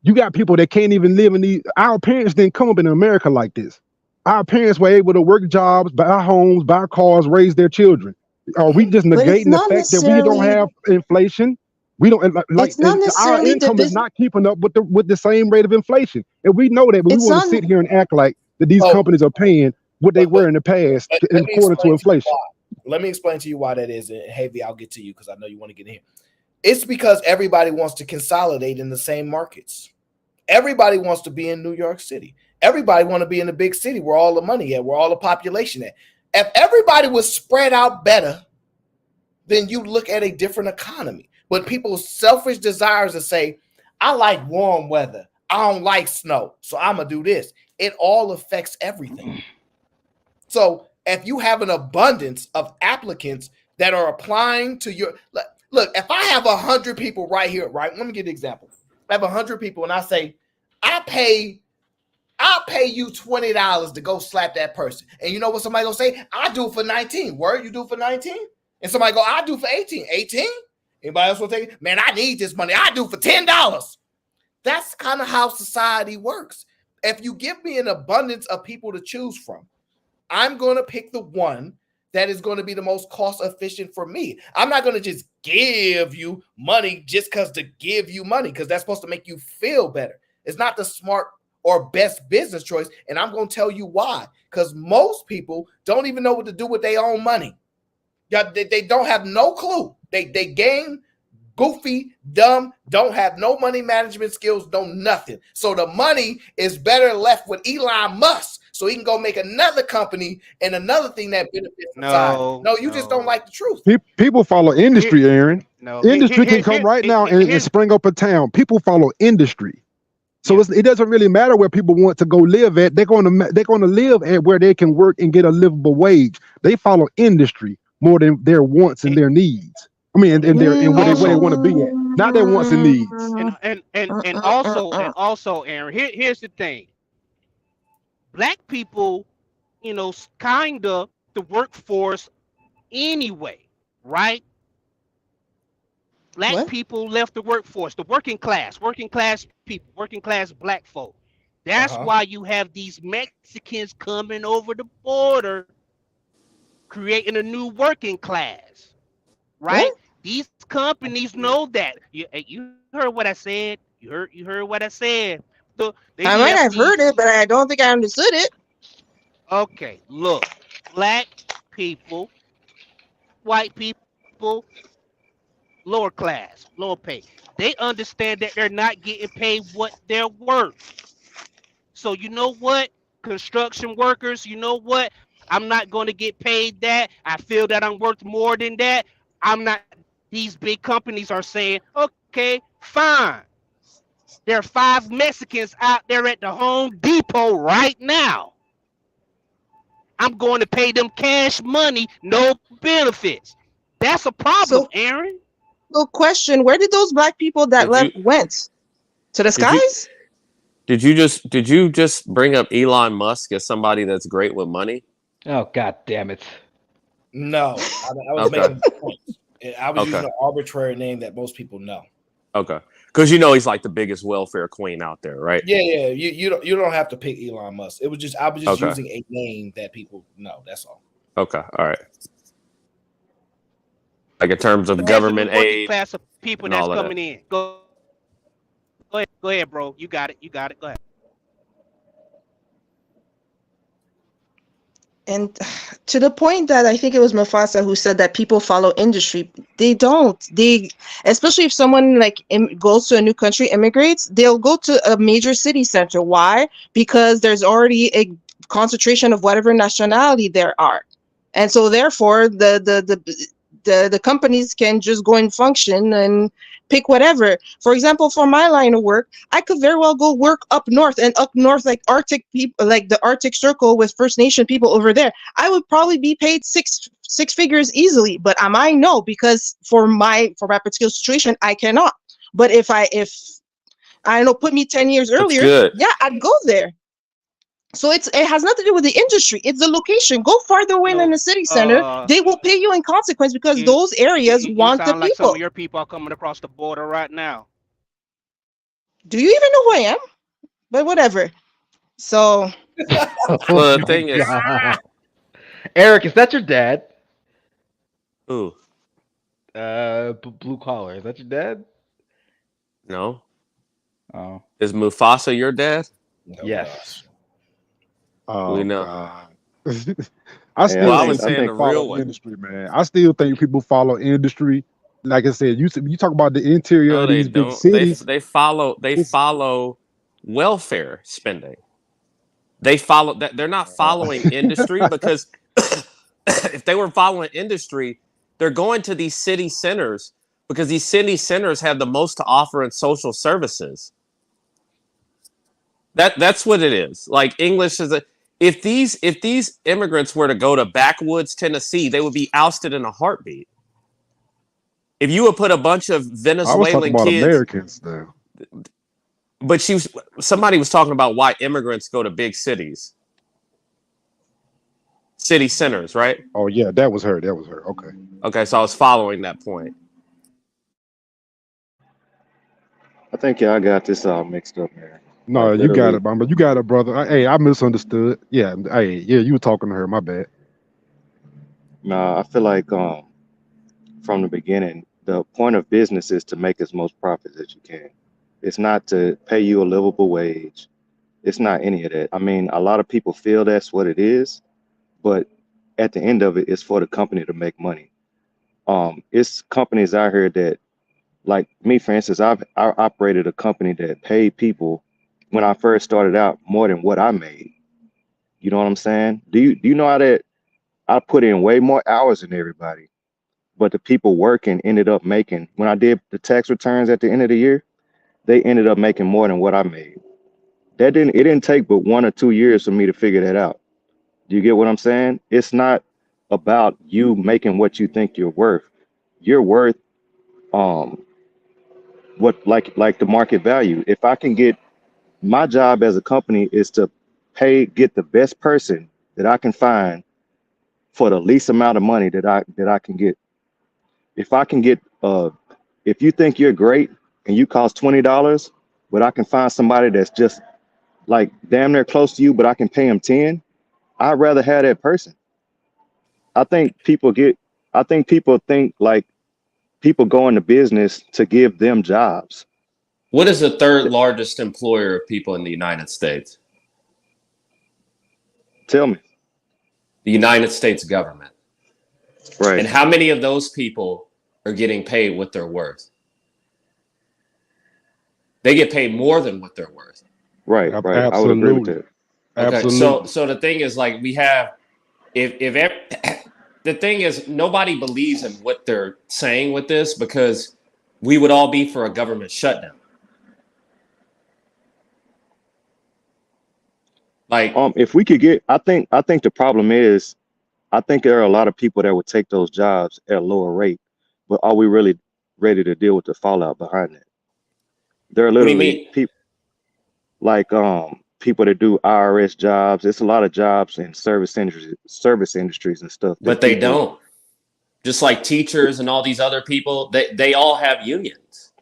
you got people that can't even live in these. Our parents didn't come up in America like this. Our parents were able to work jobs, buy homes, buy cars, raise their children. Are we just But it's negating the not fact that we don't necessarily. have inflation? We don't like It's not our necessarily the income is business. not keeping up with the same rate of inflation, and we know that. But we It's want to not. sit here and act like that these Oh, companies are paying what they were in the past let me according to explain to you inflation. why. Let me explain to you why that is. And Havy, I'll get to you because I know you want to get in here. It's because everybody wants to consolidate in the same markets. Everybody wants to be in New York City. Everybody want to be in the big city where all the money at, where all the population at. If everybody was spread out better, then you look at a different economy. But people's selfish desires to say, I like warm weather. I don't like snow. So I'm going to do this. It all affects everything. So if you have an abundance of applicants that are applying to your look, if I have 100 people right here, right? Let me give you an example. I have 100 people and I say, I'll pay you $20 to go slap that person. And you know what somebody gonna say? I do it for 19. Word, you do it for 19? And somebody go, I do it for 18. 18? Anybody else will take it? Man, I need this money. I do it for $10. That's kind of how society works. If you give me an abundance of people to choose from, I'm going to pick the one that is going to be the most cost efficient for me. I'm not going to just give you money just because to give you money, because that's supposed to make you feel better. It's not the smart or best business choice. And I'm going to tell you why. Because most people don't even know what to do with their own money. They don't have no clue. They game goofy, dumb, don't have no money management skills, don't nothing. So the money is better left with Elon Musk so he can go make another company and another thing that benefits society. No, you just don't like the truth. People follow industry, Aaron. No, Industry can come right now and spring up a town. People follow industry. So it doesn't really matter where people want to go live at. They're going to live at where they can work and get a livable wage. They follow industry more than their wants and their needs. I mean, and where they want to be at, not their wants and needs. And also, Aaron, here's the thing. Black people, kind of the workforce anyway, right? Black people left the workforce, the working class people, working class black folk. That's why you have these Mexicans coming over the border, creating a new working class, right? What? These companies know that. You heard what I said. You heard what I said. I might have heard it, but I don't think I understood it. Okay, look, black people, white people, lower class, lower pay. They understand that they're not getting paid what they're worth. So you know what? Construction workers, you know what? I'm not going to get paid that. I feel that I'm worth more than that. I'm not. These big companies are saying, okay, fine. There are 5 Mexicans out there at the Home Depot right now. I'm going to pay them cash money, no benefits. That's a problem, Aaron. So question, where did those black people that went? To the skies? Did you just bring up Elon Musk as somebody that's great with money? Oh, God damn it. No, I was making a point. I was using an arbitrary name that most people know. Okay. Because he's like the biggest welfare queen out there, right? Yeah. You don't have to pick Elon Musk. I was just using a name that people know. That's all. Okay. All right. Like in terms of government aid, class of people that's coming in. Go ahead, bro. You got it. Go ahead. And to the point that I think it was Mufasa who said that people follow industry. They don't. Especially if someone goes to a new country, immigrates, they'll go to a major city center. Why? Because there's already a concentration of whatever nationality there are, and so therefore the companies can just go and function and pick whatever. For example, for my line of work, I could very well go work up north, like Arctic people, like the Arctic Circle with First Nation people over there. I would probably be paid six figures easily, but I might know because for my particular situation, I cannot. But if I don't know, put me 10 years earlier, yeah, I'd go there. So it has nothing to do with the industry. It's the location. Go farther away in the city center. They will pay you in consequence because those areas want the sound like some people. of your people are coming across the border right now. Do you even know who I am? But whatever. So Well, the thing is, Eric, is that your dad? Who? Blue collar. Is that your dad? No. Oh. Is Mufasa your dad? Yes. Oh We know. God. Well, I I still was think saying people the follow real one. industry, man. I still think people follow industry. Like I said, you talk about the interior No, of they these big don't. They cities. follow welfare spending. They follow that. They're not following industry because if they were following industry, they're going to these city centers because these city centers have the most to offer in social services. That's what it is. Like English is a if these immigrants were to go to backwoods Tennessee, they would be ousted in a heartbeat. If you would put a bunch of I was talking Venezuelan about kids, Americans, though. but somebody was talking about why immigrants go to big cities, city centers, right? Oh yeah, that was her. That was her. Okay. Okay, so I was following that point. I think y'all got this all mixed up, man. No, Like you got literally, it, Mama. You got it, brother. Hey, I misunderstood. Yeah. Hey, yeah, you were talking to her. My bad. nah, I feel like from the beginning, the point of business is to make as most profit as you can. It's not to pay you a livable wage. It's not any of that. I mean, a lot of people feel that's what it is, but at the end of it, it's for the company to make money. It's companies out here that, like me, for instance, I operated a company that paid people when I first started out more than what I made. You know what I'm saying? Do you know how that I put in way more hours than everybody, but the people working ended up making, when I did the tax returns at the end of the year, they ended up making more than what I made. It didn't take but 1 or 2 years for me to figure that out. Do you get what I'm saying? It's not about you making what you think you're worth. You're worth um what like the market value. If I can get, my job as a company is to get the best person that I can find for the least amount of money that I can get. If I can get if you think you're great and you cost $20, but I can find somebody that's just like damn near close to you, but I can pay him 10, I'd rather have that person. I think people get I think people think like people go into business to give them jobs. What is the third largest employer of people in the United States? Tell me. The United States government. Right. And how many of those people are getting paid what they're worth? They get paid more than what they're worth. Right. I would agree with Absolutely. that. Okay, Absolutely. so the thing is, like, we have the thing is, nobody believes in what they're saying with this because we would all be for a government shutdown. Like, if we could get, I think the problem is, I think there are a lot of people that would take those jobs at a lower rate, but are we really ready to deal with the fallout behind that? There are what do you literally mean? people like people that do IRS jobs. It's a lot of jobs in service industries and stuff But that they people. don't. Just like teachers and all these other people, they all have unions.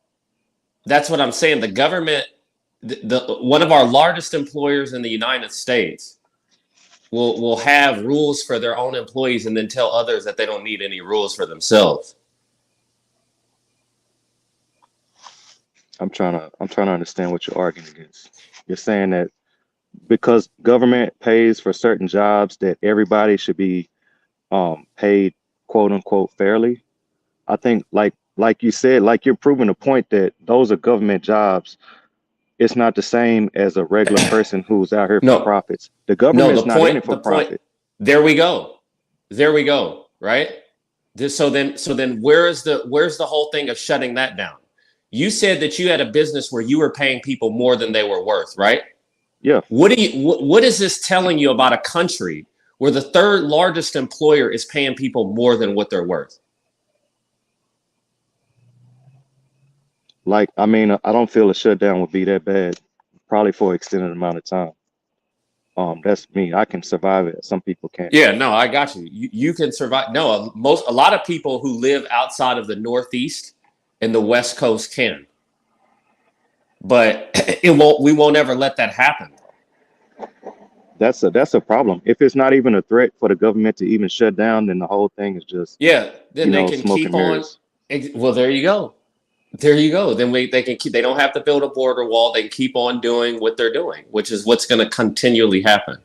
That's what I'm saying. The government, the one of our largest employers in the United States, will have rules for their own employees and then tell others that they don't need any rules for themselves. I'm trying to understand what you're arguing against. You're saying that because government pays for certain jobs that everybody should be paid quote unquote fairly. I think like you said, like you're proving a point that those are government jobs. It's not the same as a regular person who's out here for No, profits. The no. government's not in it for The point. profit. There we go. There we go. Right. So then, where's the whole thing of shutting that down? You said that you had a business where you were paying people more than they were worth, right? Yeah. What is this telling you about a country where the third largest employer is paying people more than what they're worth? Like, I mean, I don't feel a shutdown would be that bad, probably for an extended amount of time. That's me. I can survive it. Some people can't. Yeah, no, I got you. You can survive. No, a lot of people who live outside of the Northeast and the West Coast can, but we won't ever let that happen. That's a problem. If it's not even a threat for the government to even shut down, then the whole thing is just, Yeah, then they can smoke keep and on. mirrors. Well, there you go. There you go. Then they can keep. They don't have to build a border wall. They can keep on doing what they're doing, which is what's going to continually happen.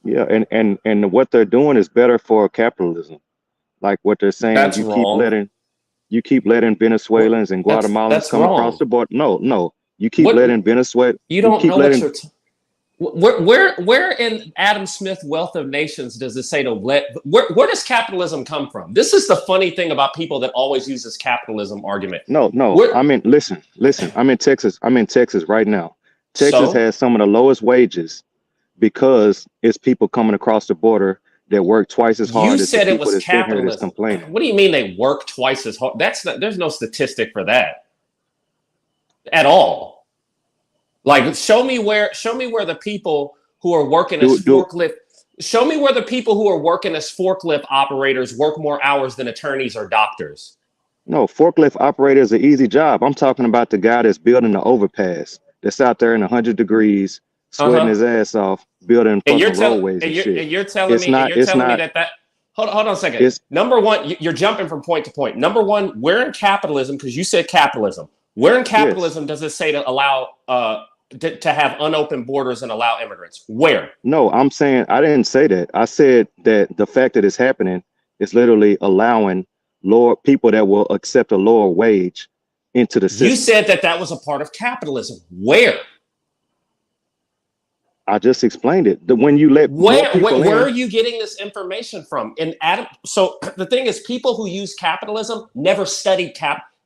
Yeah, and what they're doing is better for capitalism. Like what they're saying, That's wrong. you keep letting Venezuelans and Guatemalans That's come across wrong. the border. No, you keep What letting Venezuela. you You don't keep know what letting. you're. Where in Adam Smith Wealth of Nations does it say to let? Where does capitalism come from? This is the funny thing about people that always use this capitalism argument. No. Where, I mean, listen. I'm in Texas. I'm in Texas right now. Texas so has some of the lowest wages because it's people coming across the border that work twice as you hard as the said it people was that's been here that's capitalism. complaining. What do you mean they work twice as hard? There's no statistic for that at all. Like show me where the people who are working as Do forklift. Show me where the people who are working as forklift operators work more hours than attorneys or doctors. No, forklift operator is an easy job. I'm talking about the guy that's building the overpass that's out there in 100 degrees, sweating Uh-huh. his ass off, building And you're fucking telling roadways and shit. and you're telling It's me not. It's not. that hold on a second. It's Number one, you're jumping from point to point. Number one, where in capitalism, because you said capitalism, where in yes. capitalism does it say to allow to have unopened borders and allow immigrants? Where? No, I'm saying I didn't say that. I said that the fact that it's happening is literally allowing lower people that will accept a lower wage into the You system. said that was a part of capitalism. Where? I just explained it. That when you let more people Where are in, you getting this information from? And Adam, so the thing is, people who use capitalism never studied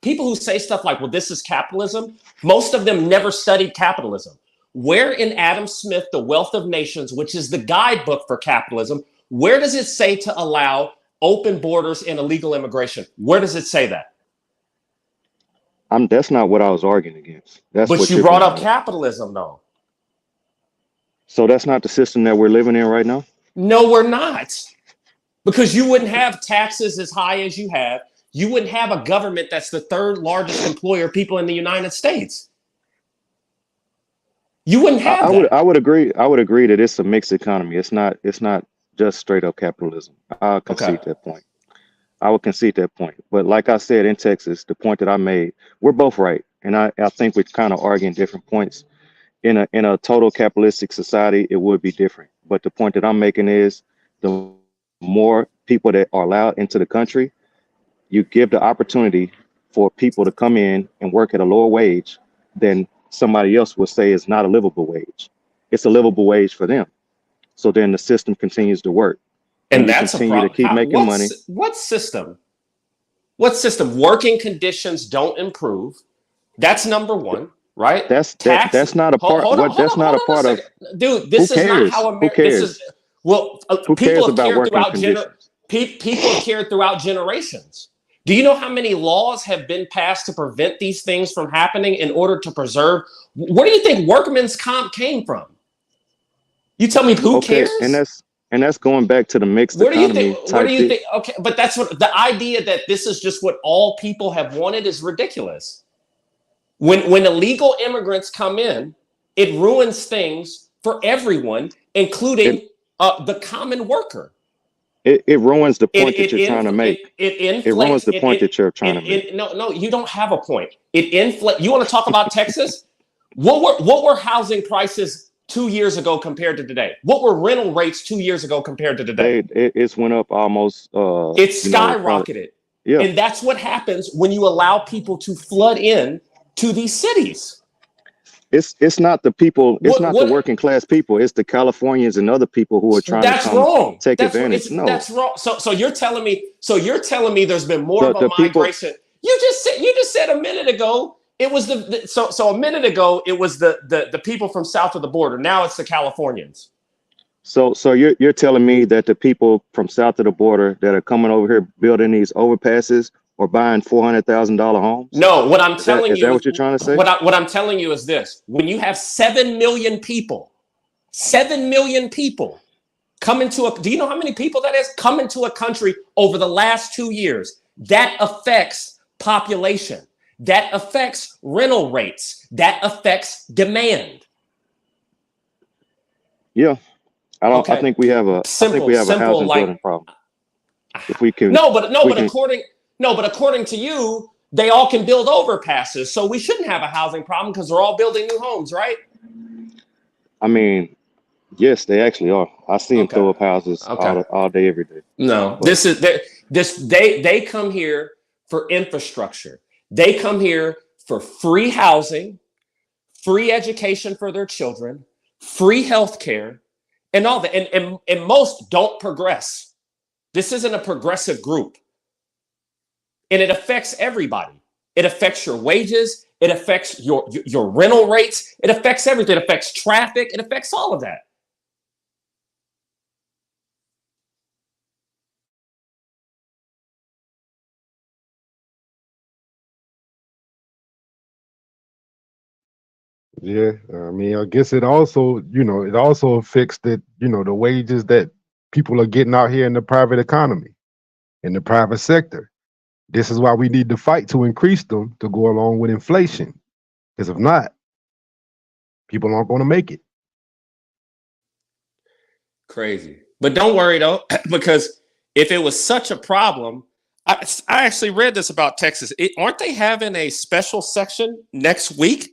People who say stuff like, "Well, this is capitalism," most of them never studied capitalism. Where in Adam Smith, The Wealth of Nations, which is the guidebook for capitalism, where does it say to allow open borders and illegal immigration? Where does it say that? that's not what I was arguing against. That's But what you you're brought bringing up up. capitalism, though. So that's not the system that we're living in right now. No, we're not. Because you wouldn't have taxes as high as you have. You wouldn't have a government that's the third largest employer of people in the United States. You wouldn't have that. I would agree. I would agree that it's a mixed economy. It's not just straight up capitalism. I'll concede Okay. that point. I would concede that point. But like I said in Texas, the point that I made, we're both right. And I think we're kind of arguing different points. In a total capitalistic society, it would be different. But the point that I'm making is the more people that are allowed into the country, you give the opportunity for people to come in and work at a lower wage than somebody else would say is not a livable wage. It's a livable wage for them. So then the system continues to work. And you that's a continue to problem. keep making money. What system? What system? Working conditions don't improve. That's number one, right? That's not a part. That's not a part of. Dude, this Who is not cares? how Who America. This is cares? well. Who cares People have about cared working throughout conditions? people have cared throughout generations. Do you know how many laws have been passed to prevent these things from happening in order to preserve? Where do you think workman's comp came from? You tell me who Okay, cares? and that's going back to the mixed Where do you economy think? Where type do you thing. think? Okay, but that's what the idea that this is just what all people have wanted is ridiculous. When illegal immigrants come in, it ruins things for everyone, including the common worker. It ruins the point that you're trying to make. It It inflates. ruins the point that you're trying to make. No, you don't have a point. It inflates. You want to talk about Texas? What were housing prices 2 years ago compared to today? What were rental rates 2 years ago compared to today? It's went up almost. It skyrocketed. Yeah. And that's what happens when you allow people to flood in to these cities. It's not the people. It's not the working class people. It's the Californians and other people who are trying to come take advantage. No, that's wrong. So you're telling me. So you're telling me there's been more of a people- migration. You just said a minute ago it was so a minute ago it was the people from south of the border. Now it's the Californians. So you're telling me that the people from south of the border that are coming over here building these overpasses or buying $400,000 homes? No, what I'm telling is you that what you're trying to say? What I'm telling you is this: when you have 7 million people 7 million people come into do you know how many people that is? Come into a country over the last 2 years. That affects population. That affects rental rates. That affects demand. Yeah. I Okay. think we have a Simple, housing like building problem. If we can but according to you, they all can build overpasses. So we shouldn't have a housing problem because they're all building new homes, right? I mean, yes, they actually are. I see them throw up houses all day, every day. No, But they come here for infrastructure. They come here for free housing, free education for their children, free health care, and all that. And most don't progress. This isn't a progressive group. And it affects everybody. It affects your wages. It affects your rental rates. It affects everything. It affects traffic. It affects all of that. Yeah, I mean, I guess it also, it also affects that, the wages that people are getting out here in the private economy, in the private sector. This is why we need to fight to increase them to go along with inflation. Because if not, people aren't going to make it. Crazy. But don't worry though, because if it was such a problem, I actually read this about Texas. Aren't they having a special section next week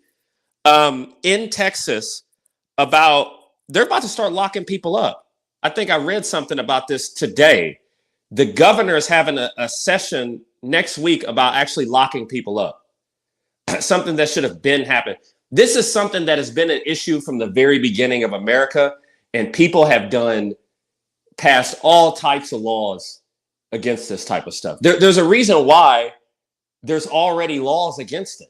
in Texas about they're about to start locking people up? I think I read something about this today. The governor is having a session next week about actually locking people up. Something that should have been happened. This is something that has been an issue from the very beginning of America, and people have passed all types of laws against this type of stuff. There's a reason why there's already laws against it.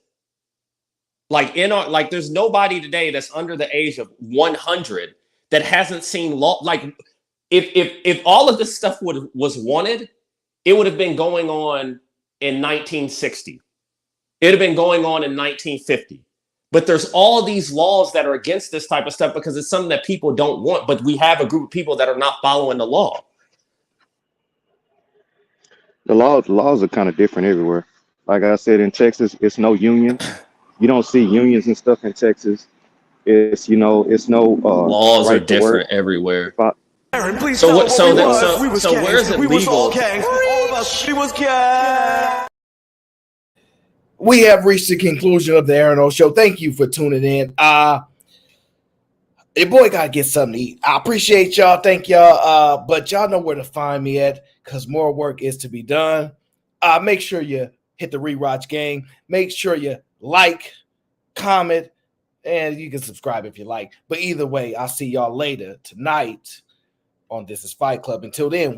Like there's nobody today that's under the age of 100 that hasn't seen law. Like if all of this stuff was wanted, it would have been going on in 1960. It would have been going on in 1950. But there's all these laws that are against this type of stuff because it's something that people don't want. But we have a group of people that are not following the law. the laws are kind of different everywhere. Like I said, in Texas, it's no unions. You don't see unions and stuff in Texas. It's no Laws are right to work. different everywhere. Aaron, please So tell what? what So we that, was. so We was so gangs. where is it We was all legal? gangs. All of us. We was gangs. We have reached the conclusion of the Aaron O Show. Thank you for tuning in. Your boy gotta get something to eat. I appreciate y'all. Thank y'all. But y'all know where to find me at because more work is to be done. Make sure you hit the rewatch gang. Make sure you like, comment, and you can subscribe if you like. But either way, I'll see y'all later tonight on This Is Fight Club. Until then,